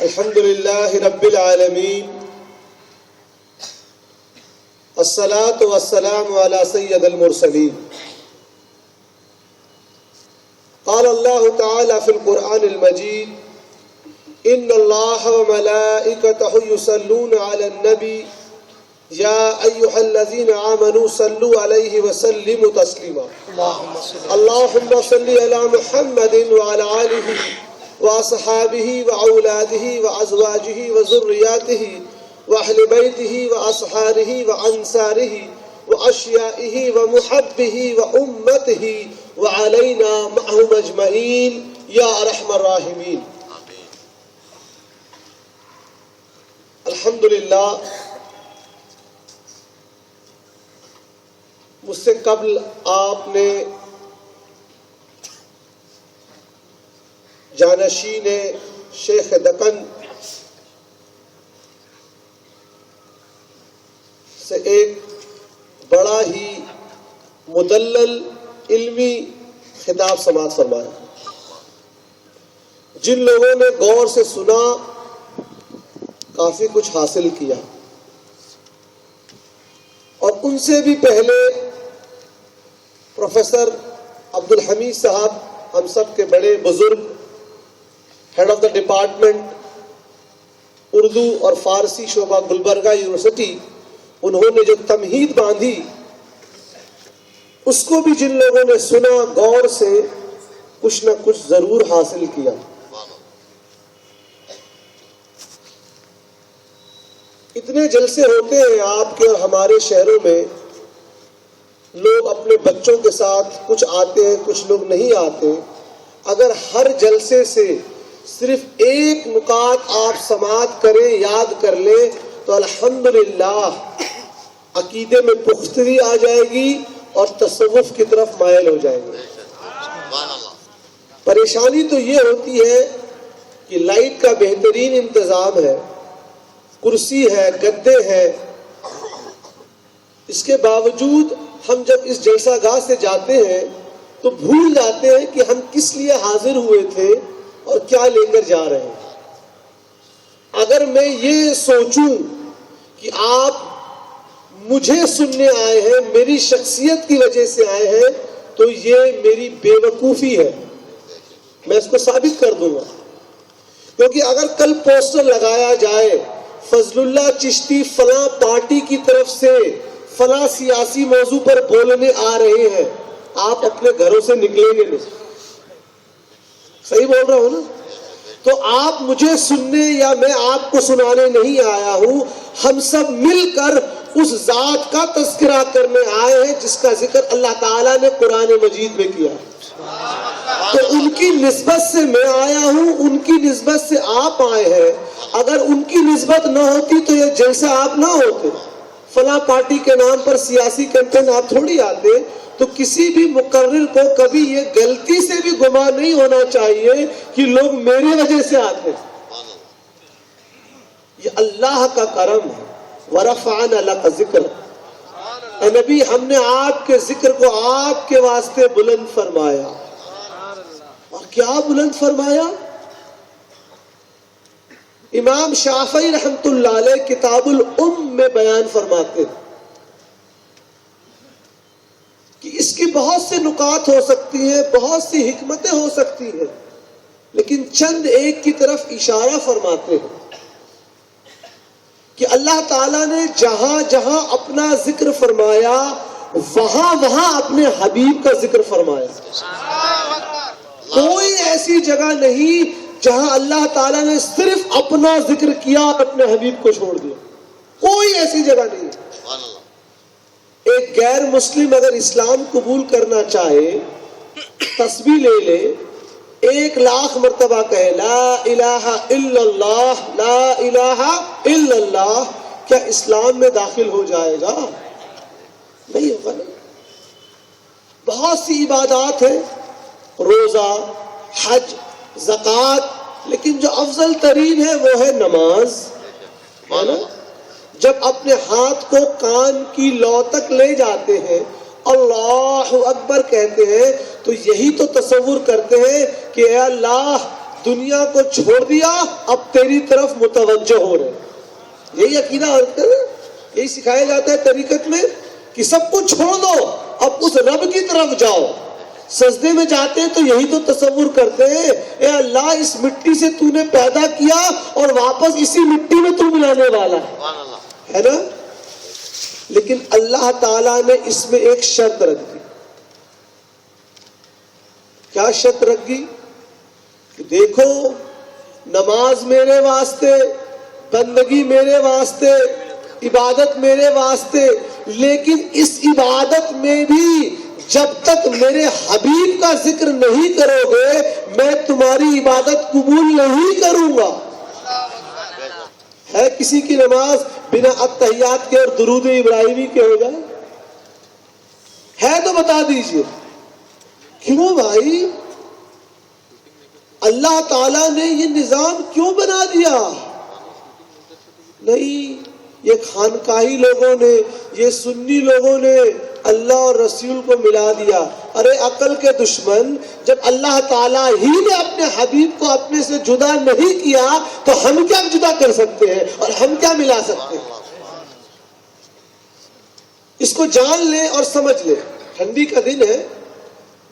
الحمد لله رب العالمين الصلاة والسلام على سيد المرسلين قال الله تعالى في القرآن المجيد إن الله وملائكته يصلون على النبي يا أيها الذين آمنوا صلوا عليه وسلموا تسليما اللهم صل على محمد وعلى آله وأصحابه وأولاده وأزواجه وذرياته وأهل بيته وأصحابه وأنصاره وأشيائه ومحبه وأمته وعلينا معهم أجمعين يا أرحم الراحمين. الحمدللہ مجھ سے قبل آپ نے جانشین شیخ دکن سے ایک بڑا ہی مدلل علمی خطاب سماعت فرمایا. جن لوگوں نے غور سے سنا کافی کچھ حاصل کیا، اور ان سے بھی پہلے پروفیسر عبدالحمید صاحب، ہم سب کے بڑے بزرگ، head of the department Urdu اور فارسی شعبہ گلبرگہ یونیورسٹی، انہوں نے جو تمہید باندھی اس کو بھی جن لوگوں نے سنا غور سے کچھ نہ کچھ ضرور حاصل کیا. اتنے جلسے ہوتے ہیں آپ کے اور ہمارے شہروں میں، لوگ اپنے بچوں کے ساتھ کچھ آتے ہیں، کچھ لوگ نہیں آتے. اگر ہر جلسے سے صرف ایک نکات آپ سماعت کریں، یاد کر لیں، تو الحمدللہ عقیدے میں پختگی آ جائے گی اور تصوف کی طرف مائل ہو جائیں گے. پریشانی تو یہ ہوتی ہے کہ لائٹ کا بہترین انتظام ہے، کرسی ہے، گدے ہیں، اس کے باوجود ہم جب اس جلسہ گاہ سے جاتے ہیں تو بھول جاتے ہیں کہ ہم کس لیے حاضر ہوئے تھے اور کیا لے کر جا رہے ہیں. اگر میں یہ سوچوں کہ آپ مجھے سننے آئے ہیں، میری شخصیت کی وجہ سے آئے ہیں، تو یہ میری بے وقوفی ہے. میں اس کو ثابت کر دوں گا، کیونکہ اگر کل پوسٹر لگایا جائے فضل اللہ چشتی فلاں پارٹی کی طرف سے فلاں سیاسی موضوع پر بولنے آ رہے ہیں، آپ اپنے گھروں سے نکلیں گے نہیں. صحیح بول رہا ہوں نا؟ تو آپ مجھے سننے یا میں آپ کو سنانے نہیں آیا ہوں، ہم سب مل کر اس ذات کا تذکرہ کرنے آئے ہیں جس کا ذکر اللہ تعالیٰ نے قرآن مجید میں کیا. تو ان کی نسبت سے میں آیا ہوں، ان کی نسبت سے آپ آئے ہیں. اگر ان کی نسبت نہ ہوتی تو یہ جلسہ آپ نہ ہوتے. فلاں پارٹی کے نام پر سیاسی کیمپین آپ تھوڑی آتے. تو کسی بھی مقرر کو کبھی یہ غلطی سے بھی گمان نہیں ہونا چاہیے کہ لوگ میری وجہ سے آتے. یہ اللہ کا کرم ہے. وَرَفَعْنَا لَكَ ذِكْرَكَ، اے نبی ہم نے آپ کے ذکر کو آپ کے واسطے بلند فرمایا. اور کیا بلند فرمایا؟ امام شافعی رحمت اللہ علیہ کتاب الام میں بیان فرماتے ہیں کہ اس کی بہت سے نکات ہو سکتی ہیں، بہت سی حکمتیں ہو سکتی ہیں، لیکن چند ایک کی طرف اشارہ فرماتے ہیں کہ اللہ تعالیٰ نے جہاں جہاں اپنا ذکر فرمایا وہاں وہاں اپنے حبیب کا ذکر فرمایا. کوئی ایسی جگہ نہیں جہاں اللہ تعالیٰ نے صرف اپنا ذکر کیا اور اپنے حبیب کو چھوڑ دیا. کوئی ایسی جگہ نہیں. ایک غیر مسلم اگر اسلام قبول کرنا چاہے، تسبیح لے لے، 1,00,000 مرتبہ کہے لا الہ الا اللہ، لا الہ الا اللہ، کیا اسلام میں داخل ہو جائے گا؟ نہیں ہوگا. بہت سی عبادات ہیں، روزہ، حج، زکوٰۃ، لیکن جو افضل ترین ہے وہ ہے نماز. ہے نا؟ جب اپنے ہاتھ کو کان کی لو تک لے جاتے ہیں، اللہ اکبر کہتے ہیں، تو یہی تو تصور کرتے ہیں کہ اے اللہ دنیا کو چھوڑ دیا، اب تیری طرف متوجہ ہو رہے. یہی عقیدہ ہے، یہی سکھایا جاتا ہے طریقت میں کہ سب کچھ چھوڑ دو، اب اس رب کی طرف جاؤ. سجدے میں جاتے ہیں تو یہی تو تصور کرتے ہیں، اے اللہ اس مٹی سے تو نے پیدا کیا اور واپس اسی مٹی میں تو ملانے والا ہے نا. لیکن اللہ تعالیٰ نے اس میں ایک شرط رکھ دی. کیا شرط رکھ دی؟ کہ دیکھو نماز میرے واسطے، بندگی میرے واسطے، عبادت میرے واسطے، لیکن اس عبادت میں بھی جب تک میرے حبیب کا ذکر نہیں کرو گے میں تمہاری عبادت قبول نہیں کروں گا. ہے کسی کی نماز بنا التحیات کے اور درود ابراہیمی کے ہو جائے؟ ہے تو بتا دیجئے. کیوں بھائی؟ اللہ تعالیٰ نے یہ نظام کیوں بنا دیا؟ نہیں، یہ خانقاہی لوگوں نے، یہ سنی لوگوں نے اللہ اور رسول کو ملا دیا. ارے عقل کے دشمن، جب اللہ تعالیٰ ہی نے اپنے حبیب کو اپنے سے جدا نہیں کیا تو ہم کیا جدا کر سکتے ہیں اور ہم کیا ملا سکتے ہیں؟ اس کو جان لیں اور سمجھ لیں. ٹھنڈی کا دن ہے،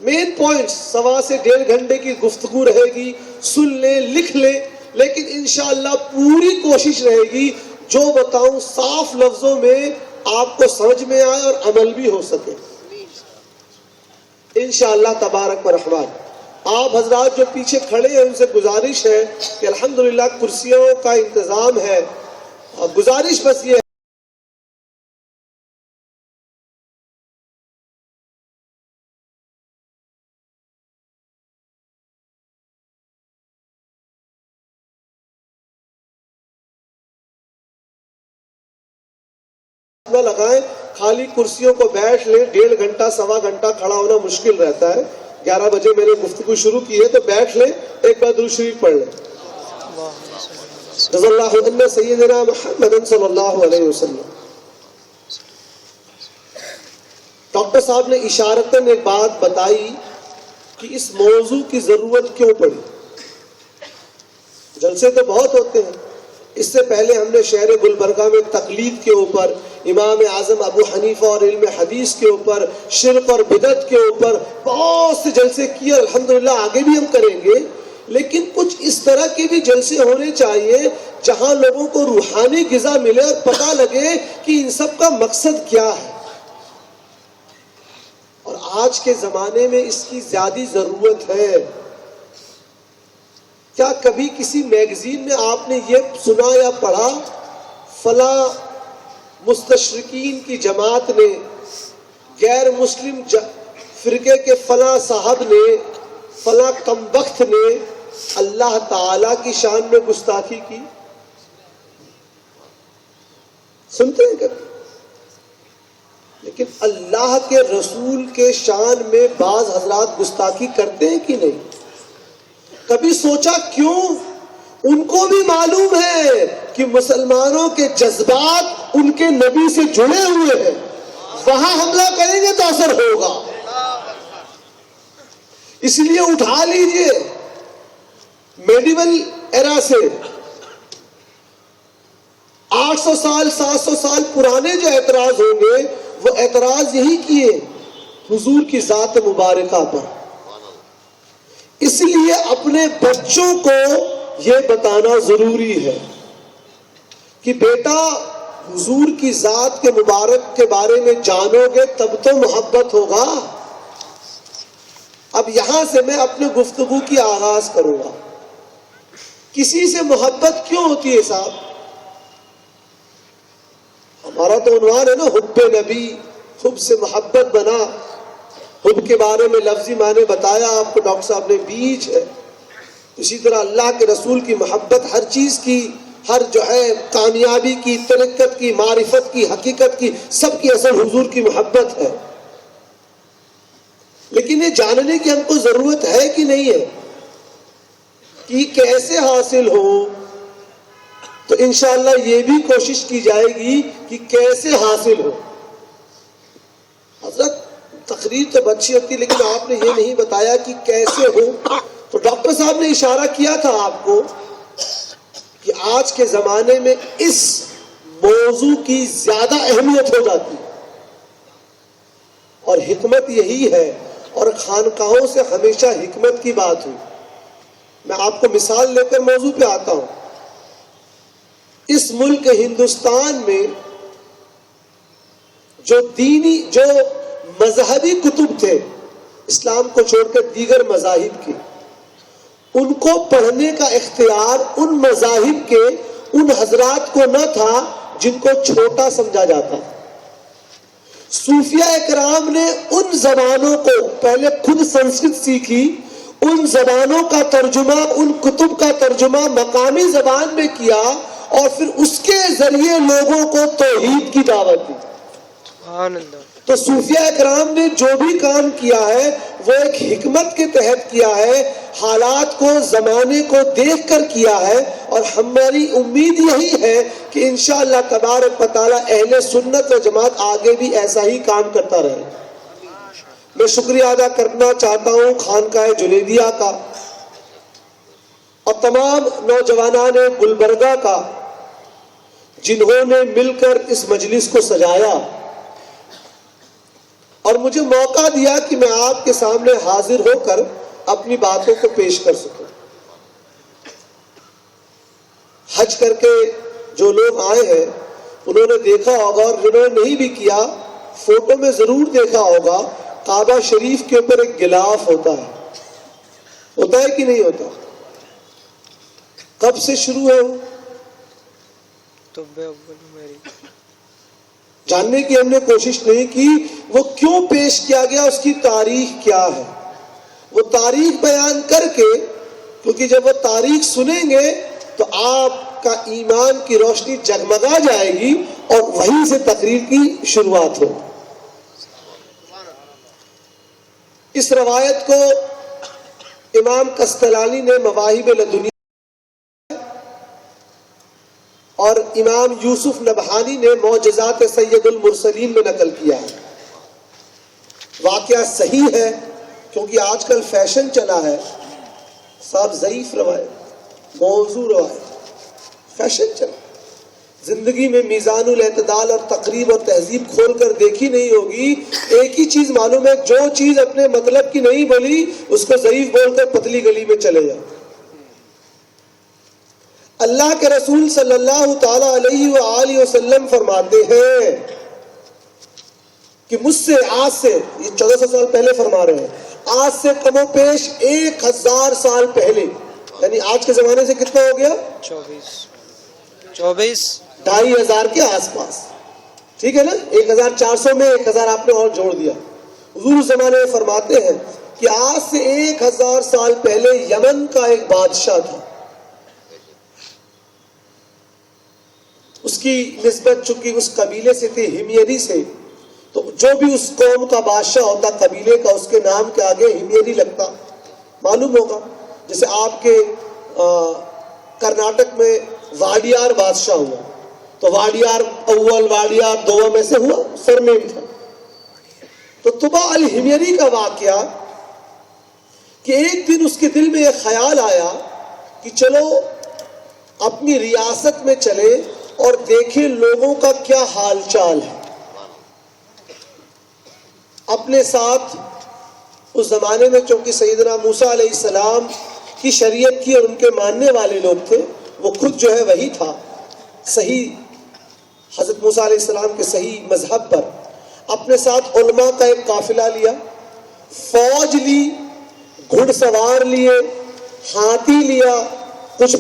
مین پوائنٹ 1.25 سے 1.5 گھنٹے کی گفتگو رہے گی، سن لیں، لکھ لیں، لیکن انشاءاللہ پوری کوشش رہے گی جو بتاؤں صاف لفظوں میں آپ کو سمجھ میں آئے اور عمل بھی ہو سکے انشاءاللہ تبارک و رحمان. آپ حضرات جو پیچھے کھڑے ہیں ان سے گزارش ہے کہ الحمدللہ کرسیوں کا انتظام ہے، گزارش بس یہ لگائیں، خالی کرسیوں کو بیٹھ لیں. 1.5 گھنٹہ 1.25 گھنٹہ کھڑا ہونا مشکل رہتا ہے. 11 بجے میں نے گفتگو شروع کی ہے تو بیٹھ لیں، ایک بار درود شریف پڑھ لیں. رضی اللہ عنہ سیدنا محمد صلی اللہ علیہ وسلم. ڈاکٹر صاحب نے اشارتاً ایک بات بتائی کہ اس موضوع کی ضرورت کیوں پڑی. جلسے تو بہت ہوتے ہیں. اس سے پہلے ہم نے شہر گلبرگہ میں تقلید کے اوپر، امام اعظم ابو حنیفہ اور علم حدیث کے اوپر، شرک اور بدعت کے اوپر بہت سے جلسے کیے. الحمدللہ آگے بھی ہم کریں گے، لیکن کچھ اس طرح کے بھی جلسے ہونے چاہیے جہاں لوگوں کو روحانی غذا ملے اور پتہ لگے کہ ان سب کا مقصد کیا ہے. اور آج کے زمانے میں اس کی زیادہ ضرورت ہے. کیا کبھی کسی میگزین میں آپ نے یہ سنا یا پڑھا فلاں مستشرقین کی جماعت نے، غیر مسلم فرقے کے فلاں صاحب نے، فلاں کمبخت نے اللہ تعالی کی شان میں گستاخی کی؟ سنتے ہیں کبھی؟ لیکن اللہ کے رسول کے شان میں بعض حضرات گستاخی کرتے ہیں کہ نہیں؟ کبھی سوچا کیوں؟ ان کو بھی معلوم ہے کہ مسلمانوں کے جذبات ان کے نبی سے جڑے ہوئے ہیں، وہاں حملہ کریں گے تو اثر ہوگا. اس لیے اٹھا لیجئے میڈیول ایرا سے 800 سال 700 سال پرانے جو اعتراض ہوں گے وہ اعتراض یہی کیے حضور کی ذات مبارکہ پر. اس لیے اپنے بچوں کو یہ بتانا ضروری ہے کہ بیٹا حضور کی ذات کے مبارک کے بارے میں جانو گے تب تو محبت ہوگا. اب یہاں سے میں اپنے گفتگو کی آغاز کروں گا. کسی سے محبت کیوں ہوتی ہے صاحب؟ ہمارا تو عنوان ہے نا حب نبی، حب سے محبت بنا. حب کے بارے میں لفظی معنی بتایا آپ کو ڈاکٹر صاحب نے، بیج ہے. اسی طرح اللہ کے رسول کی محبت ہر چیز کی، ہر جو ہے کامیابی کی، ترقت کی، معرفت کی، حقیقت کی، سب کی اصل حضور کی محبت ہے. لیکن یہ جاننے کی ہم کو ضرورت ہے کہ نہیں ہے کہ کیسے حاصل ہو. تو انشاءاللہ یہ بھی کوشش کی جائے گی کہ کیسے حاصل ہو. حضرت تقریر تو اچھی ہوتی لیکن آپ نے یہ نہیں بتایا کہ کیسے ہو. تو ڈاکٹر صاحب نے اشارہ کیا تھا آپ کو کہ آج کے زمانے میں اس موضوع کی زیادہ اہمیت ہو جاتی ہے، اور حکمت یہی ہے، اور خانقاہوں سے ہمیشہ حکمت کی بات ہوئی۔ میں آپ کو مثال لے کر موضوع پہ آتا ہوں۔ اس ملک ہندوستان میں جو مذہبی کتب تھے اسلام کو چھوڑ کر دیگر مذاہب کے، ان کو پڑھنے کا اختیار ان مذاہب کے ان حضرات کو نہ تھا جن کو چھوٹا سمجھا جاتا۔ صوفیاء اکرام نے ان زبانوں کو پہلے خود سنسکرت سیکھی، ان زبانوں کا ترجمہ، ان کتب کا ترجمہ مقامی زبان میں کیا، اور پھر اس کے ذریعے لوگوں کو توحید کی دعوت دی۔ سبحان اللہ۔ تو صوفیاء اکرام نے جو بھی کام کیا ہے وہ ایک حکمت کے تحت کیا ہے، حالات کو، زمانے کو دیکھ کر کیا ہے، اور ہماری امید یہی ہے کہ انشاءاللہ تبارک و تعالی اہل سنت و جماعت آگے بھی ایسا ہی کام کرتا رہے۔ میں شکریہ ادا کرنا چاہتا ہوں خانقاہ جنیدیہ کا اور تمام نوجوانان گلبرگہ کا، جنہوں نے مل کر اس مجلس کو سجایا اور مجھے موقع دیا کہ میں آپ کے سامنے حاضر ہو کر اپنی باتوں کو پیش کر سکوں۔ حج کر کے جو لوگ آئے ہیں انہوں نے دیکھا ہوگا، اور جنہوں نے نہیں بھی کیا فوٹو میں ضرور دیکھا ہوگا، کعبہ شریف کے اوپر ایک غلاف ہوتا ہے کہ نہیں ہوتا؟ کب سے شروع ہے وہ؟ جاننے کی ہم نے کوشش نہیں کی وہ کیوں پیش کیا گیا، اس کی تاریخ کیا ہے۔ وہ تاریخ بیان کر کے، کیونکہ جب وہ تاریخ سنیں گے تو آپ کا ایمان کی روشنی جگمگا جائے گی، اور وہیں سے تقریر کی شروعات ہو۔ اس روایت کو امام قسطلانی نے مواہب لدنی اور امام یوسف نبہانی نے معجزات سید المرسلین میں نقل کیا ہے۔ واقعہ صحیح ہے، کیونکہ آج کل فیشن چلا ہے صاحب، ضعیف روایت، موضوع روایت، فیشن چلا۔ زندگی میں میزان الاعتدال اور تقریب اور تہذیب کھول کر دیکھی نہیں ہوگی، ایک ہی چیز معلوم ہے، جو چیز اپنے مطلب کی نہیں بولی اس کو ضعیف بول کر پتلی گلی میں چلے جائے۔ اللہ کے رسول صلی اللہ تعالی علیہ وآلہ وسلم فرماتے ہیں کہ مجھ سے آج سے، یہ 1400 سال پہلے فرما رہے ہیں، آج سے کم و بیش 1000 سال پہلے، یعنی آج کے زمانے سے کتنا ہو گیا؟ 24 2500 کے آس پاس، ٹھیک ہے نا؟ 1400 میں 1000 آپ نے اور جوڑ دیا۔ حضور اس زمانے میں فرماتے ہیں کہ آج سے 1000 سال پہلے یمن کا ایک بادشاہ تھا، اس کی نسبت چونکہ اس قبیلے سے تھی، ہمیری سے، تو جو بھی اس قوم کا بادشاہ ہوتا قبیلے کا، اس کے نام کے آگے ہمیری لگتا، معلوم ہوگا۔ جیسے آپ کے کرناٹک میں واڈیار بادشاہ ہوا، تو واڈیار اول، واڈیار دوم میں سے ہوا، سرنیم تھا۔ تو طبع الہمیری کا واقعہ کہ ایک دن اس کے دل میں یہ خیال آیا کہ چلو اپنی ریاست میں چلے اور دیکھیں لوگوں کا کیا حال چال ہے۔ اپنے ساتھ اس زمانے میں چونکہ سیدنا موسیٰ علیہ السلام کی شریعت کی اور ان کے ماننے والے لوگ تھے، وہ خود جو ہے وہی تھا، صحیح حضرت موسیٰ علیہ السلام کے صحیح مذہب پر۔ اپنے ساتھ علماء کا ایک قافلہ لیا، فوج لی، گھڑ سوار لیے، ہاتھی لیا، کچھ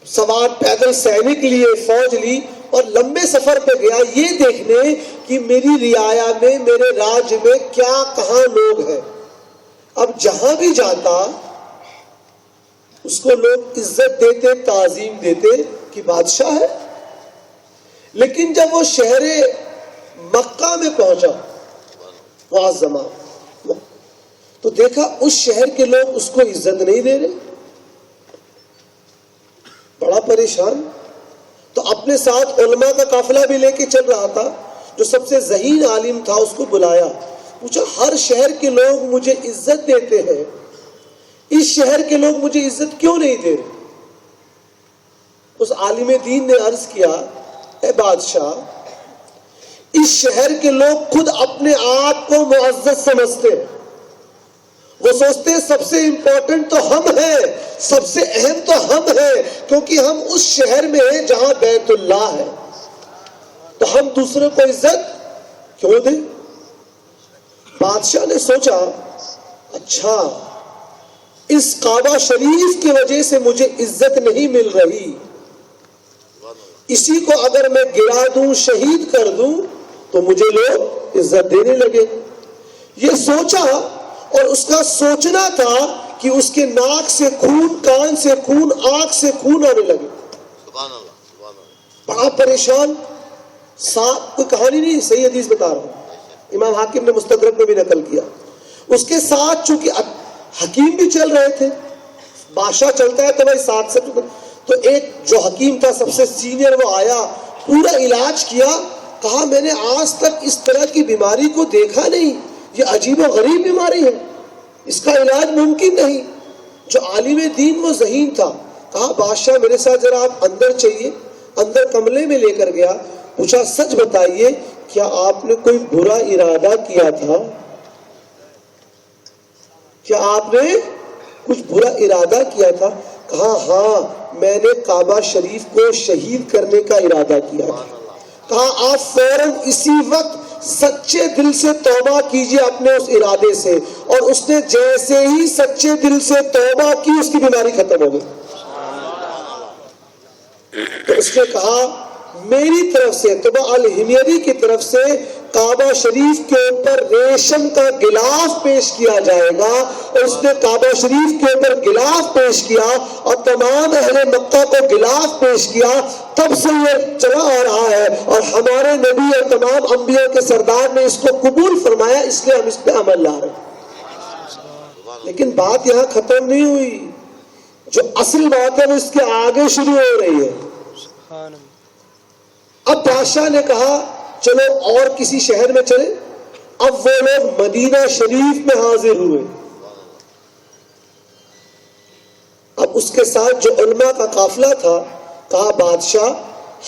سوار پیدل سینک لیے، فوج لی، اور لمبے سفر پہ گیا یہ دیکھنے کہ میری رعایا میں، میرے راج میں کیا کہاں لوگ ہیں۔ اب جہاں بھی جاتا اس کو لوگ عزت دیتے، تعظیم دیتے کہ بادشاہ ہے، لیکن جب وہ شہر مکہ میں پہنچا معظمہ، تو دیکھا اس شہر کے لوگ اس کو عزت نہیں دے رہے، بڑا پریشان۔ تو اپنے ساتھ علماء کا قافلہ بھی لے کے چل رہا تھا، جو سب سے ذہین عالم تھا اس کو بلایا، پوچھا ہر شہر کے لوگ مجھے عزت دیتے ہیں، اس شہر کے لوگ مجھے عزت کیوں نہیں دے رہے؟ اس عالم دین نے عرض کیا، اے بادشاہ، اس شہر کے لوگ خود اپنے آپ کو معزز سمجھتے ہیں، وہ سوچتے ہیں سب سے امپورٹنٹ تو ہم ہیں، سب سے اہم تو ہم ہیں، کیونکہ ہم اس شہر میں ہیں جہاں بیت اللہ ہے، تو ہم دوسروں کو عزت کیوں دیں؟ بادشاہ نے سوچا، اچھا اس کعبہ شریف کی وجہ سے مجھے عزت نہیں مل رہی، اسی کو اگر میں گرا دوں، شہید کر دوں تو مجھے لوگ عزت دینے لگے۔ یہ سوچا، اور اس کا سوچنا تھا کہ اس کے ناک سے خون، کان سے خون، آنکھ سے خون آنے لگے۔ بڑا پریشان، کوئی کہانی نہیں، صحیح حدیث بتا رہا ہوں، امام حاکم نے مستدرک میں بھی نقل کیا۔ اس کے ساتھ چونکہ حکیم بھی چل رہے تھے، بادشاہ چلتا ہے تو بھائی ساتھ سے، تو ایک جو حکیم تھا سب سے سینئر، وہ آیا، پورا علاج کیا، کہا میں نے آج تک اس طرح کی بیماری کو دیکھا نہیں، یہ عجیب و غریب بیماری ہے، اس کا علاج ممکن نہیں۔ جو عالم دین وہ ذہین تھا، کہا بادشاہ میرے ساتھ ذرا آپ اندر چاہیے، اندر کمرے میں لے کر گیا، پوچھا سچ بتائیے کیا آپ نے کوئی برا ارادہ کیا تھا؟ کیا آپ نے کچھ برا ارادہ کیا تھا؟ کہا ہاں، میں نے کعبہ شریف کو شہید کرنے کا ارادہ کیا تھا۔ کہا آپ فوراً اسی وقت سچے دل سے توبہ کیجئے اپنے اس ارادے سے، اور اس نے جیسے ہی سچے دل سے توبہ کی اس کی بیماری ختم ہو گئی۔ تو اس نے کہا میری طرف سے، طبع الحمیری کی طرف سے کعبہ شریف کے اوپر ریشم کا غلاف پیش کیا جائے گا، اور اس نے کعبہ شریف کے اوپر غلاف پیش کیا اور تمام اہل مکہ کو غلاف پیش کیا۔ تب سے یہ چلا آ رہا ہے، اور ہمارے نبی اور تمام انبیاء کے سردار نے اس کو قبول فرمایا، اس لیے ہم اس پہ عمل لا رہے ہیں۔ لیکن بات یہاں ختم نہیں ہوئی، جو اصل بات ہے وہ اس کے آگے شروع ہو رہی ہے۔ اب بادشاہ نے کہا چلو اور کسی شہر میں چلے، اب وہ لوگ مدینہ شریف میں حاضر ہوئے۔ اب اس کے ساتھ جو علماء کا قافلہ تھا، کہا بادشاہ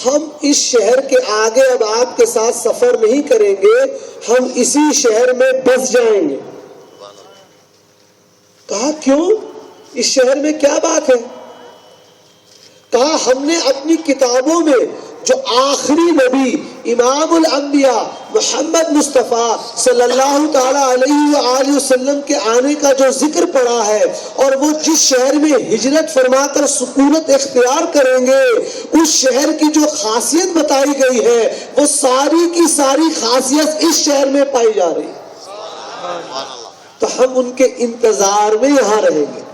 ہم اس شہر کے آگے اب آپ کے ساتھ سفر نہیں کریں گے، ہم اسی شہر میں بس جائیں گے۔ کہا کیوں؟ اس شہر میں کیا بات ہے؟ کہا ہم نے اپنی کتابوں میں جو آخری نبی امام الانبیاء محمد مصطفیٰ صلی اللہ تعالی علیہ وآلہ وسلم کے آنے کا جو ذکر پڑا ہے، اور وہ جس شہر میں ہجرت فرما کر سکونت اختیار کریں گے، اس شہر کی جو خاصیت بتائی گئی ہے وہ ساری کی ساری خاصیت اس شہر میں پائی جا رہی ہے، تو ہم ان کے انتظار میں یہاں رہیں گے۔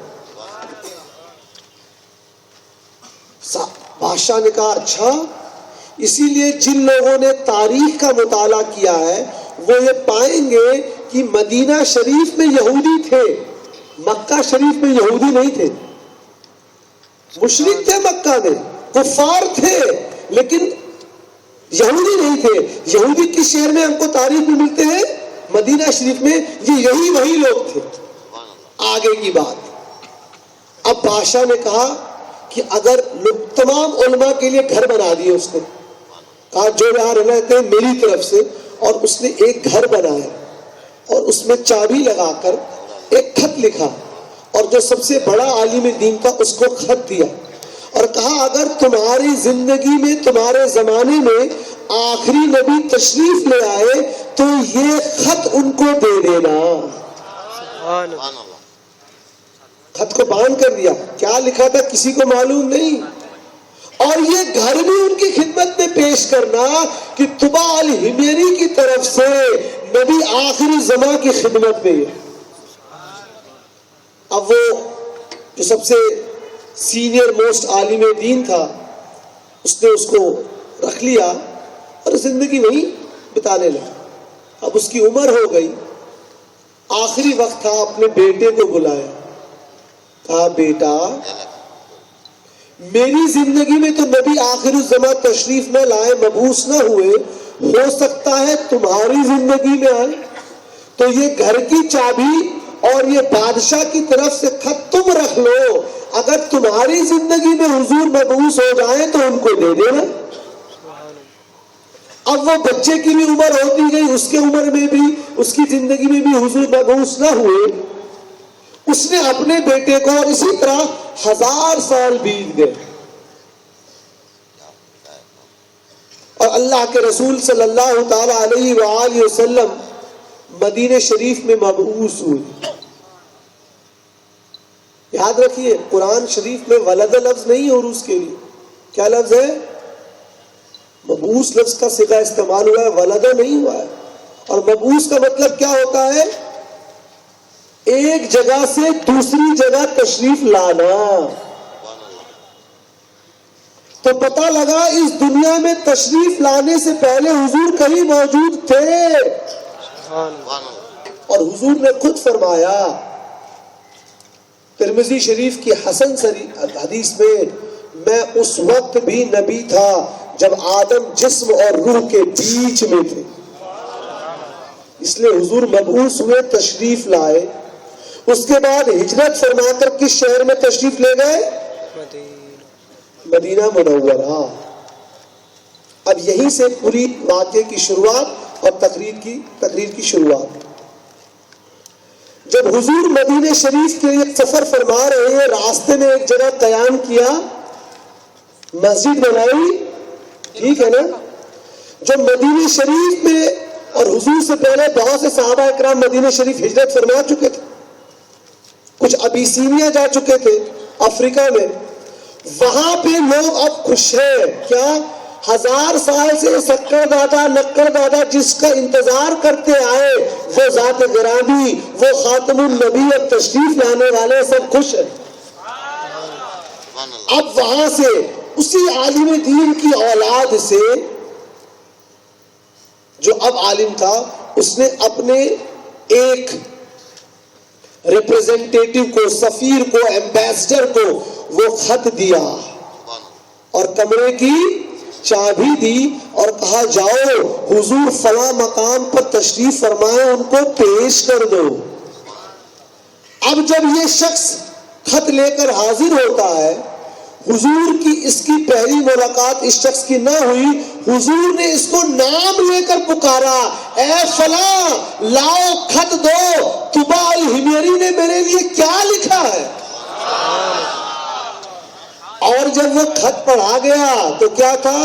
بادشاہ نے کہا اچھا، اسی لیے جن لوگوں نے تاریخ کا مطالعہ کیا ہے وہ یہ پائیں گے کہ مدینہ شریف میں یہودی تھے، مکہ شریف میں یہودی نہیں تھے۔ مشرک تھے، مکہ میں کفار تھے، لیکن یہودی نہیں تھے۔ یہودی کس شہر میں ہم کو تاریخ میں ملتے ہیں؟ مدینہ شریف میں۔ یہ وہی لوگ تھے۔ آگے کی بات، اب بادشاہ نے کہا کہ اگر تمام علماء کے لیے گھر بنا دیے، اس نے کہا جو یہاں رہتے ہیں میری طرف سے، اور اس نے ایک گھر بنایا اور اس میں چابی لگا کر ایک خط لکھا، اور جو سب سے بڑا عالم دین تھا اس کو خط دیا، اور کہا اگر تمہاری زندگی میں، تمہارے زمانے میں آخری نبی تشریف لے آئے تو یہ خط ان کو دے دینا۔ خط کو باندھ کر دیا، کیا لکھا تھا کسی کو معلوم نہیں، اور یہ گھر بھی ان کی خدمت میں پیش کرنا کہ طبع الحمیری کی طرف سے نبی آخری زمان کی خدمت میں ہے۔ اب وہ جو سب سے سینئر موسٹ عالم دین تھا، اس نے اس کو رکھ لیا اور زندگی وہیں بتانے لگا۔ اب اس کی عمر ہو گئی، آخری وقت تھا، اپنے بیٹے کو بلایا، کہا بیٹا میری زندگی میں تو نبی آخر الزمان تشریف نہ لائے، مبعوث نہ ہوئے، ہو سکتا ہے تمہاری زندگی میں آئے، تو یہ گھر کی چابی اور یہ بادشاہ کی طرف سے خط تم رکھ لو، اگر تمہاری زندگی میں حضور مبعوث ہو جائیں تو ان کو دے دینا۔ اب وہ بچے کی بھی عمر ہوتی گئی، اس کے عمر میں بھی، اس کی زندگی میں بھی حضور مبعوث نہ ہوئے، اس نے اپنے بیٹے کو، اور اسی طرح 1000 سال بیت گئے، اور اللہ کے رسول صلی اللہ تعالی علیہ وآلہ وسلم مدینہ شریف میں مبعوث ہوئے۔ یاد رکھیے قرآن شریف میں ولد لفظ نہیں ہے عروس کے لیے، کیا لفظ ہے؟ مبعوث لفظ کا صیغہ استعمال ہوا ہے، ولد نہیں ہوا ہے۔ اور مبعوث کا مطلب کیا ہوتا ہے؟ ایک جگہ سے دوسری جگہ تشریف لانا۔ تو پتہ لگا اس دنیا میں تشریف لانے سے پہلے حضور کہیں موجود تھے، اور حضور نے خود فرمایا ترمذی شریف کی حسن حدیث میں اس وقت بھی نبی تھا جب آدم جسم اور روح کے بیچ میں تھے۔ اس لیے حضور مبعوث ہوئے، تشریف لائے، اس کے بعد ہجرت فرما کر کس شہر میں تشریف لے گئے؟ مدینہ منورہ۔ اب یہیں سے پوری واقعے کی شروعات اور تقریر کی شروعات۔ جب حضور مدینہ شریف کے لیے سفر فرما رہے ہیں، راستے میں ایک جگہ قیام کیا، مسجد بنائی، ٹھیک ہے نا؟ جو مدینہ شریف میں، اور حضور سے پہلے بہت سے صحابہ اکرام مدینہ شریف ہجرت فرما چکے تھے، کچھ ابیسینیا جا چکے تھے افریقہ میں، وہاں پہ لوگ اب خوش ہیں، کیا 1000 سال سے سکر دادا نکر دادا جس کا انتظار کرتے آئے، وہ ذات گرامی، وہ خاتم النبی، اب تشریف لانے والے سب خوش ہیں۔ اب وہاں سے اسی عالم دین کی اولاد سے، جو اب عالم تھا، اس نے اپنے ایک ریپریزنٹیٹیو کو، سفیر کو، ایمبیسڈر کو وہ خط دیا اور کمرے کی چابی دی اور کہا جاؤ حضور فلاں مقام پر تشریف فرمائے، ان کو پیش کر دو۔ اب جب یہ شخص خط لے کر حاضر ہوتا ہے، حضور کی اس کی پہلی ملاقات اس شخص کی نہ ہوئی، حضور نے اس کو نام لے کر پکارا، اے فلاں لاؤ خط دو، طبا الحمیری نے میرے لیے کیا لکھا ہے؟ اور جب وہ خط پڑھا گیا تو کیا تھا؟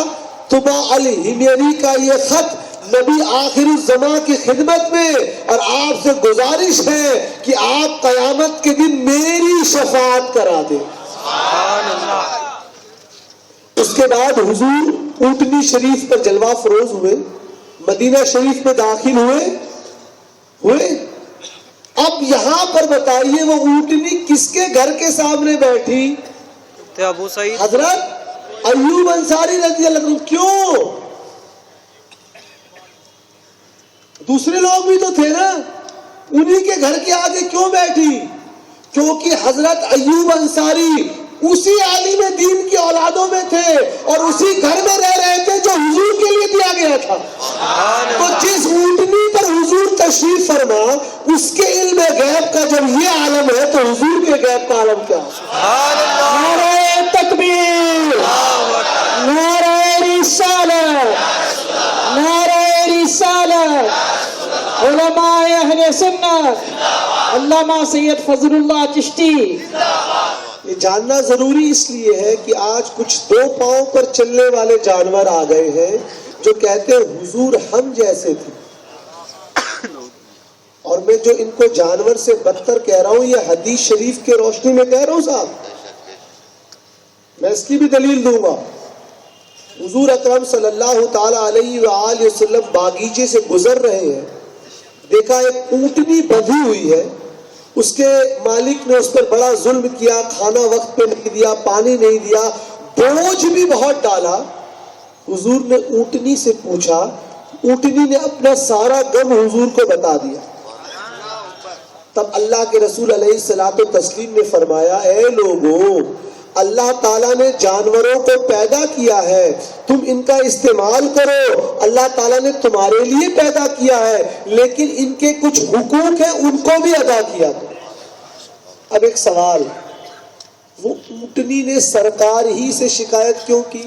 طبا الحمیری کا یہ خط نبی آخر الزمان کی خدمت میں، اور آپ سے گزارش ہے کہ آپ قیامت کے دن میری شفاعت کرا دیں۔ اس کے بعد حضور اونٹنی شریف پر جلوہ فروز ہوئے، مدینہ شریف میں داخل ہوئے۔ اب یہاں پر بتائیے وہ اونٹنی کس کے گھر کے سامنے بیٹھی؟ ابو سعید حضرت ایوب انصاری رضی اللہ عنہ۔ کیوں؟ دوسرے لوگ بھی تو تھے نا، انہی کے گھر کے آگے کیوں بیٹھی؟ کیونکہ حضرت ایوب انصاری اسی عالم دین کی اولادوں میں تھے اور اسی گھر میں رہ رہے تھے جو حضور کے لیے دیا گیا تھا۔ تو جس اونٹنی پر حضور تشریف فرما، اس کے علم غیب کا جب یہ عالم ہے تو حضور کے غیب کا عالم کیا؟ نعرہ تکبیر، نعرہ رسالت، نعرہ رسالت، علماء اہل سنت، علامہ سید فضل اللہ چشتی۔ یہ جاننا ضروری اس لیے ہے کہ آج کچھ 2 پاؤں پر چلنے والے جانور آ گئے ہیں جو کہتے ہیں حضور ہم جیسے تھے، اور میں جو ان کو جانور سے بدتر کہہ رہا ہوں یہ حدیث شریف کے روشنی میں کہہ رہا ہوں صاحب، میں اس کی بھی دلیل دوں گا۔ حضور اکرم صلی اللہ تعالی علیہ وآلہ وسلم باغیچے سے گزر رہے ہیں، دیکھا ایک اونٹنی بندھی ہوئی ہے، اس کے مالک نے اس پر بڑا ظلم کیا، کھانا وقت پہ نہیں دیا، پانی نہیں دیا، بوجھ بھی بہت ڈالا۔ حضور نے اونٹنی سے پوچھا، اونٹنی نے اپنا سارا غم حضور کو بتا دیا۔ تب اللہ کے رسول علیہ الصلوۃ والتسلیم نے فرمایا، اے لوگوں، اللہ تعالیٰ نے جانوروں کو پیدا کیا ہے، تم ان کا استعمال کرو، اللہ تعالیٰ نے تمہارے لیے پیدا کیا ہے، لیکن ان کے کچھ حقوق ہیں ان کو بھی ادا کیا کرو۔ اب ایک سوال، وہ اونٹنی نے سرکار ہی سے شکایت کیوں کی؟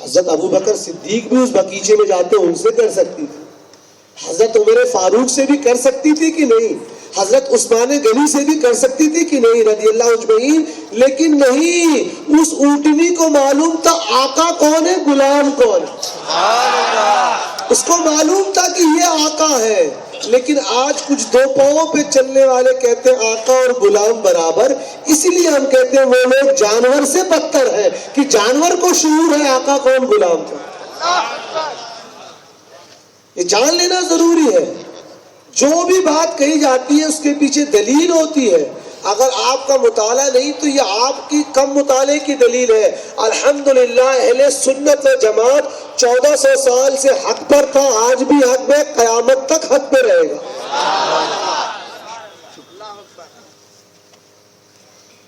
حضرت ابو بکر صدیق بھی اس باغیچے میں جاتے ان سے کر سکتی تھی، حضرت عمر فاروق سے بھی کر سکتی تھی کہ نہیں، حضرت عثمان غنی سے بھی کر سکتی تھی کہ نہیں رضی اللہ اجمعین، لیکن نہیں، اس اونٹنی کو معلوم تھا آقا کون ہے، غلام کون ہے، اس کو معلوم تھا کہ یہ آقا ہے۔ لیکن آج کچھ دو پاؤں پہ چلنے والے کہتے ہیں آقا اور غلام برابر، اسی لیے ہم کہتے ہیں وہ لوگ جانور سے بدتر ہیں کہ جانور کو شعور ہے آقا کون غلام کون۔ یہ جان لینا ضروری ہے، جو بھی بات کہی جاتی ہے اس کے پیچھے دلیل ہوتی ہے، اگر آپ کا مطالعہ نہیں تو یہ آپ کی کم مطالعے کی دلیل ہے۔ الحمدللہ اہل سنت و جماعت 1400 سال سے حق پر تھا، آج بھی حق میں، قیامت تک حق پہ رہے گا۔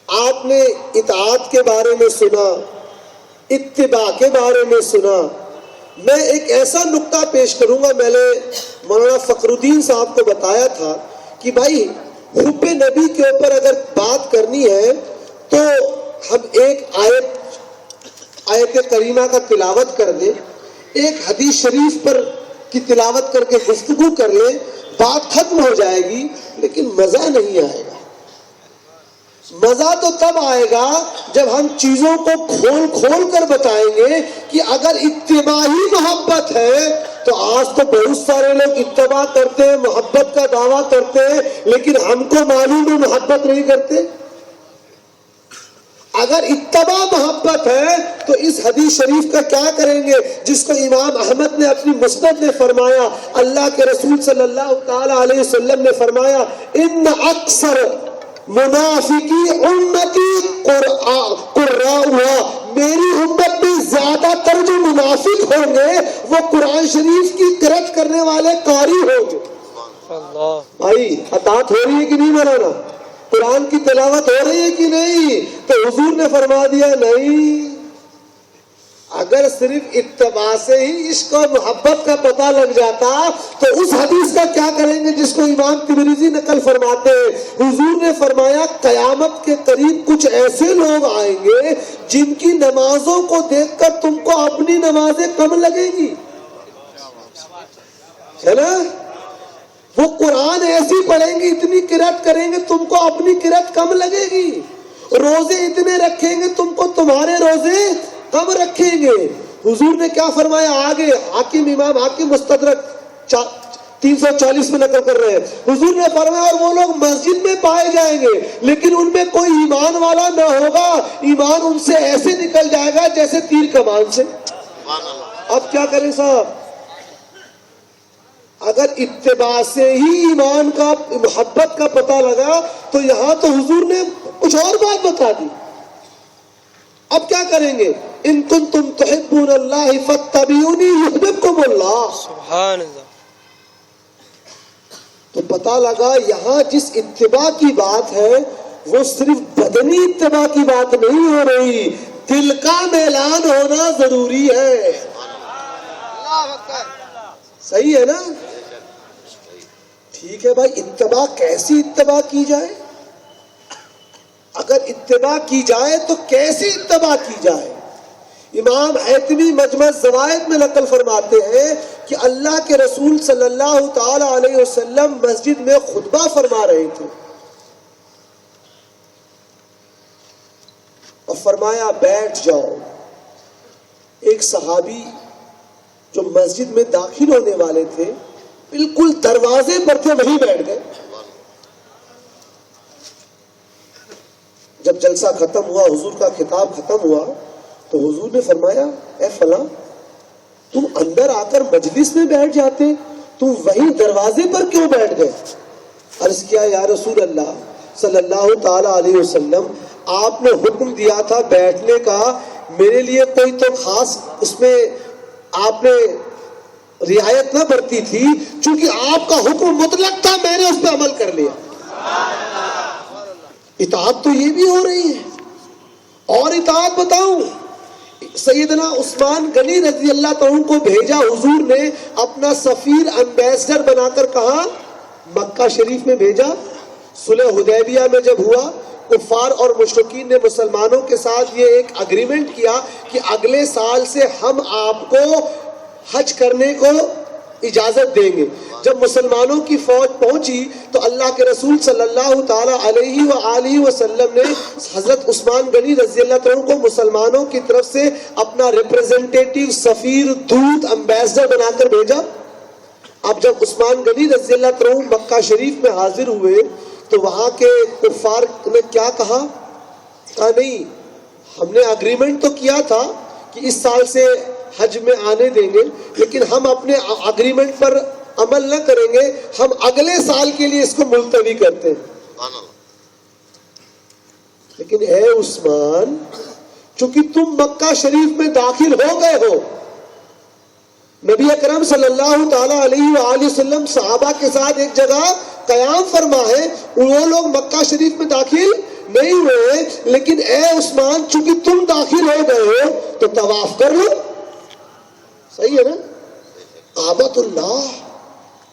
آپ نے اطاعت کے بارے میں سنا، اتباع کے بارے میں سنا، میں ایک ایسا نقطہ پیش کروں گا، میں نے مولانا فخر الدین صاحب کو بتایا تھا کہ بھائی حب نبی کے اوپر اگر بات کرنی ہے تو ہم ایک آیت کریمہ کا تلاوت کر دیں، ایک حدیث شریف پر کی تلاوت کر کے گفتگو کر لیں، بات ختم ہو جائے گی، لیکن مزہ نہیں آئے گا۔ مزہ تو تب آئے گا جب ہم چیزوں کو کھول کھول کر بتائیں گے کہ اگر اتباع ہی محبت ہے تو آج تو بہت سارے لوگ اتباع کرتے ہیں، محبت کا دعویٰ کرتے ہیں، لیکن ہم کو معلوم ہے محبت نہیں کرتے۔ اگر اتباع محبت ہے تو اس حدیث شریف کا کیا کریں گے جس کو امام احمد نے اپنی مسند میں فرمایا، اللہ کے رسول صلی اللہ تعالی علیہ وسلم نے فرمایا ان اکثر منافقی امتی قراء، میری امت میں زیادہ تر جو منافق ہوں گے وہ قرآن شریف کی قرأت کرنے والے قاری ہوں گے۔ بھائی اطاعت ہو رہی ہے کہ نہیں مولانا؟ قرآن کی تلاوت ہو رہی ہے کہ نہیں؟ تو حضور نے فرما دیا نہیں، اگر صرف اتباع سے ہی عشق اور محبت کا پتہ لگ جاتا تو اس حدیث کا کیا کریں گے جس کو امام ترمذی نقل فرماتے ہیں؟ حضور نے فرمایا قیامت کے قریب کچھ ایسے لوگ آئیں گے جن کی نمازوں کو دیکھ کر تم کو اپنی نمازیں کم لگے گی، ہے نا؟ وہ قرآن ایسی پڑھیں گے، اتنی قرأت کریں گے تم کو اپنی قرأت کم لگے گی، روزے اتنے رکھیں گے تم کو تمہارے روزے کم رکھیں گے۔ حضور نے کیا فرمایا آگے؟ امام حاکم مستدرک 340 میں نقل کر رہے ہیں، حضور نے فرمایا اور وہ لوگ مسجد میں پائے جائیں گے لیکن ان میں کوئی ایمان والا نہ ہوگا، ایمان ان سے ایسے نکل جائے گا جیسے تیر کمان سے۔ اب کیا کریں صاحب؟ اگر اتباع سے ہی ایمان کا محبت کا پتہ لگا تو یہاں تو حضور نے کچھ اور بات بتا دی۔ اب کیا کریں گے؟ ان کنتم تحبون اللہ فاتبعونی یحببکم اللہ، سبحان اللہ۔ تو پتہ لگا یہاں جس اتباع کی بات ہے وہ صرف بدنی اتباع کی بات نہیں ہو رہی، دل کا میلان ہونا ضروری ہے۔ صحیح ہے نا؟ ٹھیک ہے بھائی، اتباع کیسی اتباع کی جائے؟ اگر اتباع کی جائے تو کیسی اتباع کی جائے؟ امام حیثمی مجمع الزوائد میں نقل فرماتے ہیں کہ اللہ کے رسول صلی اللہ تعالی علیہ وسلم مسجد میں خطبہ فرما رہے تھے اور فرمایا بیٹھ جاؤ۔ ایک صحابی جو مسجد میں داخل ہونے والے تھے بالکل دروازے پر تھے، وہیں بیٹھ گئے۔ جب جلسہ ختم ہوا، حضور کا خطاب ختم ہوا تو حضور نے فرمایا اے فلاں، تم اندر آ کر مجلس میں بیٹھ جاتے، تم وہیں دروازے پر کیوں بیٹھ گئے؟ عرض کیا یا رسول اللہ صلی اللہ تعالی علیہ وسلم، آپ نے حکم دیا تھا بیٹھنے کا، میرے لیے کوئی تو خاص اس میں آپ نے رعایت نہ برتی تھی، چونکہ آپ کا حکم مطلق تھا، میں نے اس پہ عمل کر لیا۔ اطاعت تو یہ بھی ہو رہی ہے۔ اور اطاعت بتاؤں، سیدنا عثمان غنی رضی اللہ تعالیٰ کو بھیجا حضور نے، اپنا سفیر امبیسڈر بنا کر کہا مکہ شریف میں بھیجا، صلح حدیبیہ میں جب ہوا، کفار اور مشرکین نے مسلمانوں کے ساتھ یہ ایک اگریمنٹ کیا کہ اگلے سال سے ہم آپ کو حج کرنے کو اجازت دیں گے۔ جب مسلمانوں کی فوج پہنچی تو اللہ کے رسول صلی اللہ تعالی علیہ وآلہ وسلم نے حضرت عثمان غنی رضی اللہ عنہ کو مسلمانوں کی طرف سے اپنا ریپریزنٹیٹیو، سفیر، دودت، امبیسڈر بنا کر بھیجا۔ اب جب عثمان غنی رضی اللہ عنہ مکہ شریف میں حاضر ہوئے تو وہاں کے کفار نے کیا کہا نہیں، ہم نے اگریمنٹ تو کیا تھا کہ اس سال سے حج میں آنے دیں گے، لیکن ہم اپنے اگریمنٹ پر عمل نہ کریں گے، ہم اگلے سال کے لیے اس کو ملتوی کرتے ہیں۔ لیکن اے عثمان، چونکہ تم مکہ شریف میں داخل ہو گئے ہو، نبی اکرم صلی اللہ تعالی علیہ وآلہ وسلم صحابہ کے ساتھ ایک جگہ قیام فرما ہے، وہ لوگ مکہ شریف میں داخل نہیں ہوئے، لیکن اے عثمان چونکہ تم داخل ہو گئے ہو تو طواف کر لو۔ صحیح ہے نا؟ عبادت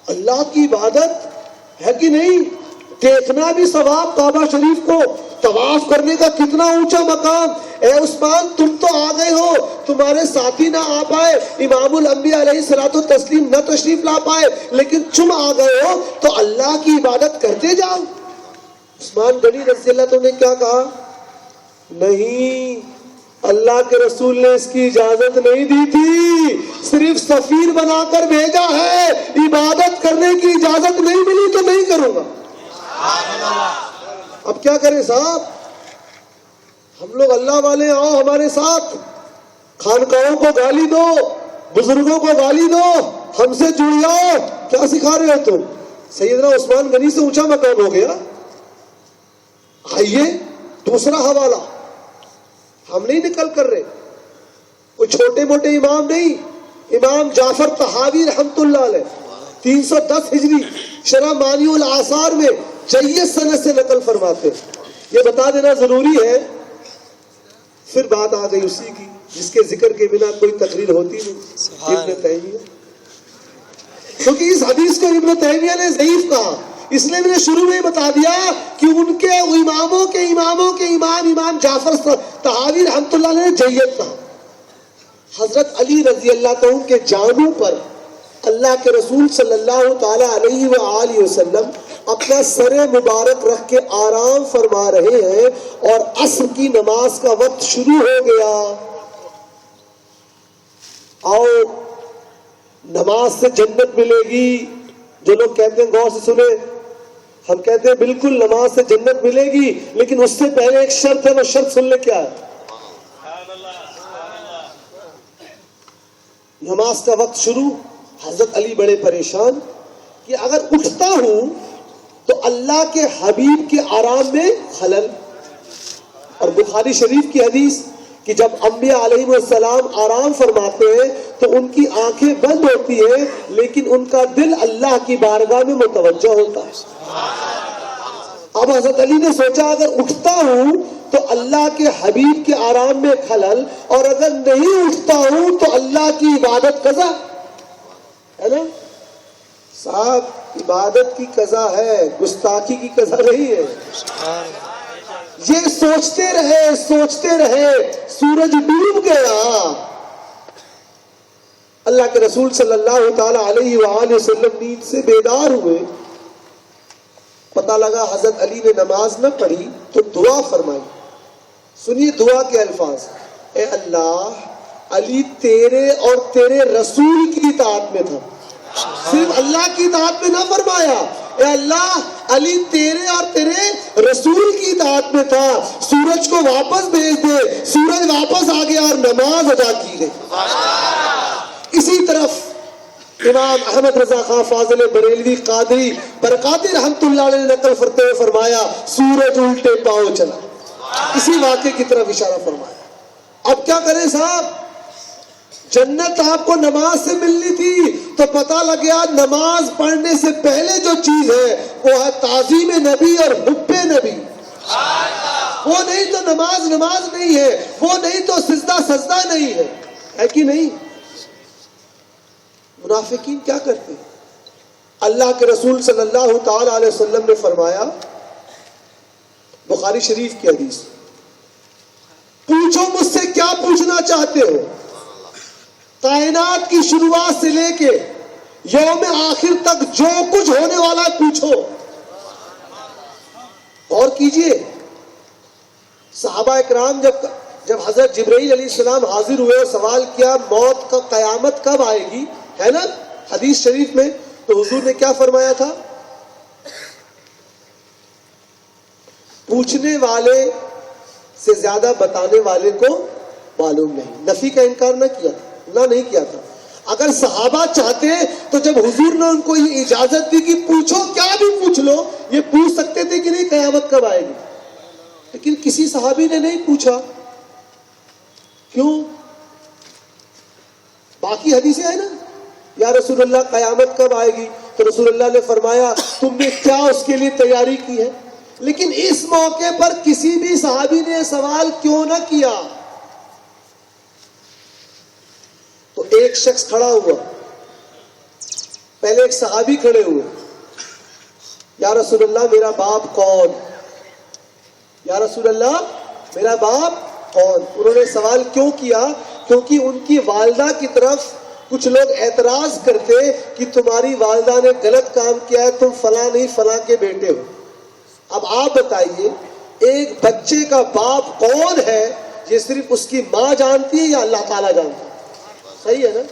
اللہ کی عبادت ہے کہ نہیں؟ دیکھنا بھی ثواب کعبہ شریف کو، طواف کرنے کا کتنا اونچا مقام۔ اے عثمان تم تو آ گئے ہو، تمہارے ساتھی نہ آ پائے، امام الانبیاء علیہ الصلوۃ والتسلیم نہ تشریف لا پائے، لیکن تم آ گئے ہو تو اللہ کی عبادت کرتے جاؤ۔ عثمان غنی رضی اللہ عنہ نے کیا کہا؟ نہیں، اللہ کے رسول نے اس کی اجازت نہیں دی تھی، صرف سفیر بنا کر بھیجا ہے، عبادت کرنے کی اجازت نہیں ملی تو نہیں کروں گا۔ اب کیا کریں صاحب؟ ہم لوگ اللہ والے، آؤ ہمارے ساتھ، خانقاہوں کو گالی دو، بزرگوں کو گالی دو، ہم سے جڑ جاؤ، کیا سکھا رہے ہو تم؟ سیدنا عثمان غنی سے اونچا مقام ہو گیا۔ آئیے دوسرا حوالہ، ہم نہیں نکل کر رہے، کوئی چھوٹے موٹے امام نہیں، امام جعفر طحاوی رحمت اللہ علیہ 310 ہجری شرح مانی الآثار میں جید سند سے نقل فرماتے ہیں۔ یہ بتا دینا ضروری ہے، پھر بات آ گئی اسی کی جس کے ذکر کے بنا کوئی تقریر ہوتی نہیں، ابن تیمیہ۔ کیونکہ اس حدیث کو ابن تیمیہ نے ضعیف کہا، اس لیے میں نے شروع میں بتا دیا کہ ان کے اماموں کے امام جعفر طحاوی رحمت اللہ نے جید کہا۔ حضرت علی رضی اللہ عنہ کے جانوں پر اللہ کے رسول صلی اللہ تعالی علیہ وآلہ وسلم اپنا سر مبارک رکھ کے آرام فرما رہے ہیں اور عصر کی نماز کا وقت شروع ہو گیا۔ آؤ نماز سے جنت ملے گی، جو لوگ کہتے ہیں غور سے سنیں، ہم کہتے ہیں بالکل نماز سے جنت ملے گی، لیکن اس سے پہلے ایک شرط ہے، وہ شرط سن لے کیا ہے۔ نماز کا وقت شروع، حضرت علی بڑے پریشان کہ اگر اٹھتا ہوں تو اللہ کے حبیب کے آرام میں خلل۔ اور بخاری شریف کی حدیث کہ جب انبیاء علیہ السلام آرام فرماتے ہیں تو ان کی آنکھیں بند ہوتی ہیں، لیکن ان کا دل اللہ کی بارگاہ میں متوجہ ہوتا ہے۔ اب حضرت علی نے سوچا اگر اٹھتا ہوں تو اللہ کے حبیب کے آرام میں خلل، اور اگر نہیں اٹھتا ہوں تو اللہ کی عبادت قضا ہے نا صاحب، عبادت کی قضا ہے، گستاخی کی قضا نہیں ہے۔ یہ سوچتے رہے سورج ڈوب گیا۔ اللہ کے رسول صلی اللہ تعالی علیہ وآلہ وسلم نیند سے بیدار ہوئے، پتہ لگا حضرت علی نے نماز نہ پڑھی تو دعا فرمائی۔ سنیے دعا کے الفاظ، اے اللہ علی تیرے اور تیرے رسول کی اطاعت میں تھا، صرف اللہ کی اطاعت میں نہ فرمایا، اے اللہ علی تیرے اور تیرے رسول کی اطاعت میں تھا، سورج کو واپس بھیج دے۔ سورج واپس آ گیا اور نماز ادا کی گئی۔ اسی طرف امام احمد رضا خان فاضل بریلوی قادری برکاتی رحمت اللہ علیہ نے نقل کرتے ہوئے فرمایا سورج الٹے پاؤں چلا، اسی واقعے کی طرف اشارہ فرمایا۔ اب کیا کریں صاحب، جنت آپ کو نماز سے ملنی تھی تو پتہ لگ گیا نماز پڑھنے سے پہلے جو چیز ہے وہ ہے تعظیم نبی اور حب نبی۔ وہ نہیں تو نماز نہیں ہے، وہ نہیں تو سجدہ نہیں ہے کہ نہیں؟ منافقین کیا کرتے ہیں؟ اللہ کے رسول صلی اللہ تعالی علیہ وسلم نے فرمایا بخاری شریف کی حدیث. پوچھو مجھ سے کیا پوچھنا چاہتے ہو. کائنات کی شروعات سے لے کے یوم آخر تک جو کچھ ہونے والا ہے پوچھو. اور کیجئے صحابہ اکرام جب حضرت جبرائیل علیہ السلام حاضر ہوئے اور سوال کیا موت کا قیامت کب آئے گی, ہے نا حدیث شریف میں, تو حضور نے کیا فرمایا تھا؟ پوچھنے والے سے زیادہ بتانے والے کو معلوم نہیں. نفی کا انکار نہ کیا تھا, نہیں کیا تھا. اگر صحابہ چاہتے تو جب حضور نے ان کو یہ اجازت دی کہ پوچھو کیا بھی پوچھ لو, یہ پوچھ سکتے تھے کہ نہیں قیامت کب آئے گی. لیکن کسی صحابی نے نہیں پوچھا. کیوں؟ باقی حدیثیں ہیں نا, یا رسول اللہ قیامت کب آئے گی, تو رسول اللہ نے فرمایا تم نے کیا اس کے لیے تیاری کی ہے. لیکن اس موقع پر کسی بھی صحابی نے سوال کیوں نہ کیا؟ تو ایک شخص کھڑا ہوا, پہلے ایک صحابی کھڑے ہوئے, یا رسول اللہ میرا باپ کون, یا رسول اللہ میرا باپ کون. انہوں نے سوال کیوں کیا؟ کیونکہ ان کی والدہ کی طرف کچھ لوگ اعتراض کرتے کہ تمہاری والدہ نے غلط کام کیا ہے, تم فلاں نہیں فلاں کے بیٹے ہو. اب آپ بتائیے ایک بچے کا باپ کون ہے, یہ صرف اس کی ماں جانتی ہے یا اللہ تعالیٰ جانتا ہے؟ صحیح ہے نا.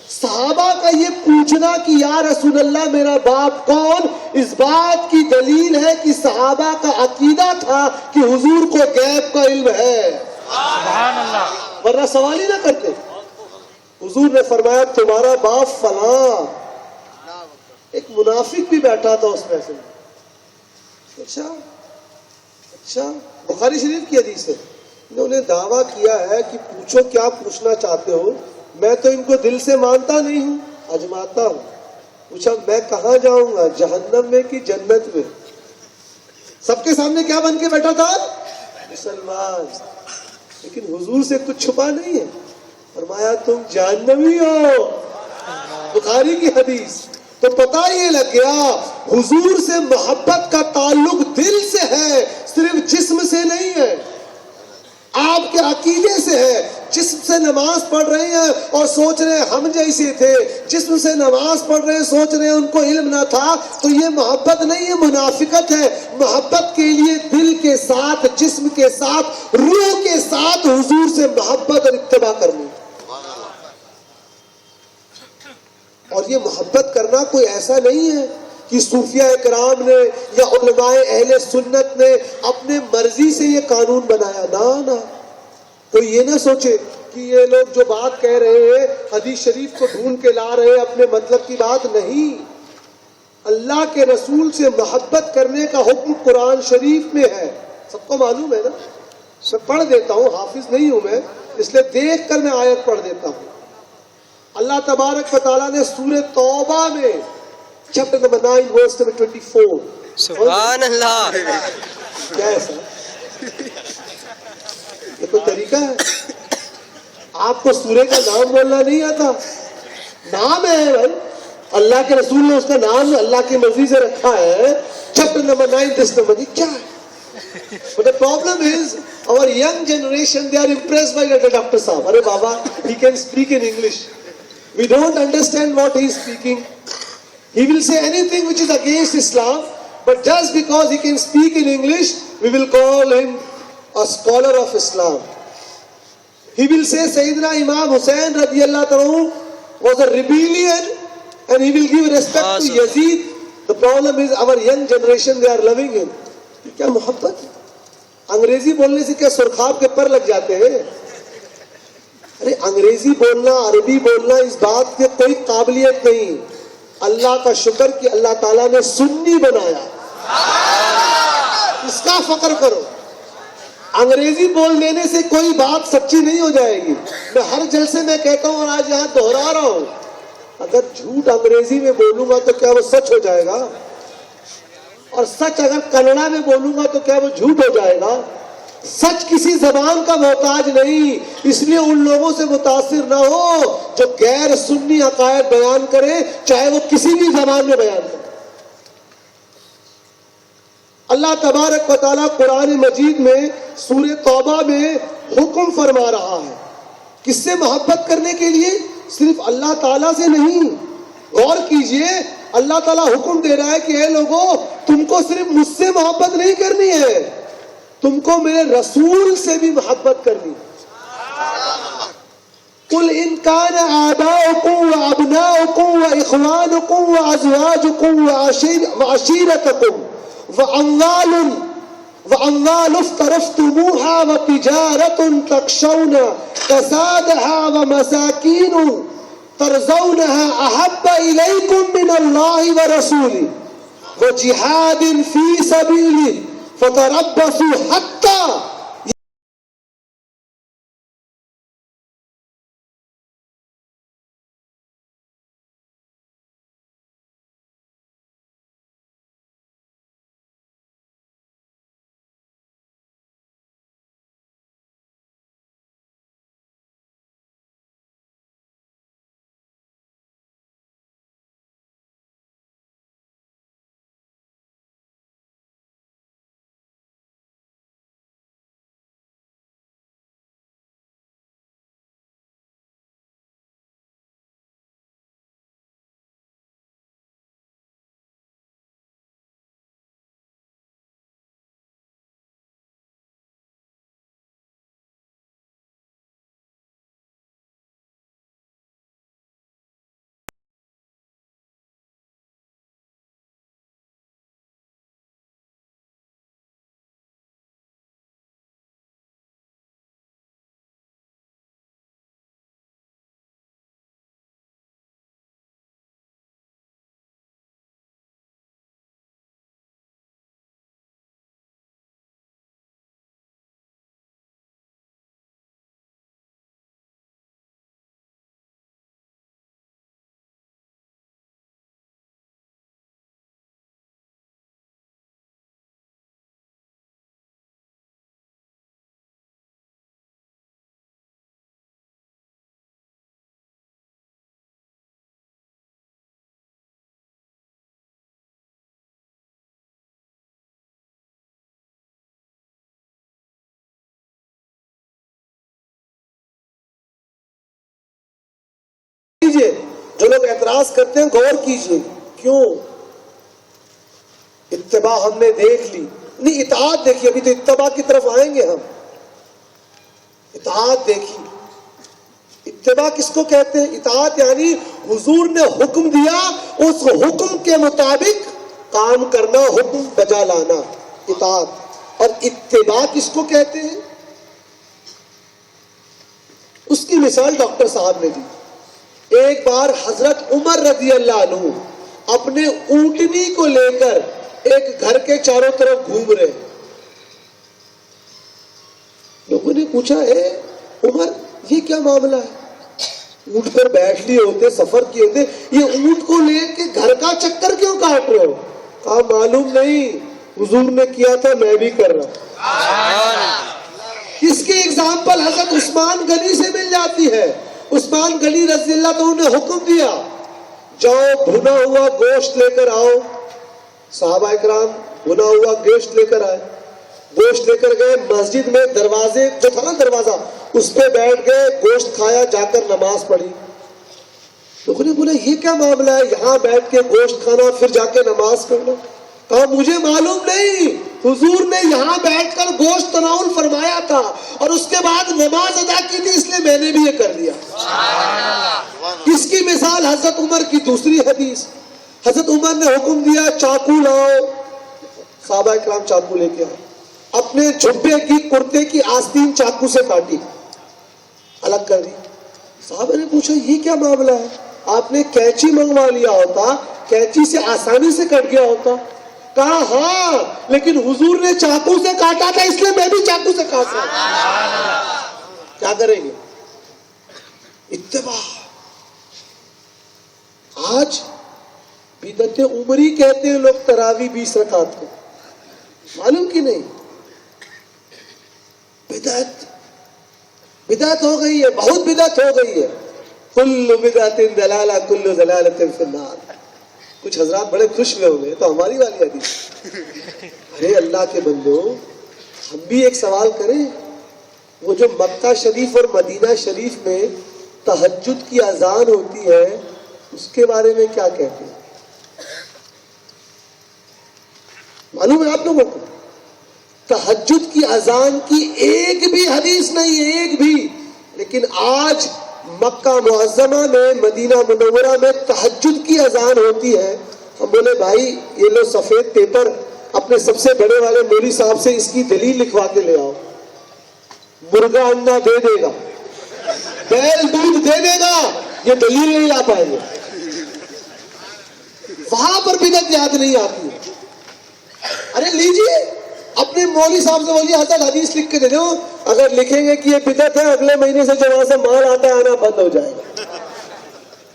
صحابہ کا یہ پوچھنا کہ یا رسول اللہ میرا باپ کون, اس بات کی دلیل ہے کہ صحابہ کا عقیدہ تھا کہ حضور کو غیب کا علم ہے. سبحان اللہ. ورنہ سوال ہی نہ کرتے. حضور نے فرمایا تمہارا باپ فلاں. ایک منافق بھی بیٹھا تھا اس میں سے. اچھا بخاری شریف کی حدیث ہے. انہوں نے دعویٰ کیا ہے کہ پوچھو کیا پوچھنا چاہتے ہو. میں تو ان کو دل سے مانتا نہیں ہوں, آزماتا ہوں. پوچھا میں کہاں جاؤں گا, جہنم میں کہ جنت میں؟ سب کے سامنے کیا بن کے بیٹھا تھا؟ مسلمان. لیکن حضور سے کچھ چھپا نہیں ہے. فرمایا تم جہنمی ہو. بخاری کی حدیث. تو پتہ یہ لگ گیا حضور سے محبت کا تعلق دل سے ہے, صرف جسم سے نہیں ہے. آپ کے عقیدے سے ہے. جسم سے نماز پڑھ رہے ہیں اور سوچ رہے ہیں ہم جیسے تھے, جسم سے نماز پڑھ رہے ہیں سوچ رہے ہیں ان کو علم نہ تھا, تو یہ محبت نہیں ہے, منافقت ہے. محبت کے لیے دل کے ساتھ, جسم کے ساتھ, روح کے ساتھ حضور سے محبت اور اتباع کرنی. اور یہ محبت کرنا کوئی ایسا نہیں ہے کہ صوفیہ اکرام نے یا علماء اہل سنت نے اپنے مرضی سے یہ قانون بنایا. نہ کوئی یہ نہ سوچے کہ یہ لوگ جو بات کہہ رہے ہیں حدیث شریف کو ڈھونڈ کے لا رہے ہیں, اپنے مطلب کی بات نہیں. اللہ کے رسول سے محبت کرنے کا حکم قرآن شریف میں ہے. سب کو معلوم ہے نا. میں پڑھ دیتا ہوں, حافظ نہیں ہوں میں, اس لیے دیکھ کر میں آیت پڑھ دیتا ہوں. اللہ تبارک و تعالیٰ نے سورہ توبہ میں چیپٹر نمبر 9 ورس نمبر 24. سبحان اللہ. کیا ہے سر, یہ کوئی طریقہ ہے؟ آپ کو سورہ کا نام بولنا نہیں آتا؟ نام ہے بھائی, اللہ کے رسول نے اس کا نام اللہ کی مرضی سے رکھا ہے. چیپٹر نمبر 9 دس نمبر, یہ کیا ہے؟ But the problem is our young generation, they are impressed by Dr. Saab. Arey Baba, he can speak in English. We don't understand what he is speaking. He will say anything which is against Islam, but just because he can speak in English, we will call him a scholar of Islam. He will say Sayyidina Imam Hussain radiyallahu anhu was a rebellion, and he will give respect to Yazid. The problem is our young generation, they are loving him. کیا محبت؟ انگریزی بولنے سے کیا سرخاب کے پر لگ جاتے ہیں؟ ارے انگریزی بولنا, عربی بولنا, اس بات کی کوئی قابلیت نہیں. اللہ کا شکر کہ اللہ تعالیٰ نے سنی بنایا, اس کا فخر کرو. انگریزی بول دینے سے کوئی بات سچی نہیں ہو جائے گی. میں ہر جلسے میں کہتا ہوں اور آج یہاں دہرا رہا ہوں, اگر جھوٹ انگریزی میں بولوں گا تو کیا وہ سچ ہو جائے گا؟ اور سچ اگر کنڑا میں بولوں گا تو کیا وہ جھوٹ ہو جائے گا؟ سچ کسی زبان کا محتاج نہیں. اس لیے ان لوگوں سے متاثر نہ ہو جو غیر سنی عقائد بیان کرے, چاہے وہ کسی بھی زبان میں بیان کرے. اللہ تبارک و تعالیٰ قرآن مجید میں سورہ توبہ میں حکم فرما رہا ہے کس سے محبت کرنے کے لیے؟ صرف اللہ تعالیٰ سے نہیں. غور کیجئے، اللہ تعالیٰ حکم دے رہا ہے کہ اے لوگوں، تم کو صرف مجھ سے محبت نہیں کرنی ہے، تم کو میرے رسول سے بھی محبت کرنی ہے. قل ان كان آباؤكم وابناؤكم واخوانكم وازواجكم وعشيرتكم واموال افترفتموها وتجارة تخشون كسادها ومساكين ترضونها احب اليكم من الله ورسوله وجهاد في سبيله فتربصوا حتى جو لوگ اعتراض کرتے ہیں غور کیجئے کیوں؟ اتباع ہم نے دیکھ لی، نہیں اطاعت دیکھی، ابھی تو اتباع کی طرف آئیں گے ہم. اطاعت دیکھی. اتباع کس کو کہتے ہیں؟ اطاعت یعنی حضور نے حکم دیا اس حکم کے مطابق کام کرنا، حکم بجا لانا، اطاعت. اور اتباع کس کو کہتے ہیں؟ اس کی مثال ڈاکٹر صاحب نے دی. ایک بار حضرت عمر رضی اللہ عنہ اپنے اونٹنی کو لے کر ایک گھر کے چاروں طرف گھوم رہے. لوگوں نے پوچھا، اے عمر یہ کیا معاملہ ہے؟ اونٹ پر بیٹھ لیے ہوتے، سفر کیے ہوتے، یہ اونٹ کو لے کے گھر کا چکر کیوں کاٹ رہے ہو؟ کہا معلوم نہیں، حضور نے کیا تھا میں بھی کر رہا. اس کی اگزامپل حضرت عثمان غنی سے مل جاتی ہے. عثمان غنی رضی اللہ عنہ نے حکم دیا، جاؤ بھنا ہوا گوشت لے کر آؤ. صحابہ اکرام بھنا ہوا گوشت لے کر آئے، گوشت لے کر گئے. مسجد میں دروازے جو تھا نا دروازہ، اس پہ بیٹھ گئے، گوشت کھایا، جا کر نماز پڑھی. لوگوں نے بولا یہ کیا معاملہ ہے، یہاں بیٹھ کے گوشت کھانا پھر جا کے نماز پڑھنا؟ کہا مجھے معلوم نہیں، حضور نے یہاں بیٹھ کر گوشت تناول فرمایا تھا اور اس کے بعد نماز ادا کی تھی، اس لیے میں نے بھی یہ کر لیا. اس کی مثال حضرت عمر کی دوسری حدیث. حضرت عمر نے حکم دیا چاقو لاؤ. صحابہ اکرام چاقو لے کے آئے، اپنے جھبے کی کرتے کی آستین چاقو سے کاٹی، الگ کر دی. صحابہ نے پوچھا یہ کیا معاملہ ہے؟ آپ نے کینچی منگوا لیا ہوتا، کینچی سے آسانی سے کٹ گیا ہوتا. کہا ہاں لیکن حضور نے چاقو سے کاٹا تھا، اس لیے میں بھی چاقو سے کاٹ رہا ہوں. کیا کریں گے؟ اتباع. آج بدعت عمری کہتے ہیں لوگ تراویح 20 رکعت کو، معلوم کی نہیں؟ بدعت ہو گئی ہے، بہت بدعت ہو گئی ہے. کل بدعت ضلالہ کل ضلالۃ فی النار. کچھ حضرات بڑے خوش ہوئے ہوں گے، تو ہماری والی حدیث ارے اللہ کے بندو، ہم بھی ایک سوال کریں، وہ جو مکہ شریف اور مدینہ شریف میں تہجد کی اذان ہوتی ہے اس کے بارے میں کیا کہتے ہیں؟ معلوم ہے آپ لوگوں کو؟ تہجد کی اذان کی ایک بھی حدیث نہیں ہے، ایک بھی. لیکن آج مکہ معظمہ میں، مدینہ منورہ میں تہجد کی اذان ہوتی ہے. ہم بولے بھائی یہ لو سفید پیپر، اپنے سب سے بڑے والے مولوی صاحب سے اس کی دلیل لکھوا کے لے آؤ. مرغا انڈا دے دے گا، بیل دودھ دے دے گا، یہ دلیل نہیں لا پائیں گے. وہاں پر بدعت یاد نہیں آتی ہے. ارے لیجیے اپنے مولوی صاحب سے بولیے حضرت حدیث لکھ کے دے دو. اگر لکھیں گے کہ یہ بدعت ہے، اگلے مہینے سے جو وہاں سے مال آتا ہے آنا بند ہو جائے گا.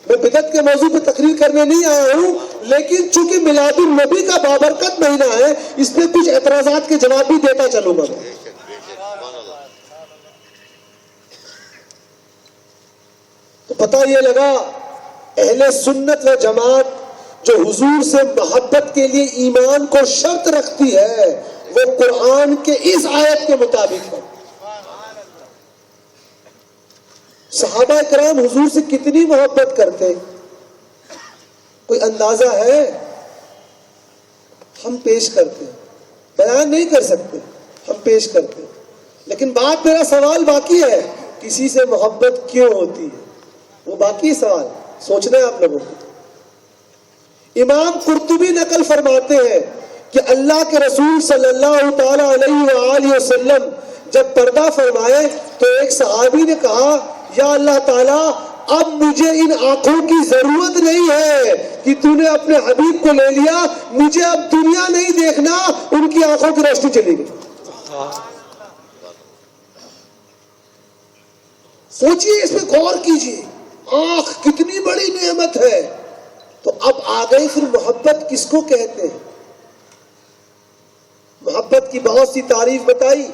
میں بدعت کے موضوع پہ تقریر کرنے نہیں آیا ہوں، لیکن چونکہ میلاد النبی کا بابرکت مہینہ ہے، اس میں کچھ اعتراضات کے جواب بھی دیتا چلوں گا. تو پتہ یہ لگا اہل سنت و جماعت جو حضور سے محبت کے لیے ایمان کو شرط رکھتی ہے وہ قرآن کے اس آیت کے مطابق ہے. صحابہ کرام حضور سے کتنی محبت کرتے، کوئی اندازہ ہے؟ ہم پیش کرتے ہیں، بیان نہیں کر سکتے، ہم پیش کرتے ہیں. لیکن بات، میرا سوال باقی ہے، کسی سے محبت کیوں ہوتی ہے؟ وہ باقی سوال سوچنا ہے آپ لوگوں کو. امام قرطبی نقل فرماتے ہیں کہ اللہ کے رسول صلی اللہ تعالی علیہ وآلہ وسلم جب پردہ فرمائے تو ایک صحابی نے کہا یا اللہ تعالیٰ اب مجھے ان آنکھوں کی ضرورت نہیں ہے کہ تو نے اپنے حبیب کو لے لیا، مجھے اب دنیا نہیں دیکھنا. ان کی آنکھوں کی روشنی چلی گئی. سوچئے، اس پہ غور کیجئے، آنکھ کتنی بڑی نعمت ہے. تو اب آ گئی پھر محبت کس کو کہتے ہیں؟ محبت کی بہت سی تعریف بتائی.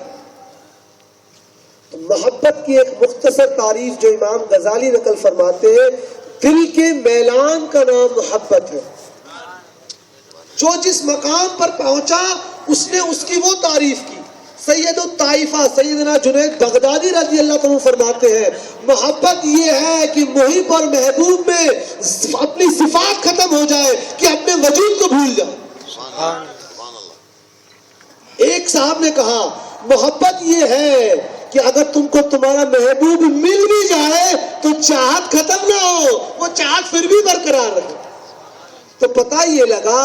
تو محبت کی ایک مختصر تعریف جو امام غزالی نقل فرماتے ہیں، دل کے میلان کا نام محبت ہے. جو جس مقام پر پہنچا اس نے اس کی وہ تعریف کی. سید الطائفہ سیدنا جنید بغدادی رضی اللہ عنہ فرماتے ہیں محبت یہ ہے کہ محب اور محبوب میں اپنی صفات ختم ہو جائے کہ اپنے وجود کو بھول جائے. ایک صاحب نے کہا محبت یہ ہے کہ اگر تم کو تمہارا محبوب مل بھی جائے تو چاہت ختم نہ ہو، وہ چاہت پھر بھی برقرار رہے. تو پتہ یہ لگا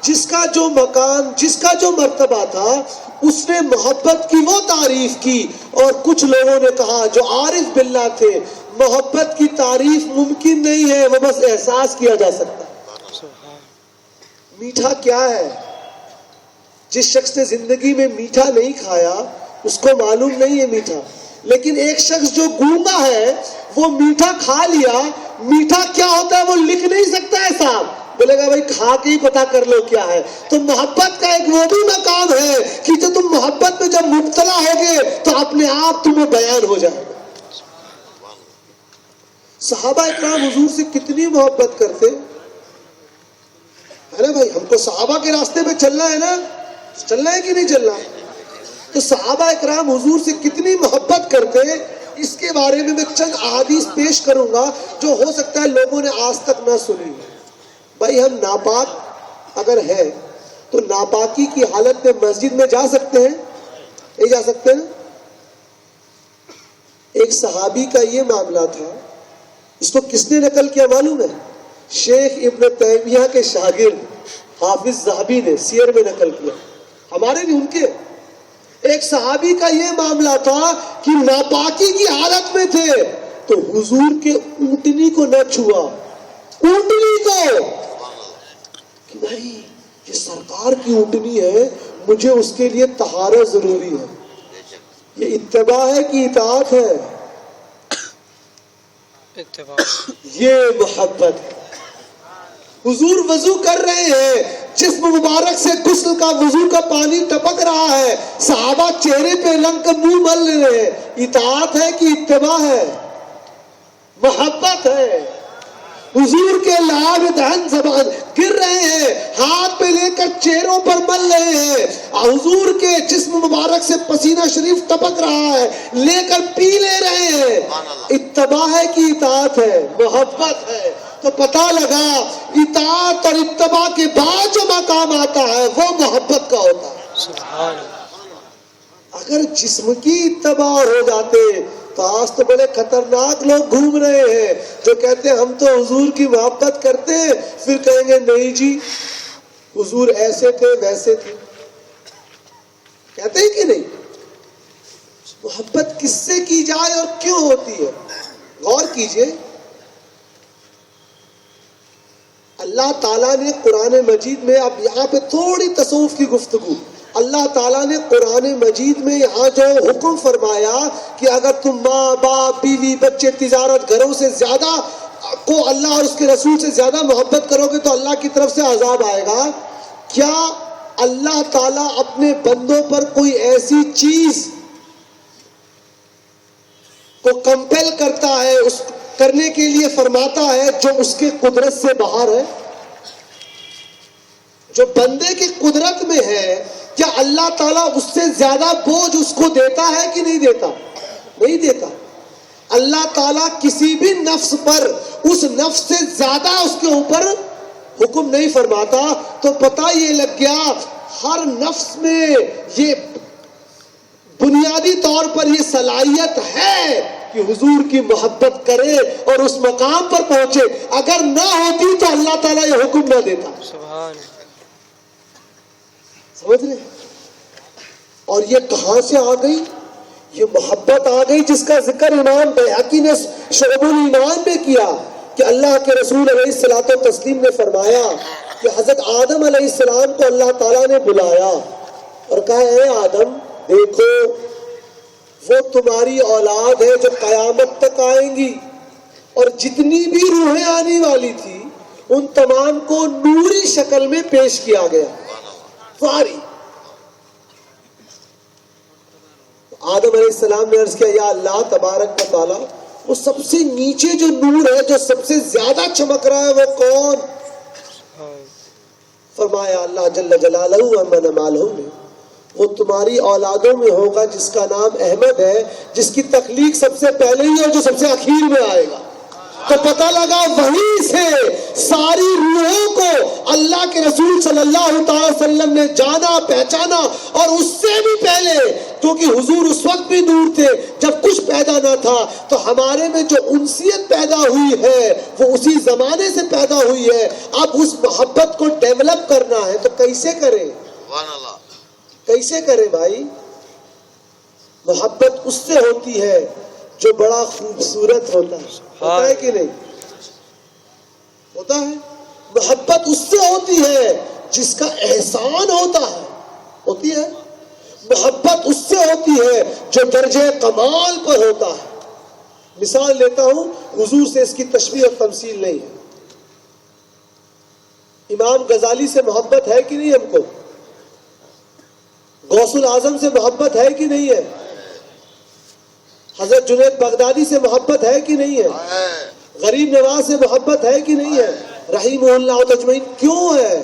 جس کا جو مقام، جس کا جو مرتبہ تھا، اس نے محبت کی وہ تعریف کی. اور کچھ لوگوں نے کہا جو عارف باللہ تھے محبت کی تعریف ممکن نہیں ہے، وہ بس احساس کیا جا سکتا. میٹھا کیا ہے؟ جس شخص نے زندگی میں میٹھا نہیں کھایا اس کو معلوم نہیں ہے میٹھا. لیکن ایک شخص جو گونگا ہے وہ میٹھا کھا لیا، میٹھا کیا ہوتا ہے وہ لکھ نہیں سکتا ہے صاحب، بولے گا بھائی کھا کے ہی پتا کر لو کیا ہے. تو محبت کا ایک وہ بھی مقام ہے کہ جو تم محبت میں جب مبتلا ہوگے تو اپنے آپ تمہیں بیان ہو جائے گا. صحابہ اکرام حضور سے کتنی محبت کرتے. ارے بھائی ہم کو صحابہ کے راستے پہ چلنا ہے نا، چلنا ہے کہ نہیں چلنا؟ تو صحابہ اکرام حضور سے کتنی محبت کرتے، اس کے بارے میں چند احادیث پیش کروں گا جو ہو سکتا ہے لوگوں نے آج تک نہ سنی. بھائی ہم ناپاک اگر ہے تو ناپاکی کی حالت میں مسجد میں جا سکتے ہیں؟ نہیں جا سکتے نا. ایک صحابی کا یہ معاملہ تھا، اس کو کس نے نقل کیا معلوم ہے؟ شیخ ابن تیمیہ کے شاگرد حافظ ذہبی نے سیر میں نقل کیا، ہمارے بھی ان کے. ایک صحابی کا یہ معاملہ تھا کہ ناپاکی کی حالت میں تھے تو حضور کے اونٹنی کو نہ چھوا، اونٹنی کو، کہ بھائی یہ سرکار کی اونٹنی ہے، مجھے اس کے لیے طہارت ضروری ہے. یہ اتباع ہے کہ اطاعت ہے؟ یہ محبت ہے. حضور وضو کر رہے ہیں، جسم مبارک سے غسل کا وضو کا پانی ٹپک رہا ہے، صحابہ چہرے پہ لنگ کر منہ مل رہے ہیں. اطاعت ہے کہ اتباع ہے؟ محبت ہے. حضور کے لعاب دہن زبان گر رہے ہیں، ہاتھ پہ لے کر چہروں پر مل رہے ہیں، حضور کے جسم مبارک سے پسینہ شریف ٹپک رہا ہے، لے کر پی لے رہے ہیں۔ اتباع کی اطاعت ہے، محبت ہے، تو پتہ لگا اطاعت اور اتباع کے بعد جو مقام آتا ہے وہ محبت کا ہوتا ہے۔ سبحان اللہ۔ اگر جسم کی اتباع ہو جاتے تو آج تو بڑے خطرناک لوگ گھوم رہے ہیں جو کہتے ہیں ہم تو حضور کی محبت کرتے ہیں، پھر کہیں گے نہیں جی حضور ایسے تھے ویسے تھے، کہتے ہیں کہ نہیں؟ محبت کس سے کی جائے اور کیوں ہوتی ہے؟ غور کیجئے، اللہ تعالیٰ نے قرآن مجید میں، اب یہاں پہ تھوڑی تصوف کی گفتگو، اللہ تعالیٰ نے قرآن مجید میں یہاں جو حکم فرمایا کہ اگر تم ماں باپ بیوی بچے تجارت گھروں سے زیادہ کو اللہ اور اس کے رسول سے زیادہ محبت کرو گے تو اللہ کی طرف سے عذاب آئے گا، کیا اللہ تعالیٰ اپنے بندوں پر کوئی ایسی چیز کو کمپیل کرتا ہے، اس کرنے کے لیے فرماتا ہے جو اس کے قدرت سے باہر ہے؟ جو بندے کی قدرت میں ہے، کیا اللہ تعالیٰ اس سے زیادہ بوجھ اس کو دیتا ہے کہ نہیں دیتا؟ نہیں دیتا۔ اللہ تعالیٰ کسی بھی نفس پر اس نفس سے زیادہ اس کے اوپر حکم نہیں فرماتا، تو پتہ یہ لگ گیا ہر نفس میں یہ بنیادی طور پر یہ صلاحیت ہے کہ حضور کی محبت کرے اور اس مقام پر پہنچے، اگر نہ ہوتی تو اللہ تعالیٰ یہ حکم نہ دیتا۔ سبحان سمجھ رہے؟ اور یہ کہاں سے آ گئی؟ یہ محبت آ گئی جس کا ذکر امام بیہقی نے شعب الایمان میں کیا کہ اللہ کے رسول علیہ الصلوۃ والتسلیم نے فرمایا کہ حضرت آدم علیہ السلام کو اللہ تعالیٰ نے بلایا اور کہا اے آدم دیکھو وہ تمہاری اولاد ہے جو قیامت تک آئیں گی، اور جتنی بھی روحیں آنے والی تھی ان تمام کو نوری شکل میں پیش کیا گیا، فاری۔ آدم علیہ السلام نے عرض کیا یا اللہ تبارک و تعالیٰ وہ سب سے نیچے جو نور ہے جو سب سے زیادہ چمک رہا ہے وہ کون؟ فرمایا اللہ جل جلالہ ومن والہ نے وہ تمہاری اولادوں میں ہوگا جس کا نام احمد ہے، جس کی تخلیق سب سے پہلے ہی اور جو سب سے اخیر میں آئے گا۔ تو پتہ لگا وہیں سے ساری روحوں کو اللہ کے رسول صلی اللہ تعالی وسلم نے جانا پہچانا، اور اس سے بھی پہلے کیونکہ حضور اس وقت بھی نور تھے جب کچھ پیدا نہ تھا، تو ہمارے میں جو انسیت پیدا ہوئی ہے وہ اسی زمانے سے پیدا ہوئی ہے۔ اب اس محبت کو ڈیولپ کرنا ہے تو کیسے کریں؟ کیسے کریں بھائی؟ محبت اس سے ہوتی ہے جو بڑا خوبصورت ہوتا ہے، ہوتا ہے کہ نہیں؟ ہوتا ہے۔ محبت اس سے ہوتی ہے جس کا احسان ہوتا ہے، ہوتی ہے۔ محبت اس سے ہوتی ہے جو درجہ کمال پر ہوتا ہے۔ مثال لیتا ہوں، حضور سے اس کی تشبیہ اور تمثیل نہیں ہے۔ امام غزالی سے محبت ہے کہ نہیں ہم کو؟ غوث الاعظم سے محبت ہے کہ نہیں ہے؟ حضرت جنید بغدادی سے محبت ہے کہ نہیں ہے؟ غریب نواز سے محبت ہے کہ نہیں ہے؟ رحمہ اللہ تجمعین کیوں ہے؟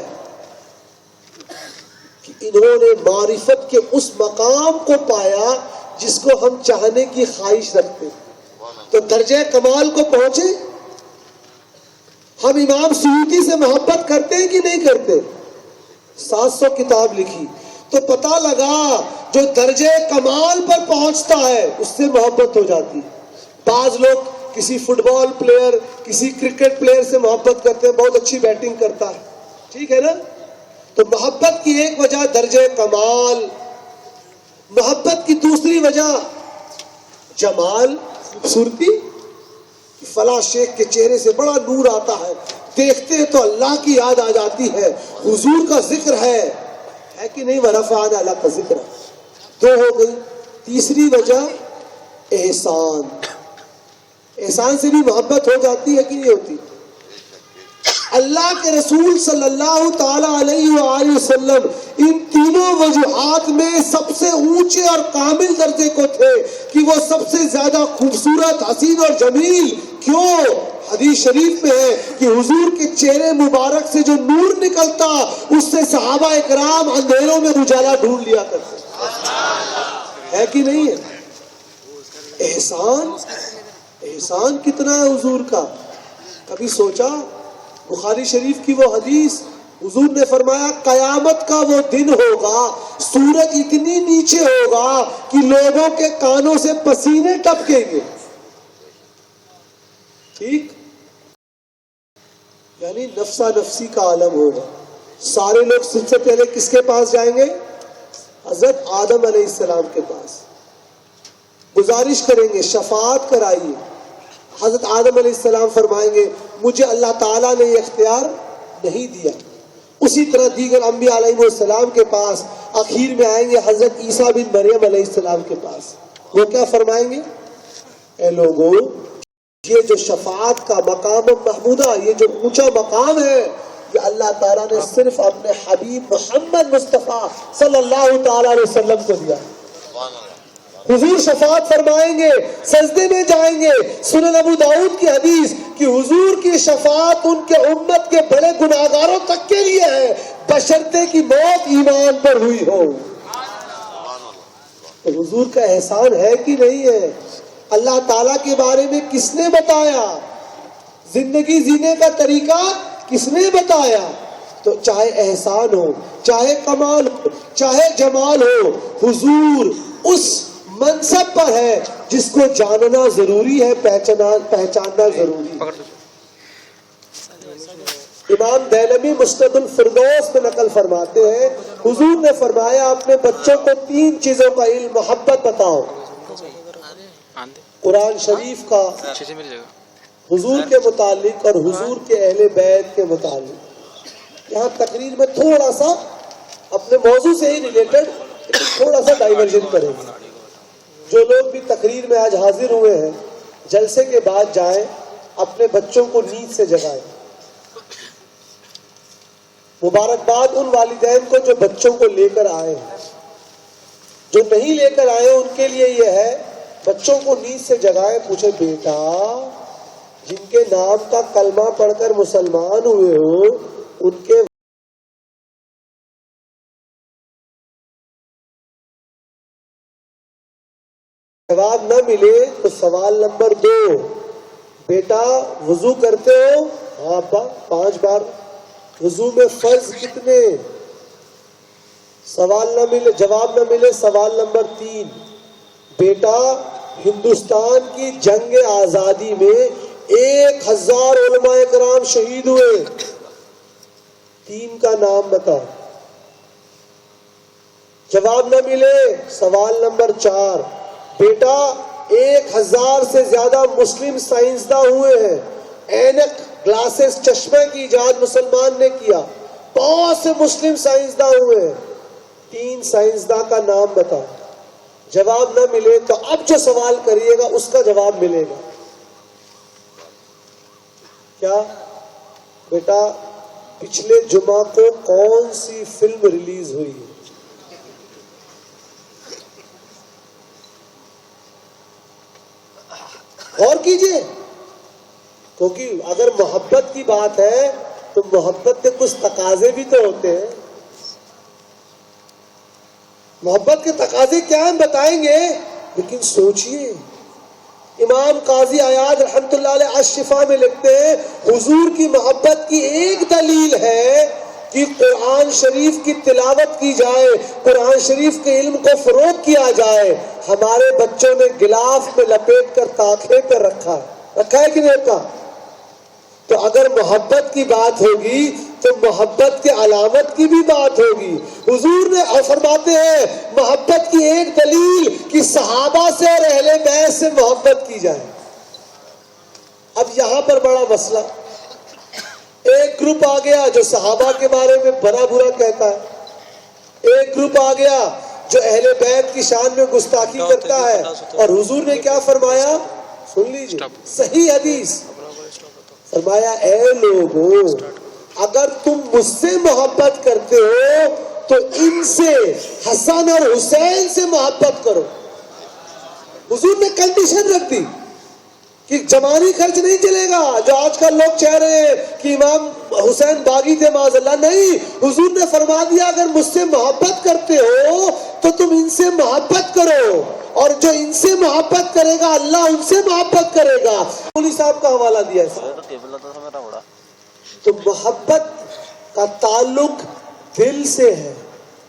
کہ انہوں نے معرفت کے اس مقام کو پایا جس کو ہم چاہنے کی خواہش رکھتے، تو درجہ کمال کو پہنچے۔ ہم امام سیوطی سے محبت کرتے ہیں کہ نہیں کرتے؟ 700 کتاب لکھی، تو پتہ لگا جو درجہ کمال پر پہنچتا ہے اس سے محبت ہو جاتی ہے۔ بعض لوگ کسی فٹ بال پلیئر کسی کرکٹ پلیئر سے محبت کرتے ہیں، بہت اچھی بیٹنگ کرتا ہے، ٹھیک ہے نا؟ تو محبت کی ایک وجہ درجہ کمال، محبت کی دوسری وجہ جمال، خوبصورتی۔ فلاں شیخ کے چہرے سے بڑا نور آتا ہے، دیکھتے ہیں تو اللہ کی یاد آ جاتی ہے، حضور کا ذکر ہے کہ نہیں؟ ورفعنا لک ذکر۔ دو ہو گئی۔ تیسری وجہ احسان، احسان سے بھی محبت ہو جاتی ہے کہ نہیں ہوتی؟ اللہ کے رسول صلی اللہ تعالی علیہ وآلہ وسلم ان تینوں وجوہات میں سب سے اونچے اور کامل درجے کو تھے کہ وہ سب سے زیادہ خوبصورت، حسین اور جمیل۔ کیوں؟ حدیث شریف میں ہے کہ حضور کے چہرے مبارک سے جو نور نکلتا اس سے صحابہ اکرام اندھیروں میں اجالا ڈھونڈ لیا کرتے. ہے کہ نہیں ہے؟ احسان کتنا ہے حضور کا. کبھی سوچا؟ بخاری شریف کی وہ حدیث، حضور نے فرمایا قیامت کا وہ دن ہوگا، سورج اتنی نیچے ہوگا کہ لوگوں کے کانوں سے پسینے ٹپکیں گے. ٹھیک، یعنی نفسا نفسی کا عالم ہوگا. سارے لوگ سب سے پہلے کس کے پاس جائیں گے؟ حضرت آدم علیہ السلام کے پاس. گزارش کریں گے شفاعت کرائیے. حضرت آدم علیہ السلام فرمائیں گے مجھے اللہ تعالیٰ نے یہ اختیار نہیں دیا. اسی طرح دیگر انبیاء علیہ السلام کے پاس اخیر میں آئیں گے حضرت عیسیٰ بن مریم علیہ السلام کے پاس. وہ کیا فرمائیں گے؟ اے لوگوں، یہ جو شفاعت کا مقام محمودہ، یہ جو اونچا مقام ہے، یہ اللہ تعالیٰ نے صرف اپنے حبیب محمد مصطفیٰ صلی اللہ تعالیٰ علیہ وسلم کو دیا. حضور شفاعت فرمائیں گے، سجدے میں جائیں گے. سنن ابو داؤد کی حدیث کہ حضور کی شفاعت ان کے امت کے بڑے گناہگاروں تک کے لیے ہے، بشرطے کی موت ایمان پر ہوئی ہو. تو حضور کا احسان ہے کہ نہیں ہے؟ اللہ تعالیٰ کے بارے میں کس نے بتایا؟ زندگی جینے کا طریقہ کس نے بتایا؟ تو چاہے احسان ہو، چاہے کمال ہو، چاہے جمال ہو، حضور اس منصب پر ہے جس کو جاننا ضروری ہے، پہچاننا ضروری ہے. امام دیلمی مسند الفردوس میں نقل فرماتے ہیں حضور نے فرمایا اپنے بچوں کو 3 چیزوں کا علم، محبت بتاؤ. قرآن شریف کا، حضور کے متعلق اور حضور کے اہل بیت کے متعلق. یہاں تقریر میں تھوڑا سا اپنے موضوع سے ہی ریلیٹڈ تھوڑا سا ڈائیورژن کریں گے. جو لوگ بھی تقریر میں آج حاضر ہوئے ہیں، جلسے کے بعد جائیں اپنے بچوں کو نیند سے جگائیں. مبارکباد ان والدین کو جو بچوں کو لے کر آئے ہیں. جو نہیں لے کر آئے ان کے لیے یہ ہے بچوں کو نیند سے جگائیں، پوچھے بیٹا جن کے نام کا کلمہ پڑھ کر مسلمان ہوئے ہو ان کے جواب نہ ملے تو سوال نمبر 2، بیٹا وضو کرتے ہو؟ ہاں ابا 5 بار. وضو میں فرض کتنے؟ سوال نہ ملے، جواب نہ ملے سوال نمبر 3، بیٹا ہندوستان کی جنگ آزادی میں 1000 علماء کرام شہید ہوئے، 3 کا نام بتا. جواب نہ ملے سوال نمبر 4، بیٹا 1000 سے زیادہ مسلم سائنسداں ہوئے ہیں. اینک، گلاسز، چشمے کی ایجاد مسلمان نے کیا. بہت سے مسلم سائنسداں ہوئے ہیں، 3 سائنسداں کا نام بتا. جواب نہ ملے تو اب جو سوال کریے گا اس کا جواب ملے گا. کیا بیٹا پچھلے جمعہ کو کون سی فلم ریلیز ہوئی ہے؟ غور کیجئے، کیونکہ اگر محبت کی بات ہے تو محبت کے کچھ تقاضے بھی تو ہوتے ہیں. محبت کے تقاضے کیا ہیں بتائیں گے، لیکن سوچئے. امام قاضی عیاض رحمۃ اللہ علیہ الشفا میں لکھتے ہیں حضور کی محبت کی ایک دلیل ہے کہ قرآن شریف کی تلاوت کی جائے، قرآن شریف کے علم کو فروغ کیا جائے. ہمارے بچوں نے گلاف میں لپیٹ کر تاخے پر رکھا ہے کہ نہیں رکھا؟ تو اگر محبت کی بات ہوگی تو محبت کے علامت کی بھی بات ہوگی. حضور نے فرماتے ہیں محبت کی ایک دلیل کہ صحابہ سے اور اہل بیت سے محبت کی جائے. اب یہاں پر بڑا مسئلہ، ایک گروپ آ گیا جو صحابہ کے بارے میں برا کہتا ہے، ایک گروپ آ گیا جو اہل بیت کی شان میں گستاخی کرتا ہے. اور حضور نے کیا فرمایا؟ سن لیجیے صحیح حدیث، فرمایا اے لوگوں اگر تم مجھ سے محبت کرتے ہو تو ان سے، حسن اور حسین سے محبت کرو. حضور نے کنڈیشن رکھ دی، کہ جمانی خرچ نہیں چلے گا جو آج کل لوگ چاہ رہے ہیں کہ امام حسین باغی تھے معاذ اللہ. نہیں، حضور نے فرما دیا اگر مجھ سے محبت کرتے ہو تو تم ان سے محبت کرو، اور جو ان سے محبت کرے گا اللہ ان سے محبت کرے گا. مولوی صاحب کا حوالہ دیا ہے. تو محبت کا تعلق دل سے ہے،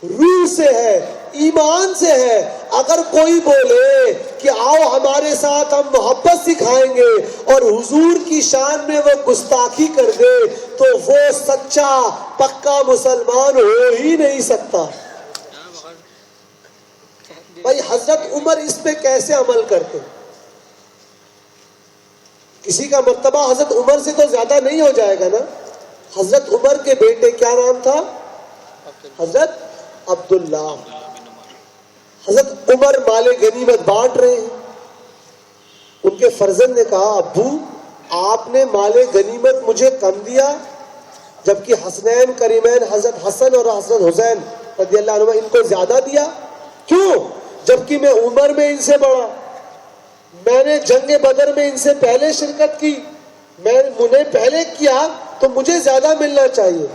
روح سے ہے، ایمان سے ہے. اگر کوئی بولے کہ آؤ ہمارے ساتھ ہم محبت سکھائیں گے اور حضور کی شان میں وہ گستاخی کر دے تو وہ سچا پکا مسلمان ہو ہی نہیں سکتا. بھائی حضرت عمر اس پہ کیسے عمل کرتے؟ کسی کا مرتبہ حضرت عمر سے تو زیادہ نہیں ہو جائے گا نا. حضرت عمر کے بیٹے کیا نام تھا؟ حضرت عبداللہ. حضرت عمر مال غنیمت بانٹ رہے ہیں. ان کے فرزند نے کہا ابو آپ نے مال غنیمت مجھے کم دیا جبکہ حسنین کریمین حضرت حسن اور حضرت حسین رضی اللہ عنہ ان کو زیادہ دیا. کیوں؟ جبکہ میں عمر میں ان سے بڑا، میں نے جنگ بدر میں ان سے پہلے شرکت کی، میں نے پہلے کیا تو مجھے زیادہ ملنا چاہیے.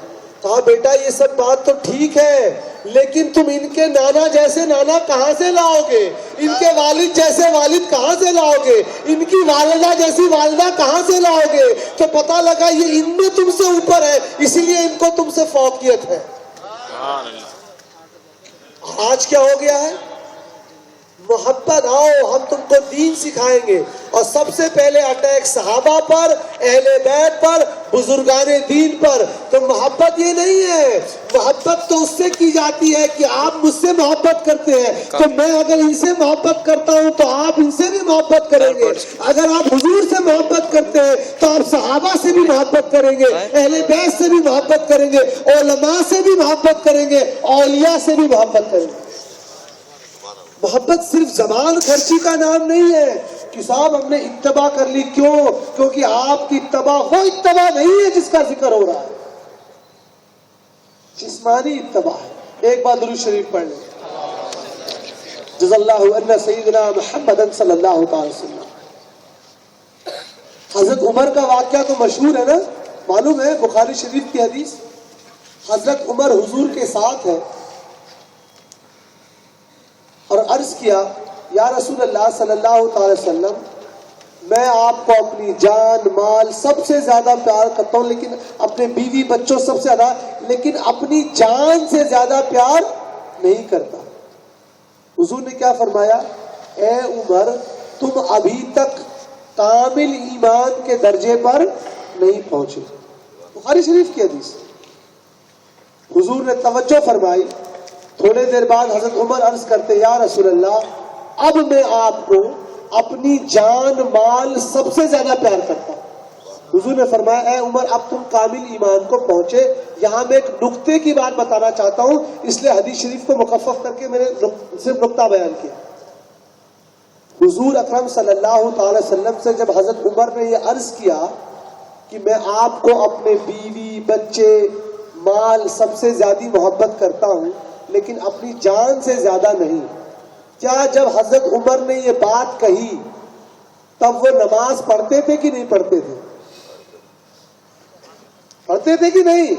کہا بیٹا یہ سب بات تو ٹھیک ہے لیکن تم ان کے نانا جیسے نانا کہاں سے لاؤ گے؟ ان کے والد جیسے والد کہاں سے لاؤ گے؟ ان کی والدہ جیسی والدہ کہاں سے لاؤ گے؟ تو پتہ لگا یہ ان میں تم سے اوپر ہے، اسی لیے ان کو تم سے فوقیت ہے. آج کیا ہو گیا ہے؟ محبت. آؤ ہم تم کو دین سکھائیں گے، اور سب سے پہلے اٹیک صحابہ پر، اہل بیت پر، بزرگان دین پر. تو محبت یہ نہیں ہے، محبت تو اس سے کی جاتی ہے کہ آپ مجھ سے محبت کرتے ہیں تو میں اگر ان سے محبت کرتا ہوں تو آپ ان سے بھی محبت کریں گے. اگر آپ حضور سے محبت کرتے ہیں تو آپ صحابہ سے بھی محبت کریں گے، اہل بیت سے بھی محبت کریں گے، علماء سے بھی محبت کریں گے، اولیاء سے بھی محبت کریں گے. محبت صرف زبان خرچی کا نام نہیں ہے کہ صاحب ہم نے اتباع کر لی. کیوں؟ کیونکہ آپ کی اتباع وہ اتباع نہیں ہے جس کا ذکر ہو رہا ہے، جسمانی اتباع ہے. ایک بار درود شریف پڑھ لیں. جزا اللہ عنا سیدنا محمد صلی اللہ تعالی وسلم. حضرت عمر کا واقعہ تو مشہور ہے نا، معلوم ہے بخاری شریف کی حدیث. حضرت عمر حضور کے ساتھ ہے اور عرض کیا یا رسول اللہ صلی اللہ تعالی وسلم میں آپ کو اپنی جان مال سب سے زیادہ پیار کرتا ہوں، لیکن اپنے بیوی بچوں سب سے زیادہ، لیکن اپنی جان سے زیادہ پیار نہیں کرتا. حضور نے کیا فرمایا؟ اے عمر تم ابھی تک کامل ایمان کے درجے پر نہیں پہنچے. بخاری شریف کی حدیث. حضور نے توجہ فرمائی. تھوڑے دیر بعد حضرت عمر عرض کرتے یا رسول اللہ اب میں آپ کو اپنی جان مال سب سے زیادہ پیار کرتا ہوں. حضور نے فرمایا اے عمر اب تم کامل ایمان کو پہنچے. یہاں میں ایک نقطے کی بات بتانا چاہتا ہوں، اس لیے حدیث شریف کو مخفف کر کے میں نے صرف نقطہ بیان کیا. حضور اکرم صلی اللہ تعالی وسلم سے جب حضرت عمر نے یہ عرض کیا کہ میں آپ کو اپنے بیوی بچے مال سب سے زیادہ محبت کرتا ہوں لیکن اپنی جان سے زیادہ نہیں، کیا جب حضرت عمر نے یہ بات کہی تب وہ نماز پڑھتے تھے کہ نہیں پڑھتے تھے؟ پڑھتے تھے کہ نہیں؟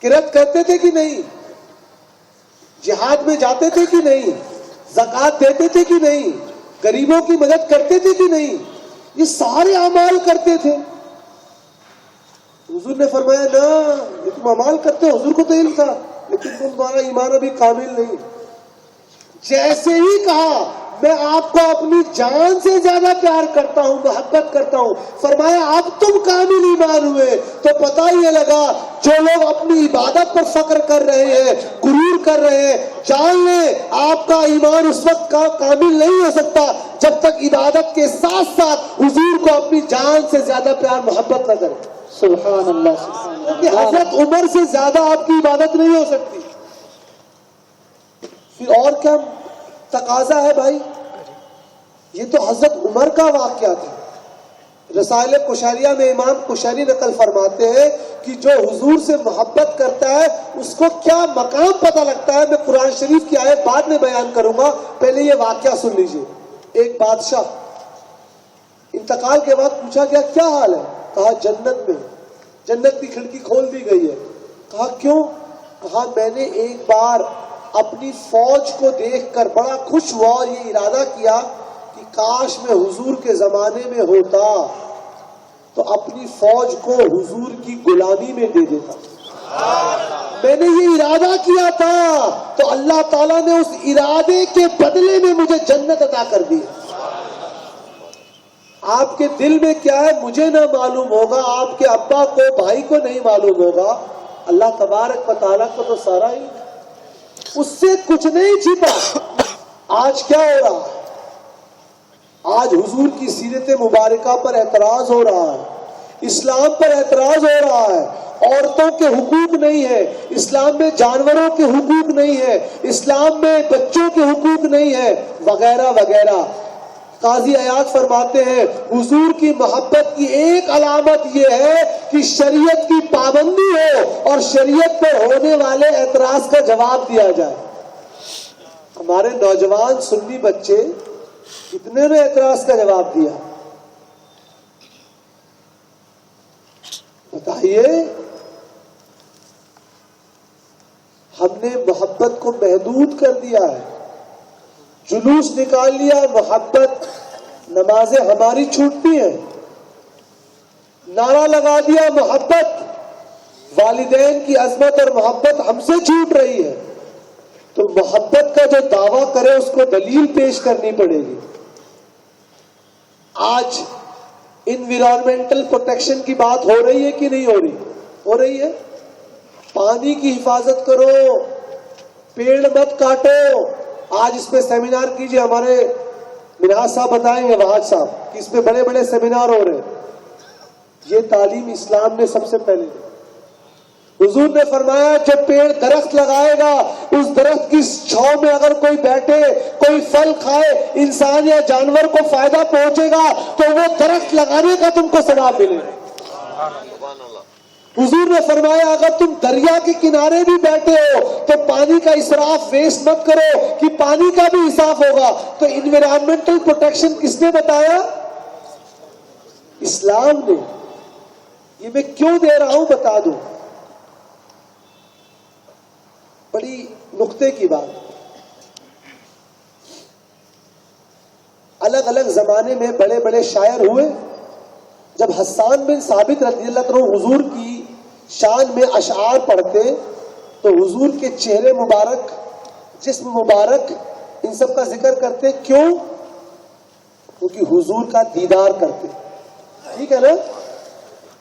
قرات کرتے تھے کہ نہیں؟ جہاد میں جاتے تھے کہ نہیں؟ زکوٰۃ دیتے تھے کہ نہیں؟ غریبوں کی مدد کرتے تھے کہ نہیں؟ یہ سارے اعمال کرتے تھے. حضور نے فرمایا نا یہ تم اعمال کرتے ہو، حضور کو تو علم تھا لیکن تمہارا ایمان ابھی کامل نہیں. جیسے ہی کہا میں آپ کو اپنی جان سے زیادہ پیار کرتا ہوں، محبت کرتا ہوں، فرمایا اب تم کامل ایمان ہوئے. تو پتہ ہی لگا جو لوگ اپنی عبادت پر فخر کر رہے ہیں، غرور کر رہے ہیں، جان لیں آپ کا ایمان اس وقت کامل نہیں ہو سکتا جب تک عبادت کے ساتھ ساتھ حضور کو اپنی جان سے زیادہ پیار محبت نہ کرے. سبحان اللہ سبحان اللہ. کیونکہ حضرت عمر سے زیادہ آپ کی عبادت نہیں ہو سکتی. پھر اور کیا تقاضا ہے بھائی؟ یہ تو حضرت عمر کا واقعہ تھا. رسائل کشاریہ میں امام کشاری نقل فرماتے ہیں کہ جو حضور سے محبت کرتا ہے اس کو کیا مقام پتہ لگتا ہے. میں قرآن شریف کی آیت بعد میں بیان کروں گا، پہلے یہ واقعہ سن لیجئے. ایک بادشاہ انتقال کے بعد پوچھا گیا کیا حال ہے؟ کہا جنت میں، جنت کی کھڑکی کھول دی گئی ہے۔ کہا کیوں؟ کہا میں نے ایک بار اپنی فوج کو دیکھ کر بڑا خوش ہوا اور یہ ارادہ کیا کہ کاش میں حضور کے زمانے میں ہوتا تو اپنی فوج کو حضور کی غلامی میں دے دیتا۔ میں نے یہ ارادہ کیا تھا تو اللہ تعالیٰ نے اس ارادے کے بدلے میں مجھے جنت عطا کر دی۔ آپ کے دل میں کیا ہے مجھے نہ معلوم ہوگا، آپ کے ابا کو بھائی کو نہیں معلوم ہوگا، اللہ تبارک و تعالیٰ کو تو سارا ہی، اس سے کچھ نہیں چھپا۔ آج کیا ہو رہا ہے؟ آج حضور کی سیرت مبارکہ پر اعتراض ہو رہا ہے، اسلام پر اعتراض ہو رہا ہے، عورتوں کے حقوق نہیں ہے اسلام میں، جانوروں کے حقوق نہیں ہے اسلام میں، بچوں کے حقوق نہیں ہے، وغیرہ وغیرہ۔ قاضی عیاض فرماتے ہیں حضور کی محبت کی ایک علامت یہ ہے کہ شریعت کی پابندی ہو اور شریعت پر ہونے والے اعتراض کا جواب دیا جائے۔ ہمارے نوجوان سنی بچے کتنے نے اعتراض کا جواب دیا؟ بتائیے۔ ہم نے محبت کو محدود کر دیا ہے، جلوس نکال لیا محبت، نمازیں ہماری چھوٹتی ہیں، نعرہ لگا دیا محبت، والدین کی عظمت اور محبت ہم سے چھوٹ رہی ہے، تو محبت کا جو دعویٰ کرے اس کو دلیل پیش کرنی پڑے گی۔ آج انوائرمنٹل پروٹیکشن کی بات ہو رہی ہے کہ نہیں ہو رہی؟ ہو رہی ہے۔ پانی کی حفاظت کرو، پیڑ مت کاٹو۔ آج اس پہ سیمینار کیجئے، ہمارے منہاج صاحب بتائیں گے، وہاج صاحب، کہ اس پہ بڑے بڑے سیمینار ہو رہے ہیں۔ یہ تعلیم اسلام نے سب سے پہلے دی۔ حضور نے فرمایا جو پیڑ درخت لگائے گا اس درخت کی چھاؤں میں اگر کوئی بیٹھے، کوئی پھل کھائے، انسان یا جانور کو فائدہ پہنچے گا تو وہ درخت لگانے کا تم کو ثواب ملے گا۔ حضور نے فرمایا اگر تم دریا کے کنارے بھی بیٹھے ہو تو پانی کا اسراف ویسٹ مت کرو کہ پانی کا بھی اسراف ہوگا۔ تو انوائرمنٹل پروٹیکشن کس نے بتایا؟ اسلام نے۔ یہ میں کیوں دے رہا ہوں بتا دوں، بڑی نقطے کی بات۔ الگ الگ زمانے میں بڑے بڑے شاعر ہوئے، جب حسان بن ثابت رضی اللہ عنہ حضور کی شان میں اشعار پڑھتے تو حضور کے چہرے مبارک، جسم مبارک، ان سب کا ذکر کرتے۔ کیوں؟ کیونکہ حضور کا دیدار کرتے۔ ٹھیک ہے نا؟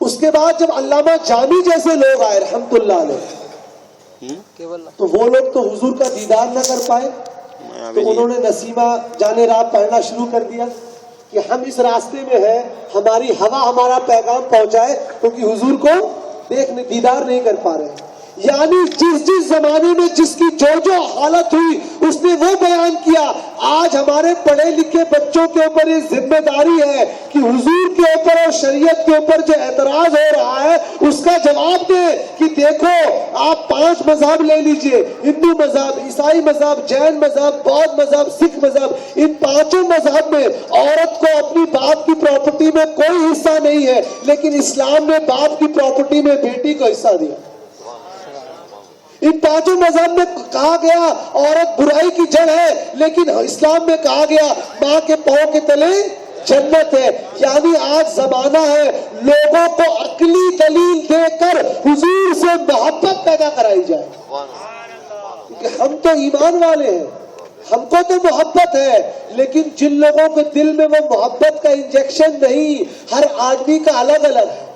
اس کے بعد جب علامہ جامی جیسے لوگ آئے رحمت اللہ علیہ، تو وہ لوگ تو حضور کا دیدار نہ کر پائے، تو انہوں نے نسیمہ جانے رات پڑھنا شروع کر دیا کہ ہم اس راستے میں ہیں، ہماری ہوا ہمارا پیغام پہنچائے، کیونکہ حضور کو دیدار نہیں کر پا رہے۔ یعنی جس زمانے میں جس کی جو حالت ہوئی اس نے وہ بیان کیا۔ آج ہمارے پڑھے لکھے بچوں کے اوپر یہ ذمہ داری ہے کہ حضور کے اوپر اور شریعت کے اوپر جو اعتراض ہو رہا ہے اس کا جواب دے کہ دیکھو آپ 5 مذہب لے لیجئے، ہندو مذہب، عیسائی مذہب، جین مذہب، بودھ مذہب، سکھ مذہب، ان 5 مذہب میں عورت کو اپنی باپ کی پراپرٹی میں کوئی حصہ نہیں ہے، لیکن اسلام نے باپ کی پراپرٹی میں بیٹی کو حصہ دیا۔ ان 5 مذہب میں کہا گیا عورت برائی کی جڑ ہے، لیکن اسلام میں کہا گیا ماں کے پاؤں کے تلے جنت ہے۔ یعنی آج زمانہ ہے لوگوں کو عقلی دلیل دے کر حضور سے محبت پیدا کرائی جائے، کیونکہ ہم تو ایمان والے ہیں، ہم کو تو محبت ہے، لیکن جن لوگوں کے دل میں وہ محبت کا انجیکشن نہیں، ہر آدمی کا الگ الگ ہے۔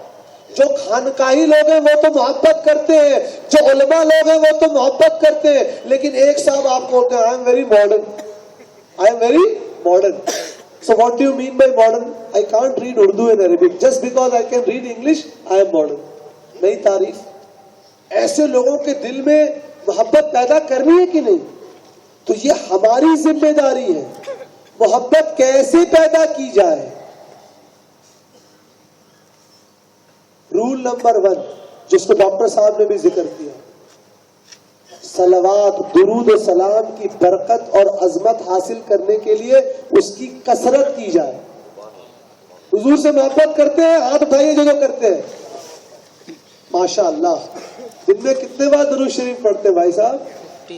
جو خانقاہی لوگ ہیں وہ تو محبت کرتے ہیں، جو علماء لوگ ہیں وہ تو محبت کرتے ہیں، لیکن ایک صاحب آپ کو ہوتے ہیں I am very modern, I am very modern. So what do you mean by modern? I can't read Urdu and Arabic. Just because I can read English, I am modern. نئی تعریف۔ ایسے لوگوں کے دل میں محبت پیدا کرنی ہے کہ نہیں؟ تو یہ ہماری ذمہ داری ہے۔ محبت کیسے پیدا کی جائے؟ رول نمبر 1 جس کو ڈاکٹر صاحب نے بھی ذکر کیا، صلوات، درود و سلام کی برکت اور عظمت حاصل کرنے کے لیے اس کی کثرت کی جائے۔ حضور سے محبت کرتے ہیں؟ ہاتھ اٹھائیے جو کرتے ہیں. ماشاء اللہ. دن میں کتنے بار درود شریف پڑھتے ہیں بھائی صاحب؟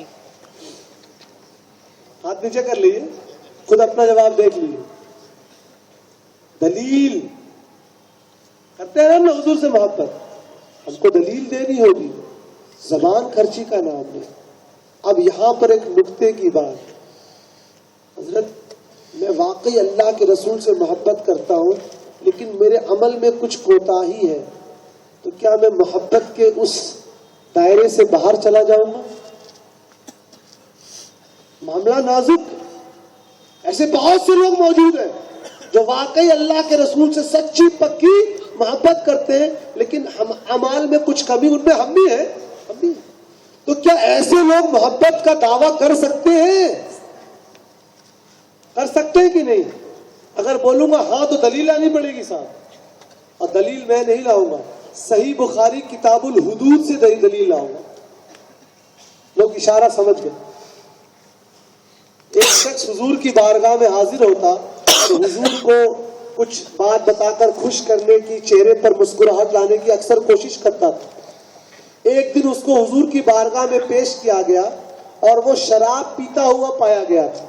ہاتھ نیچے کر لیجیے, خود اپنا جواب دیکھ لیجیے. دلیل کرتے ہیں نا حضور سے محبت, ہم کو دلیل دینی ہوگی. زبان خرچی کا نام ہے. اب یہاں پر ایک نقطے کی بات, حضرت میں واقعی اللہ کے رسول سے محبت کرتا ہوں لیکن میرے عمل میں کچھ کوتاہی ہے, تو کیا میں محبت کے اس دائرے سے باہر چلا جاؤں گا؟ معاملہ نازک. ایسے بہت سے لوگ موجود ہیں جو واقعی اللہ کے رسول سے سچی پکی محبت کرتے ہیں لیکن ہم اعمال میں کچھ کمی, ان میں ہم بھی ہیں. تو کیا ایسے لوگ محبت کا دعویٰ کر سکتے ہیں؟ کر سکتے ہیں کہ نہیں؟ اگر بولوں گا ہاں تو دلیل لانی پڑے گی صاحب, اور دلیل میں نہیں لاؤں گا, صحیح بخاری کتاب الحدود سے دلیل لاؤں گا. لوگ اشارہ سمجھ گئے. ایک شخص حضور کی بارگاہ میں حاضر ہوتا اور حضور کو کچھ بات بتا کر خوش کرنے کی, چہرے پر مسکراہٹ لانے کی اکثر کوشش کرتا تھا. ایک دن اس کو حضور کی بارگاہ میں پیش کیا گیا اور وہ شراب پیتا ہوا پایا گیا تھا,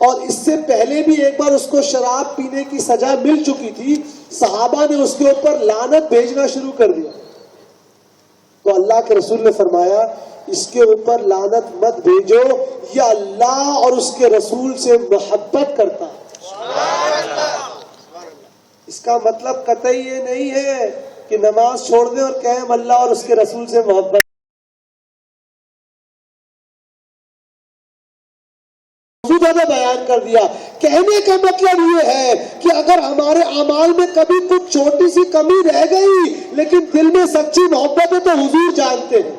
اور اس سے پہلے بھی ایک بار اس کو شراب پینے کی سزا مل چکی تھی. صحابہ نے اس کے اوپر لعنت بھیجنا شروع کر دیا. تو اللہ کے رسول نے فرمایا اس کے اوپر لعنت مت بھیجو, یہ اللہ اور اس کے رسول سے محبت کرتا. اس کا مطلب قطعی یہ نہیں ہے کہ نماز چھوڑ دیں اور کہیں ہم اللہ اور اس کے رسول سے محبت. نے بیان کر دیا. کہنے کا مطلب یہ ہے کہ اگر ہمارے اعمال میں کبھی کچھ چھوٹی سی کمی رہ گئی لیکن دل میں سچی محبت ہے تو حضور جانتے ہیں.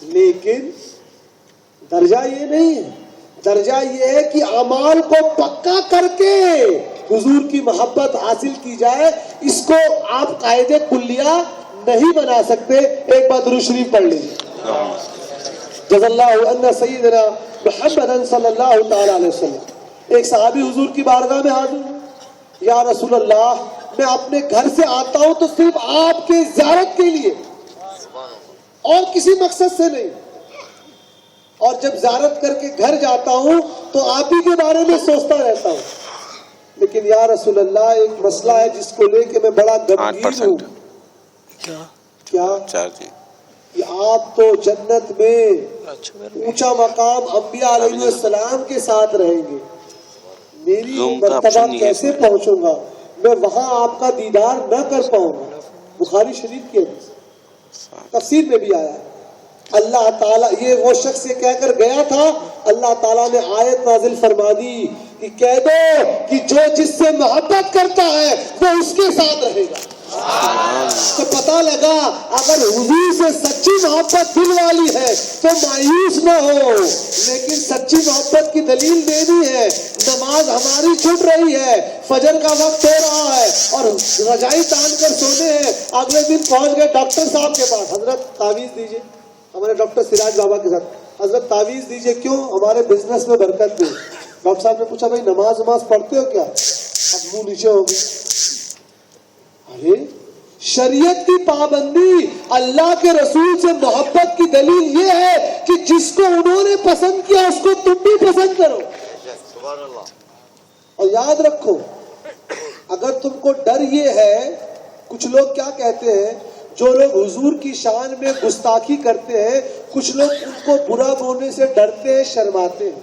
لیکن درجہ یہ نہیں ہے. درجہ یہ ہے کہ اعمال کو پکا کر کے حضور کی محبت حاصل کی جائے. اس کو آپ قاعدے کلیہ نہیں بنا سکتے. ایک بار درود شریف پڑھ لیجیے. جزا اللہ عنا سیدنا محمد صلی اللہ تعالی علیہ وسلم. ایک صحابی حضور کی بارگاہ میں حاضر, یا رسول اللہ میں اپنے گھر سے آتا ہوں تو صرف آپ کے زیارت کے لیے اور کسی مقصد سے نہیں, اور جب زیارت کر کے گھر جاتا ہوں تو آپ ہی کے بارے میں سوچتا رہتا ہوں. لیکن یا رسول اللہ ایک مسئلہ ہے جس کو لے کے میں بڑا غمگین ہوں. کیا کہ آپ تو جنت میں اونچا مقام انبیاء علیہ السلام کے ساتھ رہیں گے, میری مرتبہ کیسے پہنچوں گا؟ میں وہاں آپ کا دیدار نہ کر پاؤں گا. بخاری شریف کے تفسیر میں بھی آیا ہے. اللہ تعالیٰ, یہ وہ شخص یہ کہہ کر گیا تھا, اللہ تعالیٰ نے آیت نازل فرما دی کہ کہہ دو کہ جو جس سے محبت کرتا ہے وہ اس کے ساتھ رہے گا. تو پتا لگا اگر حضور سے سچی محبت دل والی ہے تو مایوس نہ ہو, لیکن سچی محبت کی دلیل دینی ہے. نماز ہماری چھوٹ رہی ہے, فجر کا وقت ہو رہا ہے اور رجائی تان کر سونے ہیں. اگلے دن پہنچ گئے ڈاکٹر صاحب کے پاس, حضرت تعویذ دیجیے. ہمارے ڈاکٹر سراج بابا کے ساتھ, حضرت تعویذ دیجیے. کیوں؟ ہمارے بزنس میں برکت دے. ڈاکٹر صاحب نے پوچھا بھائی نماز پڑھتے ہو کیا؟ اب منہ نیچے ہو گئی. ارے شریعت کی پابندی, اللہ کے رسول سے محبت کی دلیل یہ ہے کہ جس کو انہوں نے پسند کیا اس کو تم بھی پسند کرو. اور یاد رکھو, اگر تم کو ڈر یہ ہے, کچھ لوگ کیا کہتے ہیں, جو لوگ حضور کی شان میں گستاخی کرتے ہیں, کچھ لوگ ان کو برا بولنے سے ڈرتے ہیں, شرماتے ہیں.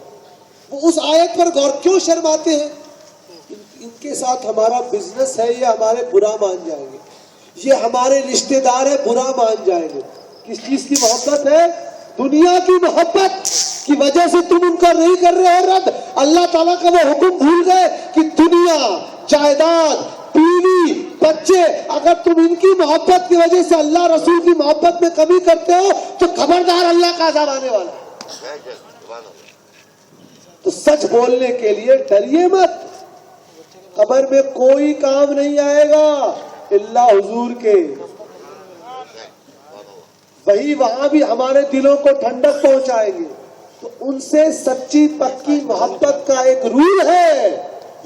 وہ اس آیت پر غور کیوں شرماتے ہیں؟ ان کے ساتھ ہمارا بزنس ہے, یہ ہمارے برا مان جائیں گے, یہ ہمارے رشتہ دار ہے, برا مان جائیں گے. کس چیز کی محبت ہے؟ دنیا کی محبت کی وجہ سے تم ان کا نہیں کر رہے ہو رد. اللہ تعالیٰ کا وہ حکم بھول گئے کہ دنیا, جائیداد, بیوی, بچے, اگر تم ان کی محبت کی وجہ سے اللہ رسول کی محبت میں کمی کرتے ہو تو خبردار اللہ کا عذاب آنے والا. تو سچ بولنے کے لیے ڈریے مت. قبر میں کوئی کام نہیں آئے گا اللہ حضور کے, وہی وہاں بھی ہمارے دلوں کو ٹھنڈک پہنچائیں گے. تو ان سے سچی پکی محبت کا ایک رول ہے,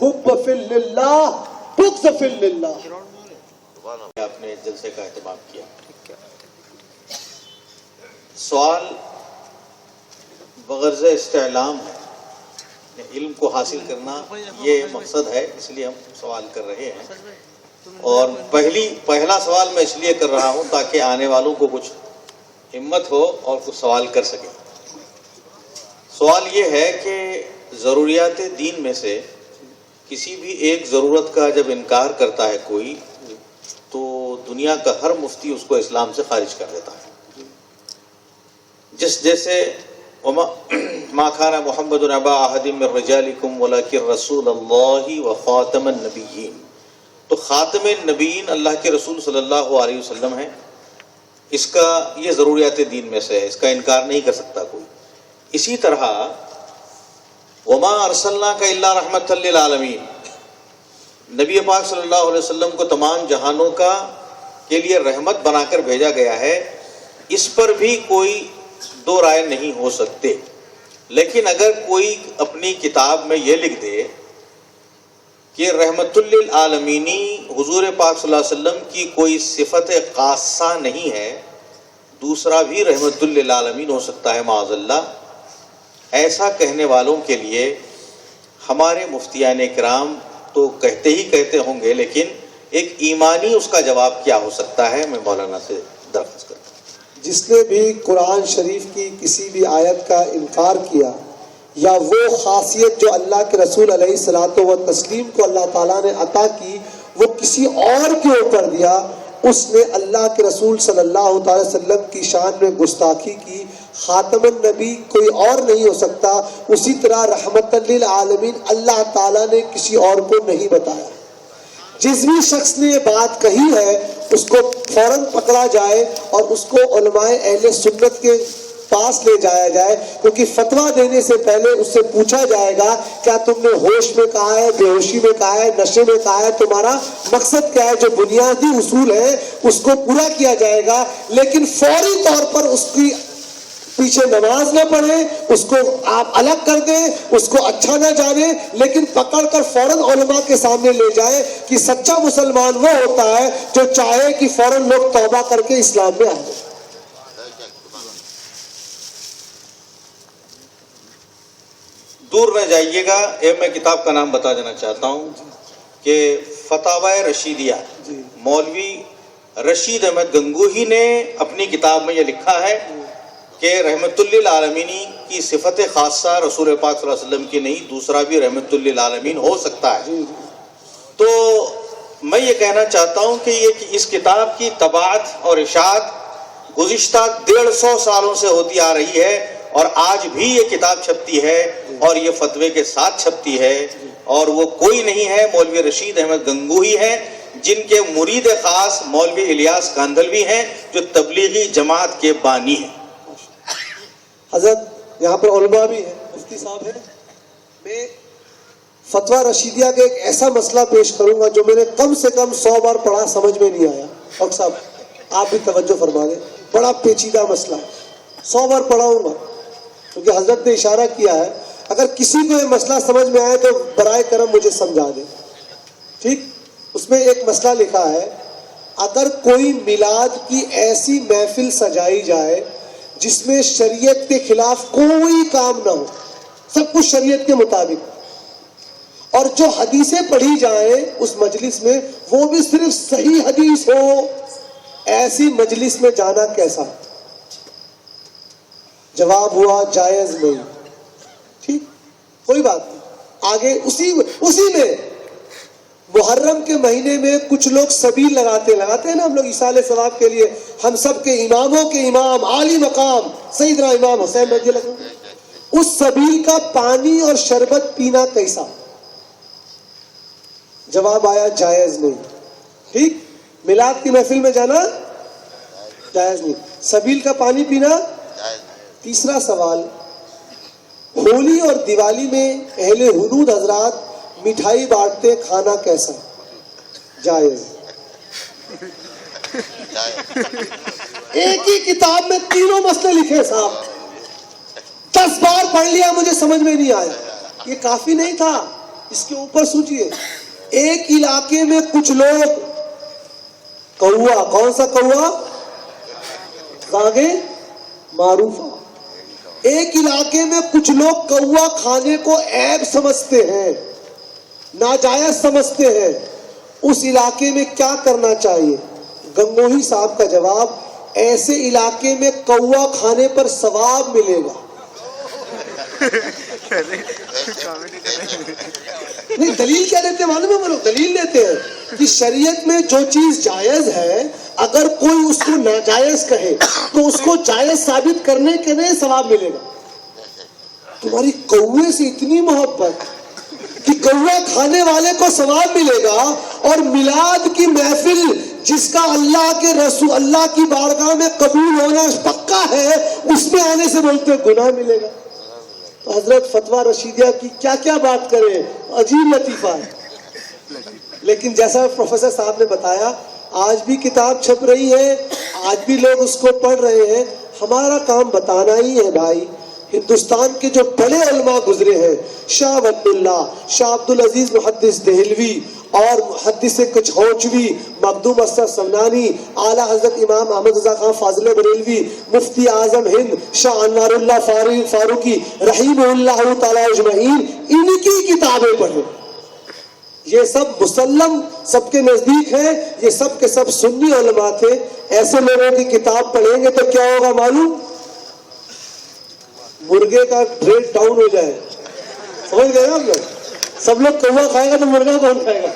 حب فی اللہ بغض فی اللہ. آپ نے جلسے کا اہتمام کیا. سوال بغرض استعلام ہے، علم کو حاصل کرنا یہ مقصد ہے، اس لیے ہم سوال کر رہے ہیں. اور پہلا سوال میں اس لیے کر رہا ہوں تاکہ آنے والوں کو کچھ ہمت ہو اور کچھ سوال کر سکیں. سوال یہ ہے کہ ضروریات دین میں سے کسی بھی ایک ضرورت کا جب انکار کرتا ہے کوئی تو دنیا کا ہر مفتی اس کو اسلام سے خارج کر دیتا ہے. جیسے ما کان محمد ابا احد من رجالکم ولکن رسول اللہ وخاتم النبیین. تو خاتم النبیین اللہ کے رسول صلی اللہ علیہ وسلم ہے. اس کا یہ ضروریات دین میں سے ہے، اس کا انکار نہیں کر سکتا کوئی. اسی طرح وما ارسلناک الا رحمۃ للعالمین، نبی پاک صلی اللہ علیہ وسلم کو تمام جہانوں کے لیے رحمت بنا کر بھیجا گیا ہے. اس پر بھی کوئی دو رائے نہیں ہو سکتے. لیکن اگر کوئی اپنی کتاب میں یہ لکھ دے کہ رحمت للعالمینی حضور پاک صلی اللہ علیہ وسلم کی کوئی صفت خاصہ نہیں ہے، دوسرا بھی رحمت للعالمین ہو سکتا ہے معاذ اللہ، ایسا کہنے والوں کے لیے ہمارے مفتیان کرام تو کہتے ہی کہتے ہوں گے، لیکن ایک ایمانی اس کا جواب کیا ہو سکتا ہے، میں مولانا سے درخواست کرتا ہوں. جس نے بھی قرآن شریف کی کسی بھی آیت کا انکار کیا یا وہ خاصیت جو اللہ کے رسول علیہ الصلوۃ والتسلیم کو اللہ تعالیٰ نے عطا کی وہ کسی اور کے اوپر دیا، اس نے اللہ کے رسول صلی اللہ تعالی وسلم کی شان میں گستاخی کی. خاتم النبی کوئی اور نہیں ہو سکتا. اسی طرح رحمت للعالمین اللہ تعالیٰ نے کسی اور کو نہیں بتایا. جس بھی شخص نے یہ بات کہی ہے اس کو فوراً پکڑا جائے اور اس کو علماء اہل سنت کے پاس لے جایا جائے، کیونکہ فتویٰ دینے سے پہلے اس سے پوچھا جائے گا کیا تم نے ہوش میں کہا ہے، بے ہوشی میں کہا ہے، نشے میں کہا ہے، تمہارا مقصد کیا ہے. جو بنیادی اصول ہے اس کو پورا کیا جائے گا، لیکن فوری طور پر اس کی پیچھے نماز نہ پڑھیں، اس کو آپ الگ کر دیں، اس کو اچھا نہ جانے، لیکن پکڑ کر فوراً علماء کے سامنے لے جائیں کہ سچا مسلمان وہ ہوتا ہے جو چاہے کہ فوراً لوگ توبہ کر کے اسلام میں آئیں. دور نہ جائیے گا، میں کتاب کا نام بتا دینا چاہتا ہوں کہ فتاوی رشیدیہ، مولوی رشید احمد گنگوہی نے اپنی کتاب میں یہ لکھا ہے کہ رحمت للعالمینی کی صفت خاصہ رسول پاک صلی اللہ علیہ وسلم کی نہیں، دوسرا بھی رحمت للعالمین ہو سکتا ہے. تو میں یہ کہنا چاہتا ہوں کہ اس کتاب کی طباعت اور اشاعت گزشتہ 150 سالوں سے ہوتی آ رہی ہے، اور آج بھی یہ کتاب چھپتی ہے اور یہ فتوے کے ساتھ چھپتی ہے. اور وہ کوئی نہیں ہے، مولوی رشید احمد گنگوہی ہیں، جن کے مرید خاص مولوی الیاس کاندھلوی ہیں جو تبلیغی جماعت کے بانی ہیں. حضرت یہاں پر علماء بھی ہیں، مفتی صاحب ہیں. میں فتویٰ رشیدیہ کا ایک ایسا مسئلہ پیش کروں گا جو میں نے کم سے کم 100 بار پڑھا، سمجھ میں نہیں آیا. ڈاکٹر صاحب آپ بھی توجہ فرما دیں، بڑا پیچیدہ مسئلہ ہے. 100 بار پڑھاؤں گا کیونکہ حضرت نے اشارہ کیا ہے. اگر کسی کو یہ مسئلہ سمجھ میں آئے تو برائے کرم مجھے سمجھا دیں. ٹھیک؟ اس میں ایک مسئلہ لکھا ہے، اگر کوئی میلاد کی ایسی محفل سجائی جائے جس میں شریعت کے خلاف کوئی کام نہ ہو، سب کچھ شریعت کے مطابق، اور جو حدیثیں پڑھی جائیں اس مجلس میں وہ بھی صرف صحیح حدیث ہو، ایسی مجلس میں جانا کیسا؟ جواب ہوا جائز نہیں. ٹھیک، کوئی بات نہیں. آگے اسی میں محرم کے مہینے میں کچھ لوگ سبیل لگاتے ہیں نا ہم لوگ ایصال ثواب کے لیے. ہم سب کے اماموں کے امام عالی مقام سیدنا امام حسین رضی اللہ عنہ، اس سبیل کا پانی اور شربت پینا کیسا؟ جواب آیا جائز نہیں. ٹھیک، میلاد کی محفل میں جانا جائز نہیں، سبیل کا پانی پینا. تیسرا سوال، ہولی اور دیوالی میں اہل حدود حضرات مٹھائی بانٹتے، کھانا کیسا؟ جائز. ایک ہی کتاب میں تینوں مسئلے لکھے صاحب، 10 بار پڑھ لیا مجھے سمجھ میں نہیں آیا. یہ کافی نہیں تھا، اس کے اوپر سوچئے. ایک علاقے میں کچھ لوگ کوا، کون سا کوا؟ آگے معروفہ. ایک علاقے میں کچھ لوگ کوا کھانے کو عیب سمجھتے ہیں، ناجائز سمجھتے ہیں. اس علاقے میں کیا کرنا چاہیے؟ گنگوہی صاحب کا جواب: ایسے علاقے میں کوا کھانے پر ثواب ملے گا. نہیں، دلیل کیا دیتے ہیں معلوم ہے؟ وہ لوگ دلیل دیتے ہیں کہ شریعت میں جو چیز جائز ہے اگر کوئی اس کو ناجائز کہے تو اس کو جائز ثابت کرنے کے لیے ثواب ملے گا. تمہاری کوے سے اتنی محبت کہ کوا کھانے والے کو ثواب ملے گا، اور میلاد کی محفل جس کا اللہ کے رسول اللہ کی بارگاہ میں قبول ہونا پکا ہے، اس میں آنے سے بولتے گناہ ملے گا. تو حضرت فتویٰ رشیدیہ کی کیا کیا بات کریں، عجیب لطیفہ ہے. لیکن جیسا پروفیسر صاحب نے بتایا، آج بھی کتاب چھپ رہی ہے، آج بھی لوگ اس کو پڑھ رہے ہیں. ہمارا کام بتانا ہی ہے بھائی. ہندوستان کے جو بڑے علماء گزرے ہیں، شاہ ولی اللہ، شاہ عبدالعزیز محدث دہلوی اور محدث کچھوچوی، مخدوم اسد سمنانی، اعلیٰ حضرت امام احمد رضا خان فاضل بریلوی، مفتی اعظم ہند شاہ انوار اللہ فاروقی رحیم اللہ تعالی اجمعین، ان کی کتابیں پڑھیں. یہ سب مسلم سب کے نزدیک ہیں، یہ سب کے سب سنی علماء تھے. ایسے لوگوں کی کتاب پڑھیں گے تو کیا ہوگا معلوم؟ مرغے کا ریٹ ڈاؤن ہو جائے. سمجھ گئے آپ لوگ؟ سب لوگ کوا کھائے گا تو مرغا کون کھائے گا؟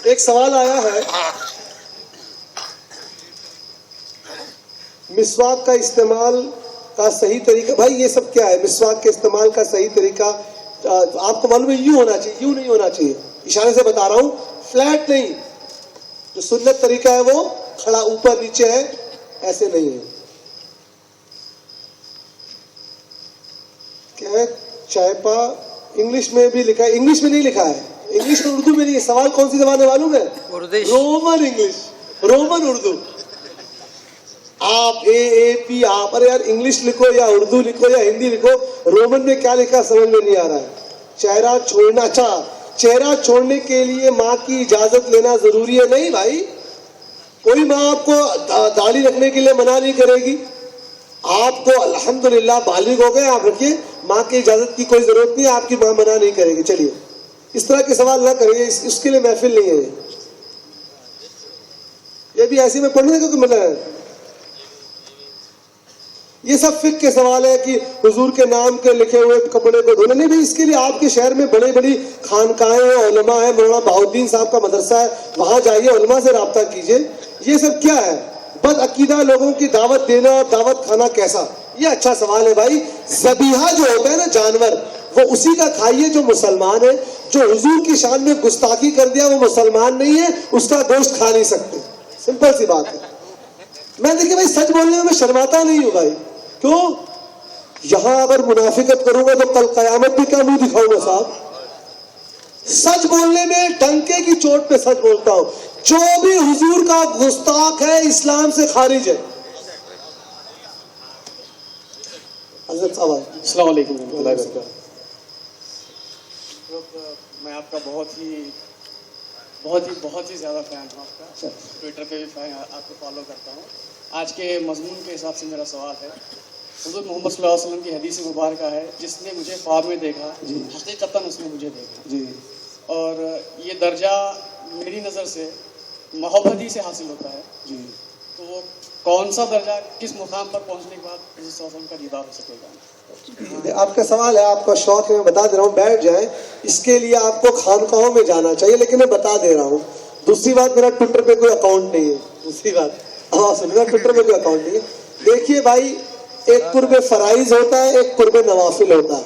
ایک سوال آیا ہے، مسواک کا استعمال کا صحیح طریقہ. بھائی یہ سب کیا ہے؟ مسواک کے استعمال کا صحیح طریقہ آپ کو معلوم ہے، یوں ہونا چاہیے، یوں نہیں ہونا چاہیے. اشارے سے بتا رہا ہوں، فلیٹ نہیں. جو سنت طریقہ ہے وہ کھڑا اوپر نیچے ہے، ایسے نہیں ہے. کیا ہے؟ چائپا انگلش میں بھی لکھا ہے، انگلش میں نہیں لکھا ہے، انگلش میں اردو میں نہیں ہے. سوال کون سی زبان ہے معلوم ہے؟ Roman English, Roman Urdu. آپ اے پی آپ، ارے یار انگلش لکھو یا اردو لکھو یا ہندی لکھو، رومن میں کیا لکھا سمجھ میں نہیں آ رہا ہے. چہرہ چھوڑنا، اچھا چہرہ چھوڑنے کے لیے ماں کی اجازت لینا ضروری ہے؟ نہیں بھائی، کوئی ماں آپ کو داڑھی رکھنے کے لیے منع نہیں کرے گی. آپ کو الحمدللہ بالغ ہو گئے، آپ رکھیے، ماں کی اجازت کی کوئی ضرورت نہیں، آپ کی ماں منع نہیں کرے گی. چلیے اس طرح کے سوال نہ کریے، اس کے لیے محفل نہیں ہے. یہ بھی ایسی میں پڑھنے کو ملا ہے. یہ سب فقہ کے سوال ہے کہ حضور کے نام کے لکھے ہوئے کپڑے کو دھونا. نہیں بھائی، اس کے لیے آپ کے شہر میں بڑی بڑی خانقاہیں ہیں، علماء ہیں. مولانا بہاؤالدین صاحب کا مدرسہ ہے، وہاں جائیے، علماء سے رابطہ کیجیے. یہ سب کیا ہے؟ بد عقیدہ لوگوں کی دعوت دینا اور دعوت کھانا کیسا؟ یہ اچھا سوال ہے بھائی. ذبیحہ جو ہوتا ہے نا جانور، وہ اسی کا کھائیے جو مسلمان ہے. جو حضور کی شان میں گستاخی کر دیا وہ مسلمان نہیں ہے، اس کا گوشت کھا نہیں سکتے. سمپل سی بات ہے. میں دیکھیے بھائی، سچ بولنے میں شرماتا نہیں ہوں بھائی. کیوں؟ یہاں اگر منافقت کروں گا تو کل قیامت میں کیا منہ دکھاؤں گا صاحب؟ سچ بولنے میں ڈنکے کی چوٹ پہ سچ بولتا ہوں. جو بھی حضور کا گستاخ ہے اسلام سے خارج ہے. حضرت صاحب السلام علیکم ورحمۃ اللہ وبرکاتہ. میں آپ کا بہت ہی زیادہ فین ہوں. آپ کا ٹویٹر پہ بھی فین، آپ کو فالو کرتا ہوں. آج کے مضمون کے حساب سے میرا سوال ہے، حضور محمد صلی اللہ علیہ وسلم کی حدیث مبارکہ ہے، جس نے مجھے خواب میں دیکھا، حقیقتاً اس نے مجھے دیکھا جی، اور یہ درجہ میری نظر سے محبت ہی سے حاصل ہوتا ہے جی. تو وہ کون سا درجہ، کس مقام پر پہنچنے کے بعد حضور صلی اللہ علیہ وسلم کا دیدار ہو سکے گا؟ آپ کا سوال ہے، آپ کا شوق ہے، میں بتا دے رہا ہوں. بیٹھ جائیں. اس کے لیے آپ کو خانقاہوں میں جانا چاہیے، لیکن میں بتا دے رہا ہوں. دوسری بات، میرا ٹویٹر پہ کوئی اکاؤنٹ نہیں ہے. دوسری بات، سنگا ٹویٹر پہ کوئی اکاؤنٹ نہیں ہے. دیکھیے بھائی، ایک قرب فرائض ہوتا ہے، ایک قرب نوافل ہوتا ہے.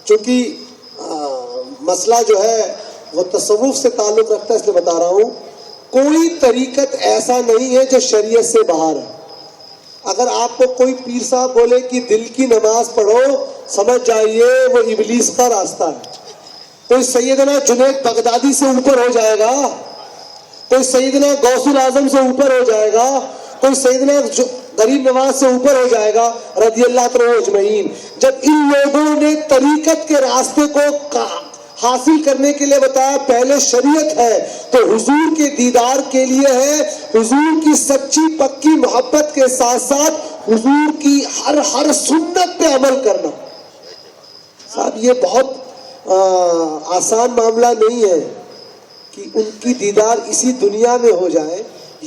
چونکہ مسئلہ جو ہے وہ تصوف سے تعلق رکھتا ہے، اس لیے بتا رہا ہوں. کوئی طریقت ایسا نہیں ہے جو شریعت سے باہر ہے. اگر آپ کو کوئی پیر صاحب بولے کہ دل کی نماز پڑھو، سمجھ جائیے وہ ابلیس کا راستہ ہے. کوئی سیدنا جنید بغدادی سے اوپر ہو جائے گا، کوئی سیدنا غوث الاعظم سے اوپر ہو جائے گا، کوئی سیدنا غریب نواز سے اوپر ہو جائے گا رضی اللہ تعالی اجمعین. جب ان لوگوں نے طریقت کے راستے کو حاصل کرنے کے لیے بتایا پہلے شریعت ہے تو حضور کے دیدار کے لیے ہے، حضور کی سچی پکی محبت کے ساتھ ساتھ حضور کی ہر سنت پہ عمل کرنا۔ صاحب یہ بہت آسان معاملہ نہیں ہے کہ ان کی دیدار اسی دنیا میں ہو جائے۔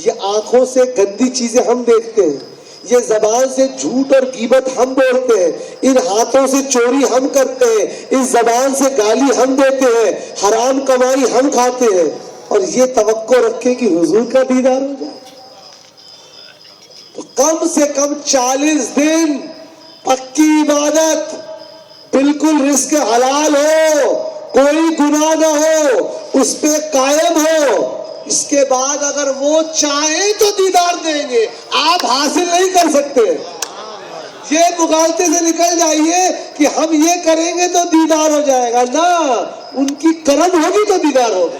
یہ آنکھوں سے گندی چیزیں ہم دیکھتے ہیں، یہ زبان سے جھوٹ اور غیبت ہم بولتے ہیں، ان ہاتھوں سے چوری ہم کرتے ہیں، اس زبان سے گالی ہم دیتے ہیں، حرام کمائی ہم کھاتے ہیں، اور یہ توقع رکھے کہ حضور کا دیدار ہو جائے۔ تو کم سے کم 40 دن پکی عبادت، بالکل رزق حلال ہو، کوئی گناہ نہ ہو، اس پہ قائم ہو۔ اس کے بعد اگر وہ چاہیں تو دیدار دیں گے، آپ حاصل نہیں کر سکتے۔ یہ مغالطے سے نکل جائیے کہ ہم یہ کریں گے تو دیدار ہو جائے گا، نہ، ان کی کرم ہوگی تو دیدار ہوگا۔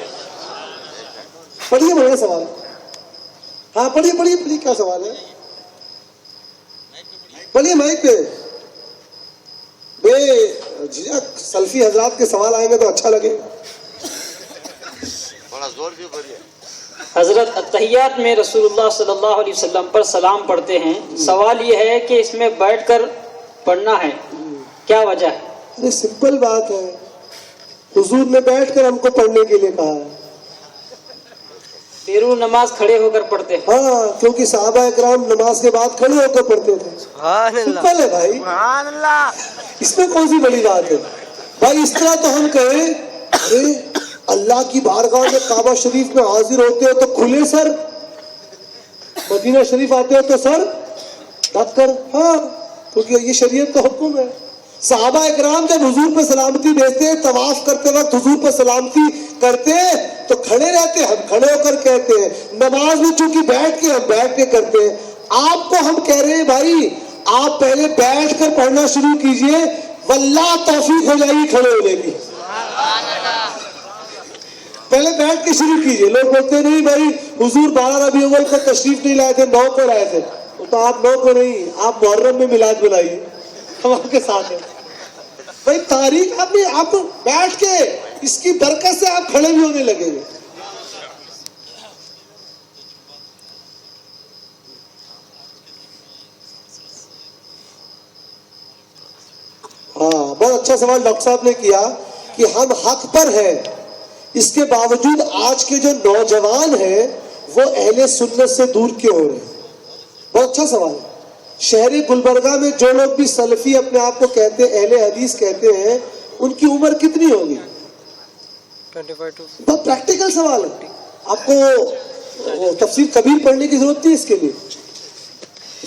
پڑھیے بڑا سوال، ہاں پڑھیے کیا سوال ہے؟ پڑھیے مائک پہ، بے جھجک سلفی حضرات کے سوال آئیں گے تو اچھا لگے گا۔ بڑا زور سے پڑھیے۔ حضرت اتحیات میں رسول اللہ صلی اللہ علیہ وسلم پر سلام پڑھتے ہیں، سوال یہ ہے کہ اس میں بیٹھ کر پڑھنا ہے، کیا وجہ ہے؟ ارے سمپل بات ہے، حضور نے بیٹھ کر ہم کو پڑھنے کے لیے کہا ہے۔ بیرون نماز کھڑے ہو کر پڑھتے ہیں۔ ہاں، کیونکہ صحابہ اکرام نماز کے بعد کھڑے ہو کر پڑھتے تھے۔ سمپل ہے بھائی، اس میں کون سی بڑی بات ہے بھائی؟ اس طرح تو ہم کہیں اللہ کی بارگاہ میں کعبہ شریف میں حاضر ہوتے ہو تو کھلے سر، مدینہ شریف آتے ہو تو سر ڈھک کر، ہاں، کیونکہ یہ شریعت کا حکم ہے۔ صحابہ اکرام جب حضور پہ سلامتی بھیجتے، طواف کرتے وقت حضور پہ سلامتی کرتے تو کھڑے رہتے، ہم کھڑے ہو کر کہتے ہیں۔ نماز میں چونکہ بیٹھ کے، ہم بیٹھ کے کرتے ہیں۔ آپ کو ہم کہہ رہے ہیں بھائی آپ پہلے بیٹھ کر پڑھنا شروع کیجئے، واللہ توفیق ہو جائے گی کھڑے ہونے کی۔ پہلے بیٹھ کے شروع کیجئے۔ لوگ بولتے نہیں بھائی حضور 12 ربیع الاول کو تشریف نہیں لائے تھے، 9 کو لائے تھے، تو آپ 9 کو نہیں، آپ محرم میں میلاد بنائیے، ہم آپ کے ساتھ ہیں بھائی۔ تاریخ آپ بیٹھ کے اس کی برکت سے آپ کھڑے بھی ہونے لگیں گے۔ ہاں، بہت اچھا سوال ڈاکٹر صاحب نے کیا کہ ہم حق پر ہیں، اس کے باوجود آج کے جو نوجوان ہیں وہ اہل سنت سے دور کیوں ہو رہے ہیں؟ بہت اچھا سوال ہے۔ شہر گلبرگہ میں جو لوگ بھی سلفی اپنے آپ کو کہتے ہیں، اہل حدیث کہتے ہیں، ان کی عمر کتنی ہوگی؟ 25 بہت پریکٹیکل سوال ہے، آپ کو تفسیر کبیر پڑھنے کی ضرورت نہیں اس کے لیے۔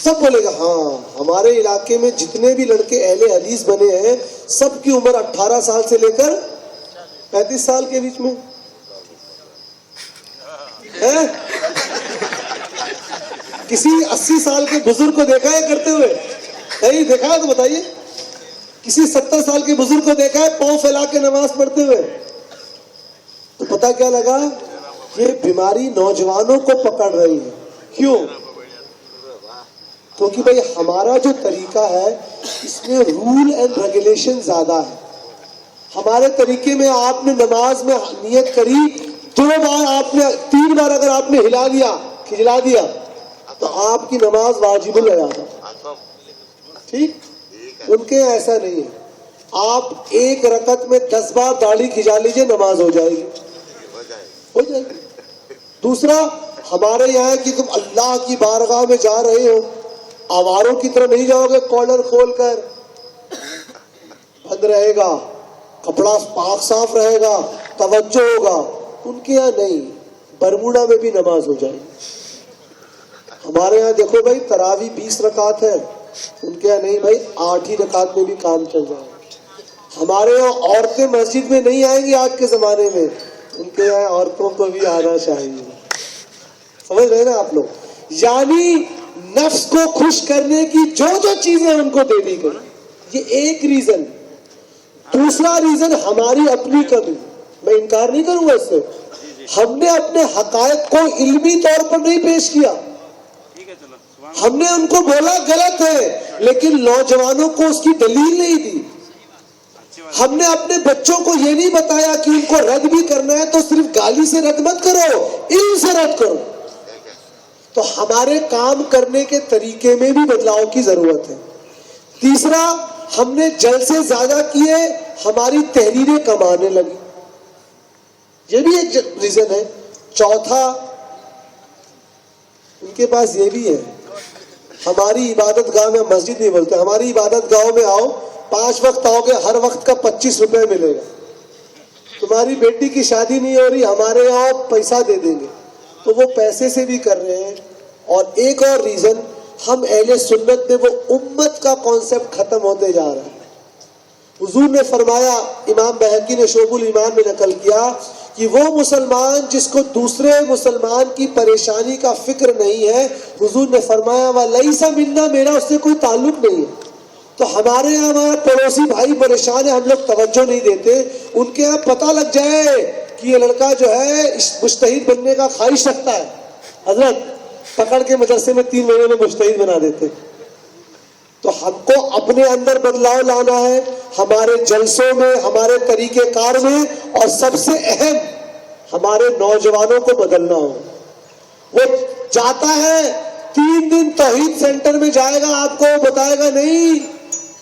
سب بولے گا ہاں، ہمارے علاقے میں جتنے بھی لڑکے اہل حدیث بنے ہیں سب کی عمر 18 سال سے لے کر 35 سال کے بیچ میں ہے۔ کسی 80 سال کے بزرگ کو دیکھا ہے کرتے ہوئے؟ نہیں دیکھا ہے تو بتائیے۔ کسی 70 سال کے بزرگ کو دیکھا ہے پاؤں پھیلا کے نماز پڑھتے ہوئے؟ تو پتہ کیا لگا؟ یہ بیماری نوجوانوں کو پکڑ رہی ہے۔ کیوں؟ کیونکہ بھائی ہمارا جو طریقہ ہے اس میں رول اینڈ ریگولیشن زیادہ ہے۔ ہمارے طریقے میں آپ نے نماز میں نیت کری، 2 بار آپ نے، 3 بار اگر آپ نے ہلا دیا، کھجلا دیا تو آپ کی نماز واجب الادا۔ ٹھیک؟ ان کے ایسا نہیں ہے، آپ 1 رکعت میں 10 بار داڑھی کھجا لیجئے، نماز ہو جائے گی، ہو جائے گی۔ دوسرا ہمارے یہاں کہ تم اللہ کی بارگاہ میں جا رہے ہو، آواروں کی طرح نہیں جاؤ گے، کالر کھول کر بند رہے گا، کپڑا پاک صاف رہے گا، توجہ ہوگا۔ ان کے یہاں نہیں، برموڈا میں بھی نماز ہو جائے گی۔ ہمارے یہاں دیکھو بھائی تراویح 20 رکعت ہے، ان کے یہاں نہیں بھائی 8 ہی رکعت میں بھی کام چل جائے گا۔ ہمارے یہاں عورتیں مسجد میں نہیں آئیں گی آج کے زمانے میں، ان کے یہاں عورتوں کو بھی آنا چاہیے۔ سمجھ رہے نا آپ لوگ؟ یعنی نفس کو خوش کرنے کی جو جو چیزیں ان کو دے دی گئی، یہ ایک ریزن۔ دوسرا ریزن ہماری اپنی کمی، میں انکار نہیں کروں گا اس سے، ہم نے اپنے حقائق کو علمی طور پر نہیں پیش کیا، ہم نے ان کو بولا غلط ہے لیکن نوجوانوں کو اس کی دلیل نہیں دی۔ ہم نے اپنے بچوں کو یہ نہیں بتایا کہ ان کو رد بھی کرنا ہے تو صرف گالی سے رد مت کرو، علم سے رد کرو. تو ہمارے کام کرنے کے طریقے میں بھی بدلاؤ کی ضرورت ہے. تیسرا، ہم نے جلسے زیادہ کیے، ہماری تحریریں کم آنے لگی، یہ بھی ایک ریزن ہے. چوتھا، ان کے پاس یہ بھی ہے، ہماری عبادت گاہ میں، مسجد نہیں بولتے، ہماری عبادت گاہوں میں آؤ، 5 وقت آؤ گے، ہر وقت کا 25 روپے ملے گا. تمہاری بیٹی کی شادی نہیں ہو رہی، ہمارے یہاں پیسہ دے دیں گے. تو وہ پیسے سے بھی کر رہے ہیں. اور ایک اور ریزن، ہم اہل سنت میں وہ امت کا کانسیپٹ ختم ہوتے جا رہا ہے. حضور نے فرمایا، امام بہقی نے شعب الایمان میں نقل کیا کہ وہ مسلمان جس کو دوسرے مسلمان کی پریشانی کا فکر نہیں ہے، حضور نے فرمایا وَلَيْسَ مِنَّا، میرا اس سے کوئی تعلق نہیں ہے. تو ہمارے یہاں ہمارا پڑوسی بھائی پریشان ہے، ہم لوگ توجہ نہیں دیتے. ان کے یہاں پتہ لگ جائے کہ یہ لڑکا جو ہے مجتہد بننے کا خواہش رکھتا ہے، حضرت پکڑ کے مدرسے میں 3 مہینے میں مجتہد بنا دیتے. تو ہم کو اپنے اندر بدلاؤ لانا ہے، ہمارے جلسوں میں، ہمارے طریقہ کار میں، اور سب سے اہم ہمارے نوجوانوں کو بدلنا ہو. وہ جاتا ہے 3 دن توحید سینٹر میں جائے گا، آپ کو بتائے گا نہیں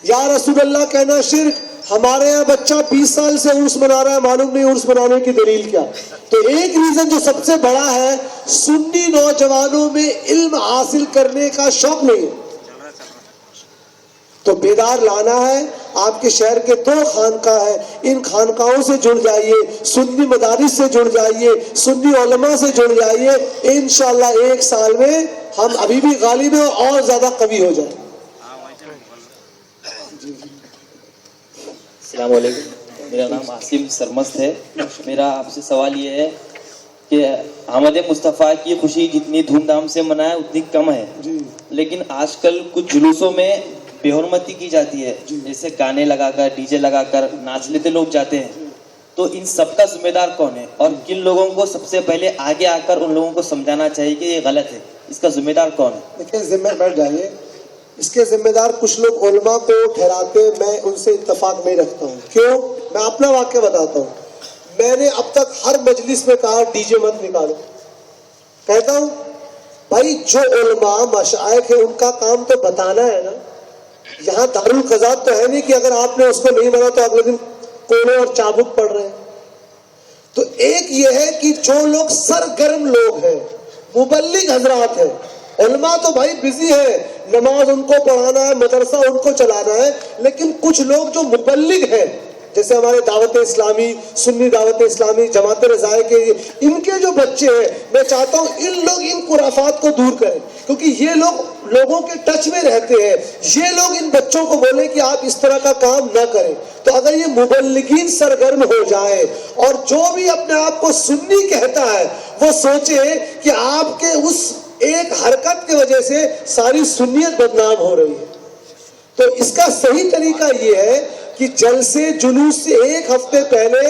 یا رسول اللہ کہنا شرک. ہمارے یہاں بچہ 20 سال سے عرس منا رہا ہے، معلوم نہیں عرس منانے کی دلیل کیا. تو ایک ریزن جو سب سے بڑا ہے، سنی نوجوانوں میں علم حاصل کرنے کا شوق نہیں ہے. تو بیدار لانا ہے. آپ کے شہر کے 2 خانقاہ ہیں، ان خانقاہوں سے جڑ جائیے، سنی مدارس سے جڑ جائیے، سنی علماء سے جڑ جائیے. انشاءاللہ 1 سال میں ہم ابھی بھی غالب ہیں اور زیادہ قوی ہو جائیں. السلام علیکم، میرا نام عاصم سرمست ہے. میرا آپ سے سوال یہ ہے کہ احمد مصطفیٰ کی خوشی جتنی دھوم دھام سے منائے اتنی کم ہے، لیکن آج کل کچھ جلوسوں میں بے حرمتی کی جاتی ہے، جیسے گانے لگا کر، ڈی جے لگا کر ناچ لیتے لوگ جاتے ہیں. تو ان سب کا ذمہ دار کون ہے، اور کن لوگوں کو سب سے پہلے آگے آ کر ان لوگوں کو سمجھانا چاہیے کہ یہ غلط ہے، اس کا ذمہ دار کون ہے؟ دیکھیں، ذمہ بیٹھ جائیے. اس کے ذمہ دار کچھ لوگ علماء کو ٹھہراتے، میں ان سے اتفاق نہیں رکھتا ہوں. کیوں؟ میں اپنا واقعہ بتاتا ہوں. میں نے اب تک ہر مجلس میں کہا ڈی جے مت نکالو. کہتا ہوں بھائی جو علماء مشائخ ہیں ان کا کام تو بتانا ہے نا. یہاں دارالقضاء تو ہے نہیں کہ اگر آپ نے اس کو نہیں مانا تو اگلے دن کوڑے اور چابک پڑ رہے ہیں. تو ایک یہ ہے کہ جو لوگ سرگرم لوگ ہیں، مبلغ حضرات ہیں، علماء تو بھائی بزی ہے، نماز ان کو پڑھانا ہے، مدرسہ ان کو چلانا ہے، لیکن کچھ لوگ جو مبلغ ہیں، جیسے ہمارے دعوت اسلامی، سنی دعوت اسلامی، جماعت رضائے کے، ان کے جو بچے ہیں، میں چاہتا ہوں ان خرافات کو دور کریں، کیونکہ یہ لوگ لوگوں کے ٹچ میں رہتے ہیں. یہ لوگ ان بچوں کو بولیں کہ آپ اس طرح کا کام نہ کریں. تو اگر یہ مبلغین سرگرم ہو جائیں اور جو بھی اپنے آپ کو سنی کہتا ہے وہ سوچے کہ آپ کے اس ایک حرکت کی وجہ سے ساری سنیت بدنام ہو رہی ہے. تو اس کا صحیح طریقہ یہ ہے کہ جلسے جلوس سے 1 ہفتے پہلے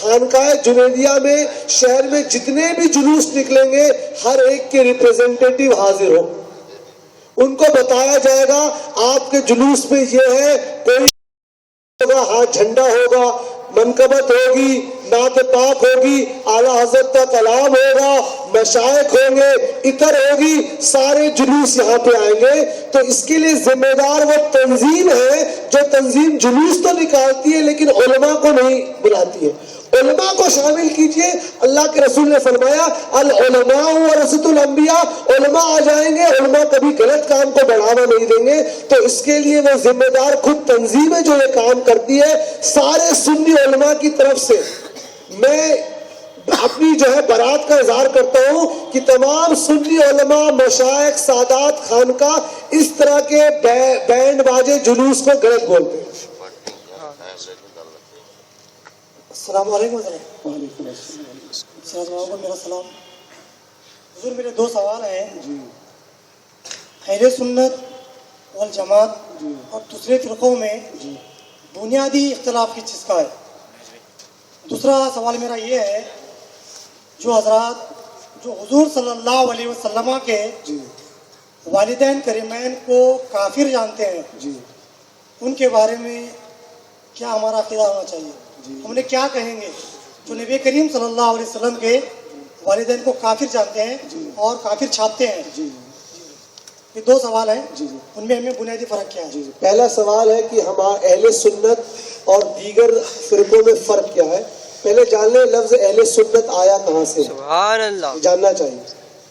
خانقاہ جنیدیہ میں، شہر میں جتنے بھی جلوس نکلیں گے، ہر ایک کے ریپریزنٹیٹیو حاضر ہو. ان کو بتایا جائے گا آپ کے جلوس میں یہ ہے، کوئی ہوگا، ہاتھ جھنڈا ہوگا، منقبت ہوگی، نعت پاک ہوگی، اعلیٰ حضرت کا کلام ہوگا، مشائخ ہوں گے، عطر ہوگی، سارے جلوس یہاں پہ آئیں گے. تو اس کے لیے ذمہ دار وہ تنظیم ہے جو تنظیم جلوس تو نکالتی ہے لیکن علماء کو نہیں بلاتی ہے. علماء کو شامل کیجئے. اللہ کے رسول نے فرمایا العلماء ورثۃ الانبیاء، علماء آ جائیں گے، علماء کبھی غلط کام کو بڑھاوا نہیں دیں گے. تو اس کے لیے وہ ذمہ دار خود تنظیم ہے جو یہ کام کرتی ہے. سارے سنی علماء کی طرف سے میں اپنی جو ہے برات کا اظہار کرتا ہوں کہ تمام سنی علماء، مشائخ، سادات، خانقاہ اس طرح کے بینڈ باجے جلوس کو غلط بولتے ہیں. السلام علیکم. السلام علیکم. میرا سلام حضور. میرے 2 سوال ہیں. اہل سنت والجماعت اور دوسرے فرقوں میں بنیادی اختلاف کس چیز کا ہے؟ دوسرا سوال میرا یہ ہے، جو حضرات جو حضور صلی اللہ علیہ وسلم کے والدین کریمین کو کافر جانتے ہیں، ان کے بارے میں کیا ہمارا عقیدہ ہونا چاہیے؟ ہم نے کیا کہیں گے جو نبی کریم صلی اللہ علیہ وسلم کے والدین کو کافر جانتے ہیں اور کافر چھاپتے ہیں؟ یہ دو سوال ہیں، ان میں ہمیں بنیادی فرق کیا ہے؟ پہلا سوال ہے کہ ہمارا اہل سنت اور دیگر فرقوں میں فرق کیا ہے. پہلے جان لیں لفظ اہل سنت آیا کہاں سے، سبحان اللہ. جاننا چاہیے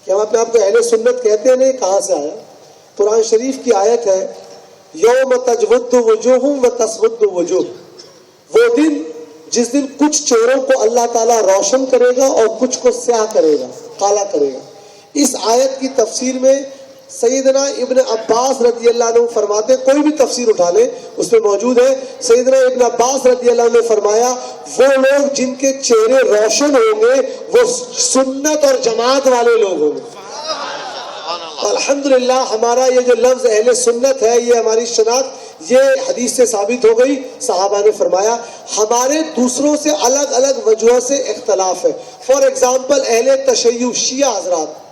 کہ ہم اپنے آپ کو اہل سنت کہتے ہیں نہیں، کہاں سے آیا. قرآن شریف کی آیت ہے یوم تجود وجوہ و تسود وجوہ، وہ دن جس دن کچھ چہروں کو اللہ تعالیٰ روشن کرے گا اور کچھ کو سیاہ کرے گا، کالا کرے گا. اس آیت کی تفسیر میں سیدنا ابن عباس رضی اللہ عنہ فرماتے ہیں، کوئی بھی تفسیر اٹھا لیں اس میں موجود ہے، سیدنا ابن عباس رضی اللہ عنہ نے فرمایا وہ لوگ جن کے چہرے روشن ہوں گے وہ سنت اور جماعت والے لوگ ہوں گے. الحمدللہ ہمارا یہ جو لفظ اہل سنت ہے یہ ہماری شناخت یہ حدیث سے ثابت ہو گئی. صحابہ نے فرمایا ہمارے دوسروں سے الگ الگ وجوہ سے اختلاف ہے. فار ایگزامپل اہل تشیع شیعہ حضرات،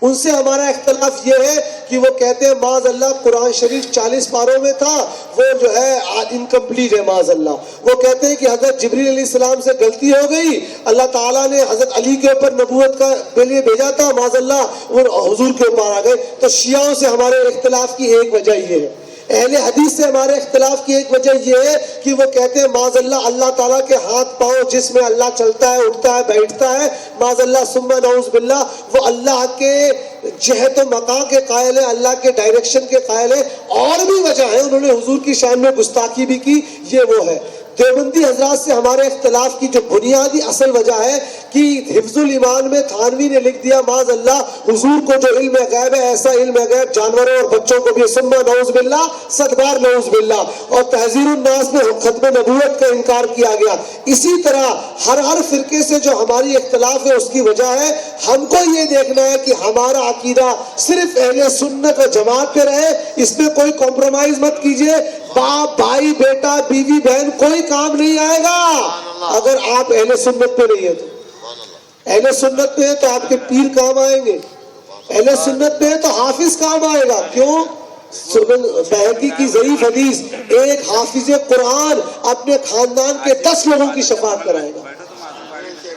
ان سے ہمارا اختلاف یہ ہے کہ وہ کہتے ہیں معاذ اللہ قرآن شریف 40 پاروں میں تھا، وہ جو ہے انکمپلیٹ ہے معاذ اللہ. وہ کہتے ہیں کہ حضرت جبریل علیہ السلام سے غلطی ہو گئی، اللہ تعالیٰ نے حضرت علی کے اوپر نبوت کے لیے بھیجا تھا، معاذ اللہ وہ حضور کے اوپر آ گئے. تو شیعوں سے ہمارے اختلاف کی ایک وجہ یہ ہے. اہل حدیث سے ہمارے اختلاف کی ایک وجہ یہ ہے کہ وہ کہتے ہیں معاذ اللہ اللہ تعالیٰ کے ہاتھ پاؤں جس میں اللہ چلتا ہے، اٹھتا ہے، بیٹھتا ہے، معاذ اللہ ثم نعوذ باللہ وہ اللہ کے جہت و مکان کے قائل ہے، اللہ کے ڈائریکشن کے قائل ہے. اور بھی وجہ ہے، انہوں نے حضور کی شان میں گستاخی بھی کی، یہ وہ ہے. دیوبندی حضرات سے ہمارے اختلاف کی جو بنیادی اصل وجہ ہے کہ حفظ الایمان میں تھانوی نے لکھ دیا معاذ اللہ حضور کو جو علم غیب ہے ایسا علم غیب جانوروں اور بچوں کو بھی ثم نعوذ باللہ 100 بار نعوذ باللہ. اور تحذیر الناس میں ختم نبوت کا انکار کیا گیا. اسی طرح ہر فرقے سے جو ہماری اختلاف ہے اس کی وجہ ہے ہم کو یہ دیکھنا ہے کہ ہمارا عقیدہ صرف اہل سنت و جماعت پہ رہے، اس میں کوئی کمپرومائز مت کیجئے. باپ بھائی بیٹا بیوی بہن کوئی کام نہیں آئے گا اگر آپ اہل سنت پہ نہیں ہیں. تو اہل سنت پہ ہے تو آپ کے پیر کام آئیں گے، اہل سنت پہ ہے تو حافظ کام آئے گا. کیوں؟ بہقی کی ضعیف حدیث ایک حافظ قرآن اپنے خاندان کے 10 لوگوں کی شفاعت کرائے گا.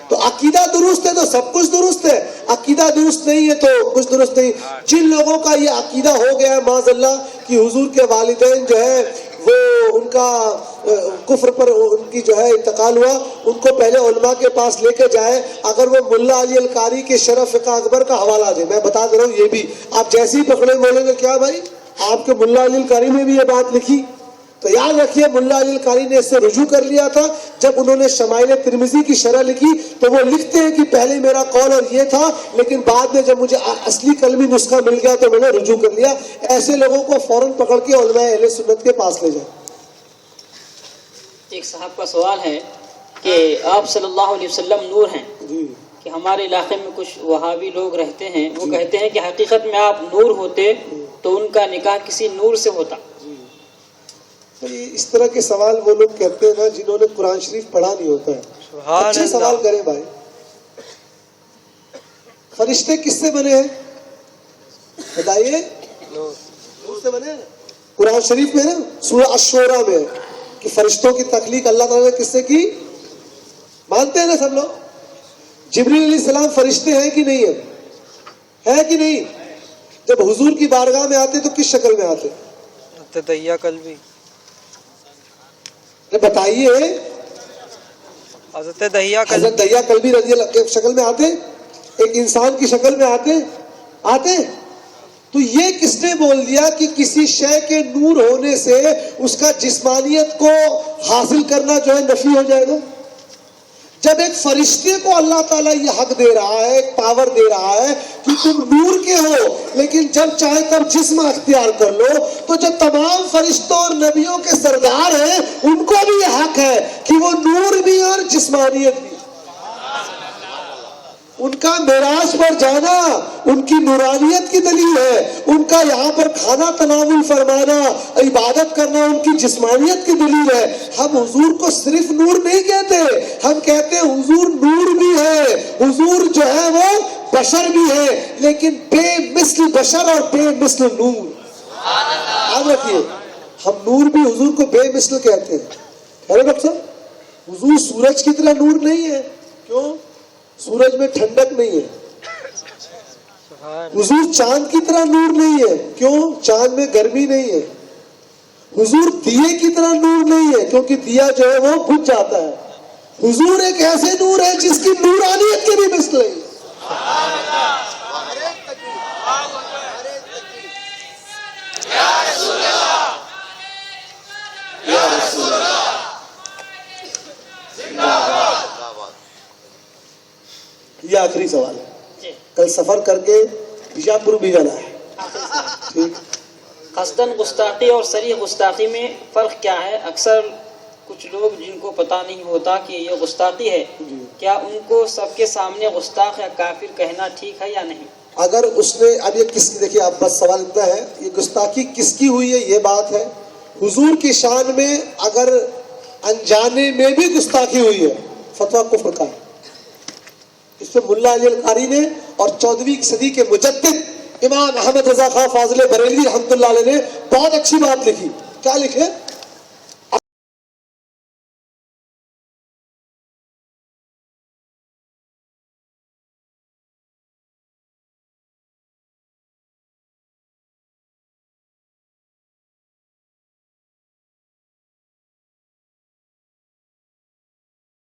تو عقیدہ درست ہے تو سب کچھ درست ہے، عقیدہ درست نہیں ہے تو کچھ درست نہیں. جن لوگوں کا یہ عقیدہ ہو گیا ہے معاذ اللہ کہ حضور کے والدین جو ہے وہ ان کا کفر پر ان کی جو ہے انتقال ہوا، ان کو پہلے علماء کے پاس لے کے جائے. اگر وہ ملا علی القاری کے شرف فقہ اکبر کا حوالہ دے، میں بتا دے رہا ہوں یہ بھی آپ جیسے ہی پکڑے بولیں گے کیا بھائی آپ کے ملا علی القاری میں بھی یہ بات لکھی، تو یاد رکھیے ملا علی القاری نے اس سے رجوع کر لیا تھا. جب انہوں نے شمائل ترمذی کی شرح لکھی تو وہ لکھتے ہیں کہ پہلے میرا قول اور یہ تھا لیکن بعد میں جب مجھے اصلی کلمی نسخہ مل گیا تو میں نے رجوع کر لیا. ایسے لوگوں کو فوراً پکڑ کے علماء اہل سنت کے پاس لے جائیں. ایک صاحب کا سوال ہے کہ آپ صلی اللہ علیہ وسلم نور ہیں کہ ہمارے علاقے میں کچھ وہابی لوگ رہتے ہیں، وہ کہتے ہیں کہ حقیقت میں آپ نور ہوتے تو ان کا نکاح کسی نور سے ہوتا. اس طرح کے سوال وہ لوگ کہتے ہیں نا جنہوں نے قرآن شریف پڑھا نہیں ہوتا ہے. اچھے سوال کریں بھائی. فرشتے کس سے بنے ہیں بتائیے؟ نور سے بنے ہیں. قرآن شریف میں نا سورہ الشورى میں کہ فرشتوں کی تخلیق اللہ تعالیٰ نے کس سے کی؟ مانتے ہیں نا سب لوگ؟ جبریل علیہ السلام فرشتے ہیں کہ نہیں ہے کہ نہیں؟ جب حضور کی بارگاہ میں آتے تو کس شکل میں آتے؟ تدیہ قلبی. بتائیے حضرت دہیہ حضرت دہیہ قلبی رضی اللہ کی شکل میں آتے؟ ایک انسان کی شکل میں آتے؟ تو یہ کس نے بول دیا کہ کسی شے کے نور ہونے سے اس کا جسمانیت کو حاصل کرنا جو ہے نفی ہو جائے گا؟ جب ایک فرشتے کو اللہ تعالیٰ یہ حق دے رہا ہے، ایک پاور دے رہا ہے کہ تم نور کے ہو لیکن جب چاہے تب جسم اختیار کر لو، تو جو تمام فرشتوں اور نبیوں کے سردار ہیں ان کو بھی یہ حق ہے کہ وہ نور بھی اور جسمانیت بھی. ان کا معراج پر جانا ان کی نورانیت کی دلیل ہے، ان کا یہاں پر کھانا تناول فرمانا عبادت کرنا ان کی جسمانیت کی دلیل ہے. ہم حضور کو صرف نور نہیں کہتے، ہم کہتے ہیں حضور نور بھی ہے، حضور جو ہے وہ بشر بھی ہے لیکن بے مثل بشر اور بے مثل نور. یاد رکھیے ہم نور بھی حضور کو بے مثل کہتے ہیں ارے ڈاکٹر صاحب حضور سورج کی طرح نور نہیں ہے. کیوں؟ سورج میں ٹھنڈک نہیں ہے. حضور چاند کی طرح نور نہیں ہے. کیوں؟ چاند میں گرمی نہیں ہے. حضور دیے کی طرح نور نہیں ہے کیونکہ دیا جو ہے وہ بجھ جاتا ہے. حضور ایک ایسے نور ہے جس کی نورانیت کے بھی مثل نہیں. یہ آخری سوال ہے. کل سفر کر کے بیجاپور بھی جانا ہے. ٹھیک. قصدن گستاخی اور صریح گستاخی میں فرق کیا ہے؟ اکثر کچھ لوگ جن کو پتہ نہیں ہوتا کہ یہ گستاخی ہے، کیا ان کو سب کے سامنے گستاخ یا کافر کہنا ٹھیک ہے یا نہیں؟ اگر اس نے اب یہ کس کی، دیکھیے آپ بس سوال اتنا ہے، یہ گستاخی کس کی ہوئی ہے یہ بات ہے. حضور کی شان میں اگر انجانے میں بھی گستاخی ہوئی ہے فتویٰ کفر کا ہے. اس پہ ملا علی القاری نے اور 14ویں صدی کے مجدد امام احمد رضا خان فاضل بریلوی رحمۃ اللہ علیہ نے بہت اچھی بات لکھی. کیا لکھے؟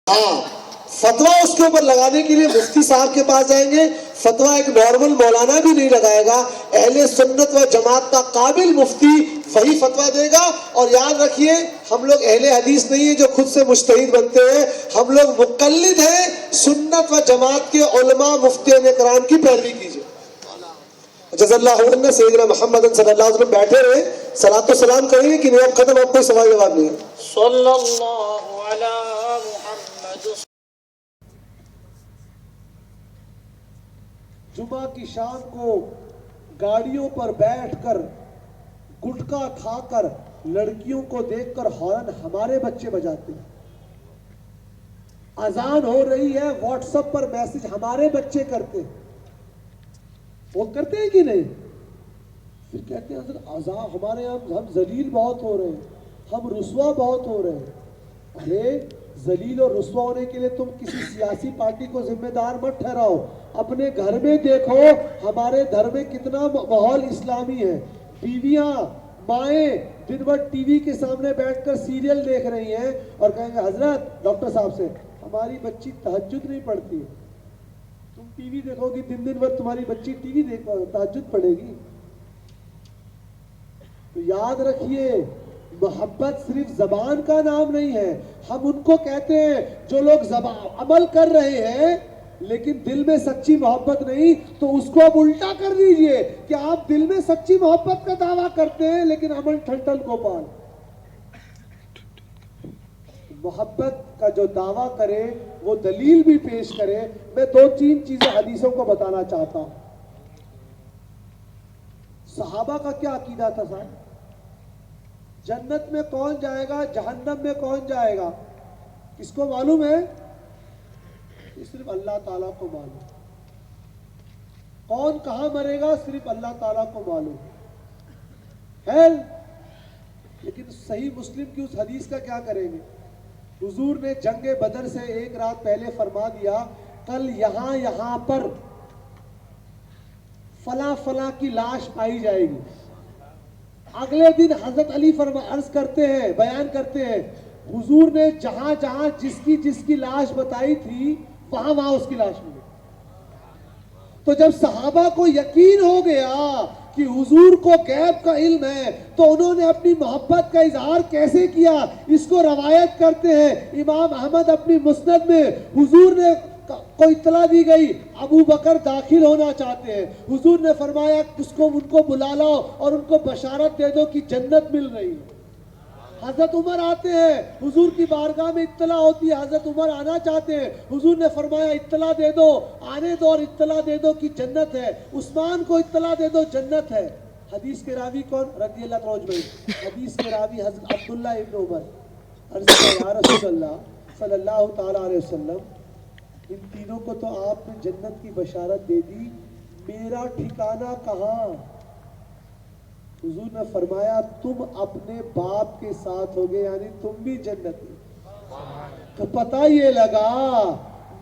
ہاں، فتویٰ اس کے اوپر لگانے کے لیے مفتی صاحب کے پاس جائیں گے. فتویٰ ایک نارمل مولانا بھی نہیں لگائے گا. اہل سنت و جماعت کا قابل مفتی وہی فتویٰ دے گا. اور یاد رکھیے ہم لوگ اہل حدیث نہیں ہیں جو خود سے مجتہد بنتے ہیں. ہم لوگ مقلد ہیں. سنت و جماعت کے علماء مفتیان کرام کی پیروی کیجیے. جزا اللہ عنہ. سیدنا محمد صلی اللہ علیہ وسلم بیٹھے رہے، صلاۃ و سلام کریں گے کہ نہیں؟ اب ختم، اب کوئی سوال جواب نہیں ہے. صلی اللہ علی محمد. جمعہ کی شام کو گاڑیوں پر بیٹھ کر گٹکا کھا کر لڑکیوں کو دیکھ کر ہارن ہمارے بچے بجاتے ہیں. اذان ہو رہی ہے، واٹس ایپ پر میسج ہمارے بچے کرتے ہیں. وہ کرتے ہیں کہ نہیں؟ پھر کہتے ہیں حضرت اذان ہمارے یہاں ہم ذلیل بہت ہو رہے ہیں، ہم رسوا بہت ہو رہے ہیں. ارے ذلیل اور رسوا ہونے کے لیے تم کسی سیاسی پارٹی کو ذمہ دار مت ٹھہراؤ. اپنے گھر میں دیکھو ہمارے گھر میں کتنا ماحول اسلامی ہے. بیویاں مائیں دن بھر ٹی وی کے سامنے بیٹھ کر سیریل دیکھ رہی ہیں اور کہیں گے حضرت ڈاکٹر صاحب سے ہماری بچی تہجد نہیں پڑھتی. تم ٹی وی دیکھو گی دن بھر، تمہاری بچی ٹی وی دیکھو تہجد پڑھے گی. تو یاد رکھیے محبت صرف زبان کا نام نہیں ہے. ہم ان کو کہتے ہیں جو لوگ عمل کر رہے ہیں لیکن دل میں سچی محبت نہیں. تو اس کو اب الٹا کر دیجئے کہ آپ دل میں سچی محبت کا دعویٰ کرتے ہیں لیکن عمل ٹھنٹل کو پال. محبت کا جو دعویٰ کرے وہ دلیل بھی پیش کرے. میں 2-3 چیزیں حدیثوں کو بتانا چاہتا ہوں. صحابہ کا کیا عقیدہ تھا صاحب؟ جنت میں کون جائے گا، جہنم میں کون جائے گا، کس کو معلوم ہے؟ صرف اللہ تعالیٰ کو معلوم. کون کہاں مرے گا صرف اللہ تعالیٰ کو معلوم ہے. لیکن صحیح مسلم کی اس حدیث کا کیا کریں گے؟ حضور نے جنگ بدر سے 1 رات پہلے فرما دیا کل یہاں پر فلاں فلاں کی لاش پائی جائے گی. اگلے دن حضرت علی عرض کرتے ہیں، بیان کرتے ہیں حضور نے جہاں جہاں جس کی لاش بتائی تھی وہاں اس کی لاش ملی. تو جب صحابہ کو یقین ہو گیا کہ حضور کو غیب کا علم ہے تو انہوں نے اپنی محبت کا اظہار کیسے کیا؟ اس کو روایت کرتے ہیں امام احمد اپنی مسند میں. حضور نے کو اطلاع دی گئی ابو بکر داخل ہونا چاہتے ہیں. حضور نے فرمایا ان کو بلا لاؤ اور ان کو بشارت دے دو کہ جنت مل رہی ہے. حضرت عمر آتے ہیں، حضور کی بارگاہ میں اطلاع ہوتی ہے، حضرت عمر آنا چاہتے ہیں. حضور نے فرمایا اطلاع دے دو، آنے دو اور اطلاع دے دو کہ جنت ہے. عثمان کو اطلاع دے دو جنت ہے. حدیث کے راوی کون؟ رضی اللہ عنہ اجمعین. حدیث کے راوی حضرت عبداللہ ابن عمر. عرض کیا یا رسول اللہ صلی اللہ تعالیٰ علیہ وسلم، ان تینوں کو تو آپ نے جنت کی بشارت دے دی، میرا ٹھکانہ کہاں؟ حضور نے فرمایا تم اپنے باپ کے ساتھ ہوگے، یعنی تم بھی جنتی. تو پتہ یہ لگا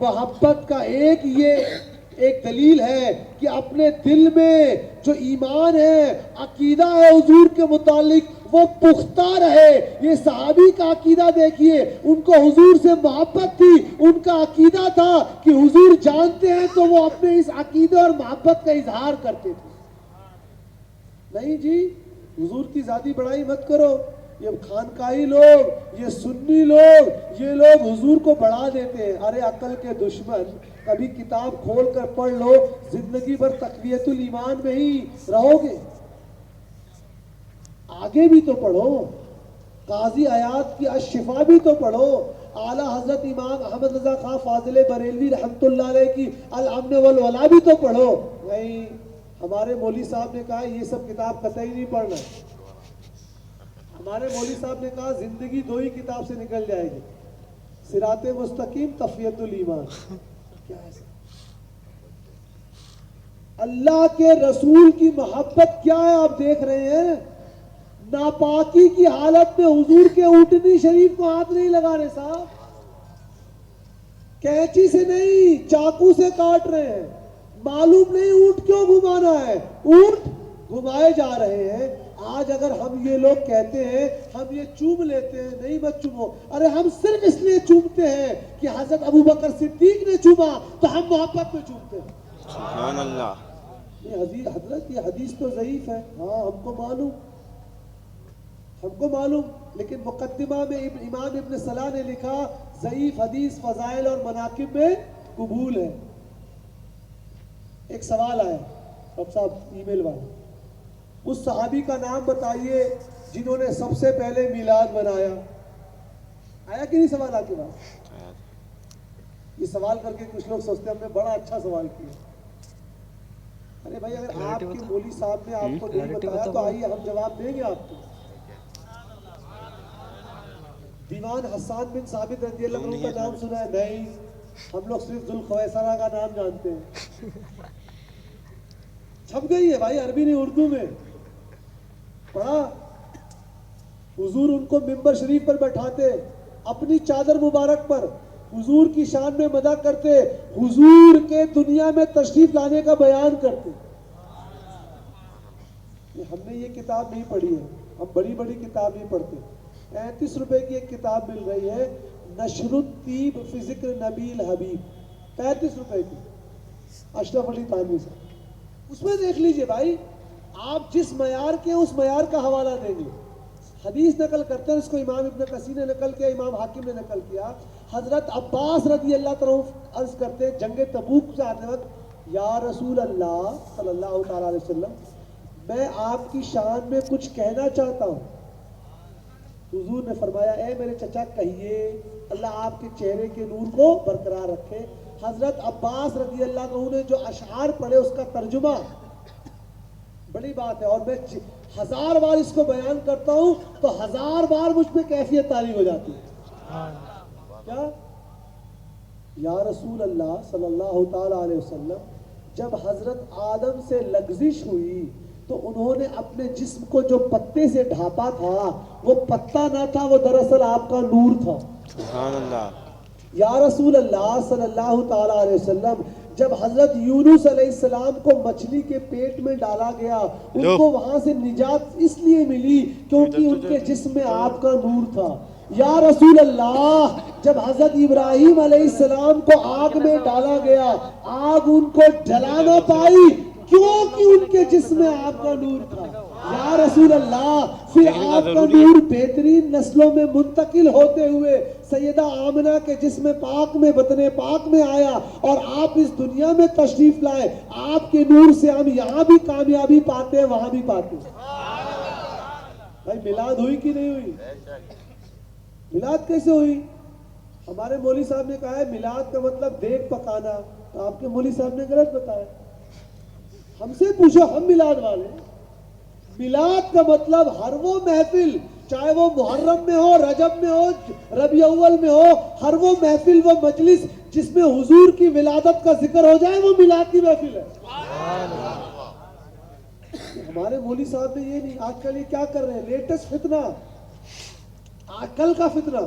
محبت کا ایک دلیل ہے کہ اپنے دل میں جو ایمان ہے، عقیدہ ہے حضور کے متعلق، وہ پختہ رہے۔ یہ صحابی کا عقیدہ دیکھیے، ان کو حضور سے محبت تھی، ان کا عقیدہ تھا کہ حضور جانتے ہیں، تو وہ اپنے اس عقیدہ اور محبت کا اظہار کرتے تھے۔ نہیں جی، حضور کی ذاتی بڑائی مت کرو، یہ خانقاہی لوگ، یہ سنی لوگ، یہ لوگ حضور کو بڑھا دیتے ہیں۔ ارے عقل کے دشمن، کبھی کتاب کھول کر پڑھ لو، زندگی بھر تقویت الایمان میں ہی رہو گے۔ آگے بھی تو پڑھو، قاضی عیاض کی الشفا بھی تو پڑھو، اعلیٰ حضرت امام احمد رضا خان فاضل بریلوی رحمۃ اللہ علیہ کی الامن والولا بھی تو پڑھو۔ نہیں، ہمارے مولوی صاحب نے کہا یہ سب کتاب قطعی نہیں پڑھنا۔ ہمارے مولوی صاحب نے کہا زندگی دو ہی کتاب سے نکل جائے گی، صراط مستقیم، تقویت الایمان۔ کیا ہے سر؟ اللہ کے رسول کی محبت کیا ہے آپ دیکھ رہے ہیں؟ ناپاکی کی حالت میں حضور کے اونٹنی شریف کو ہاتھ نہیں لگانے صاحب، کینچی سے نہیں، چاقو سے کاٹ رہے ہیں۔ معلوم نہیں اونٹ کیوں گھمانا ہے، اونٹ گھمائے جا رہے ہیں۔ آج اگر ہم یہ لوگ کہتے ہیں ہم یہ چوم لیتے ہیں، نہیں مت چومو۔ ارے ہم صرف اس لیے چومتے ہیں کہ حضرت ابوبکر صدیق نے چوما تو ہم محبت میں چومتے ہیں۔ سبحان اللہ۔ یہ حضرت یہ حدیث تو ضعیف ہے، ہاں ہم کو معلوم، لیکن مقدمہ میں امام ابن صلاح نے لکھا ضعیف حدیث فضائل اور مناقب میں قبول ہے۔ ایک سوال آیا اب صاحب ای میل والا، اس صحابی کا نام بتائیے جنہوں نے سب سے پہلے میلاد منایا۔ آیا کہ نہیں سوال آپ کے پاس؟ یہ سوال کر کے کچھ لوگ سوچتے ہیں ہم نے بڑا اچھا سوال کیا۔ ارے بھائی اگر آپ کے مولوی صاحب نے آپ کو نہیں بتایا تو آئیے ہم جواب دیں گے آپ کو۔ دیوان حسان بن ثابت رضی اللہ عنہ کا نام سنا ہے؟ نہیں، ہم لوگ صرف ذوالخویسرہ کا نام جانتے ہیں۔ چھپ گئی ہے بھائی، عربی نہیں اردو میں پڑھا۔ حضور ان کو ممبر شریف پر بیٹھاتے، اپنی چادر مبارک پر حضور کی شان میں مدح کرتے، حضور کے دنیا میں تشریف لانے کا بیان کرتے۔ ہم نے یہ کتاب نہیں پڑھی ہے، ہم بڑی بڑی کتاب نہیں پڑھتے۔ 35 روپے کی ایک کتاب مل رہی ہے، نشر الطیب فی ذکر نبی الحبیب، 35 روپے کی، اشرف علی تھانوی سے۔ اس میں دیکھ لیجئے بھائی، آپ جس معیار کے اس معیار کا حوالہ دیں گے۔ حدیث نقل کرتے ہیں، اس کو امام ابن کثیر نے نقل کیا، امام حاکم نے نقل کیا۔ حضرت عباس رضی اللہ عنہ عرض کرتے ہیں جنگ تبوک سے آتے وقت، یا رسول اللہ صلی اللہ تعالی علیہ وسلم، میں آپ کی شان میں کچھ کہنا چاہتا ہوں۔ حضور نے فرمایا اے میرے چچا کہیے، اللہ آپ کے چہرے کے نور کو برقرار رکھے۔ حضرت عباس رضی اللہ عنہ نے جو اشعار پڑھے اس کا ترجمہ بڑی بات ہے، اور میں 1000 بار اس کو بیان کرتا ہوں تو 1000 بار مجھ پہ کیفیت طاری ہو جاتی ہے۔ کیا؟ یا رسول اللہ صلی اللہ تعالی علیہ وسلم، جب حضرت آدم سے لغزش ہوئی تو انہوں نے اپنے جسم کو جو پتے سے ڈھانپا تھا وہ پتا نہ تھا، وہ دراصل آپ کا نور تھا۔ سبحان اللہ۔ یا رسول اللہ صلی اللہ تعالی علیہ وسلم، جب حضرت یونس علیہ السلام کو مچھلی کے پیٹ میں ڈالا گیا، ان کو وہاں سے نجات اس لیے ملی کیونکہ ان کے جسم میں آپ کا نور تھا۔ یا رسول اللہ، جب حضرت ابراہیم علیہ السلام کو آگ میں ڈالا گیا، آگ ان کو جلا نہ پائی کیونکہ ان کے جسم میں آپ کا نور تھا۔ یا رسول اللہ، پھر آپ کا نور بہترین نسلوں میں منتقل ہوتے ہوئے سیدہ آمنہ کے جسم پاک میں، بطن پاک میں آیا، اور آپ اس دنیا میں تشریف لائے۔ آپ کے نور سے ہم یہاں بھی کامیابی پاتے ہیں، وہاں بھی پاتے ہیں۔ بھائی میلاد ہوئی کہ نہیں ہوئی؟ میلاد کیسے ہوئی؟ ہمارے مولوی صاحب نے کہا ہے میلاد کا مطلب دیگ پکانا، تو آپ کے مولوی صاحب نے غلط بتایا۔ ہم سے پوچھو، ہم میلاد والے۔ میلاد کا مطلب ہر وہ محفل، چاہے وہ محرم میں ہو، رجب میں ہو، ربیع اول میں ہو، ہر وہ محفل، وہ مجلس جس میں حضور کی ولادت کا ذکر ہو جائے، وہ میلاد کی محفل ہے۔ ہمارے مولوی صاحب نے یہ نہیں، آج کل یہ کیا کر رہے ہیں، لیٹسٹ فتنہ، آج کل کا فتنہ،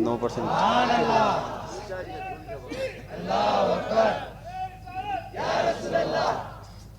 9%।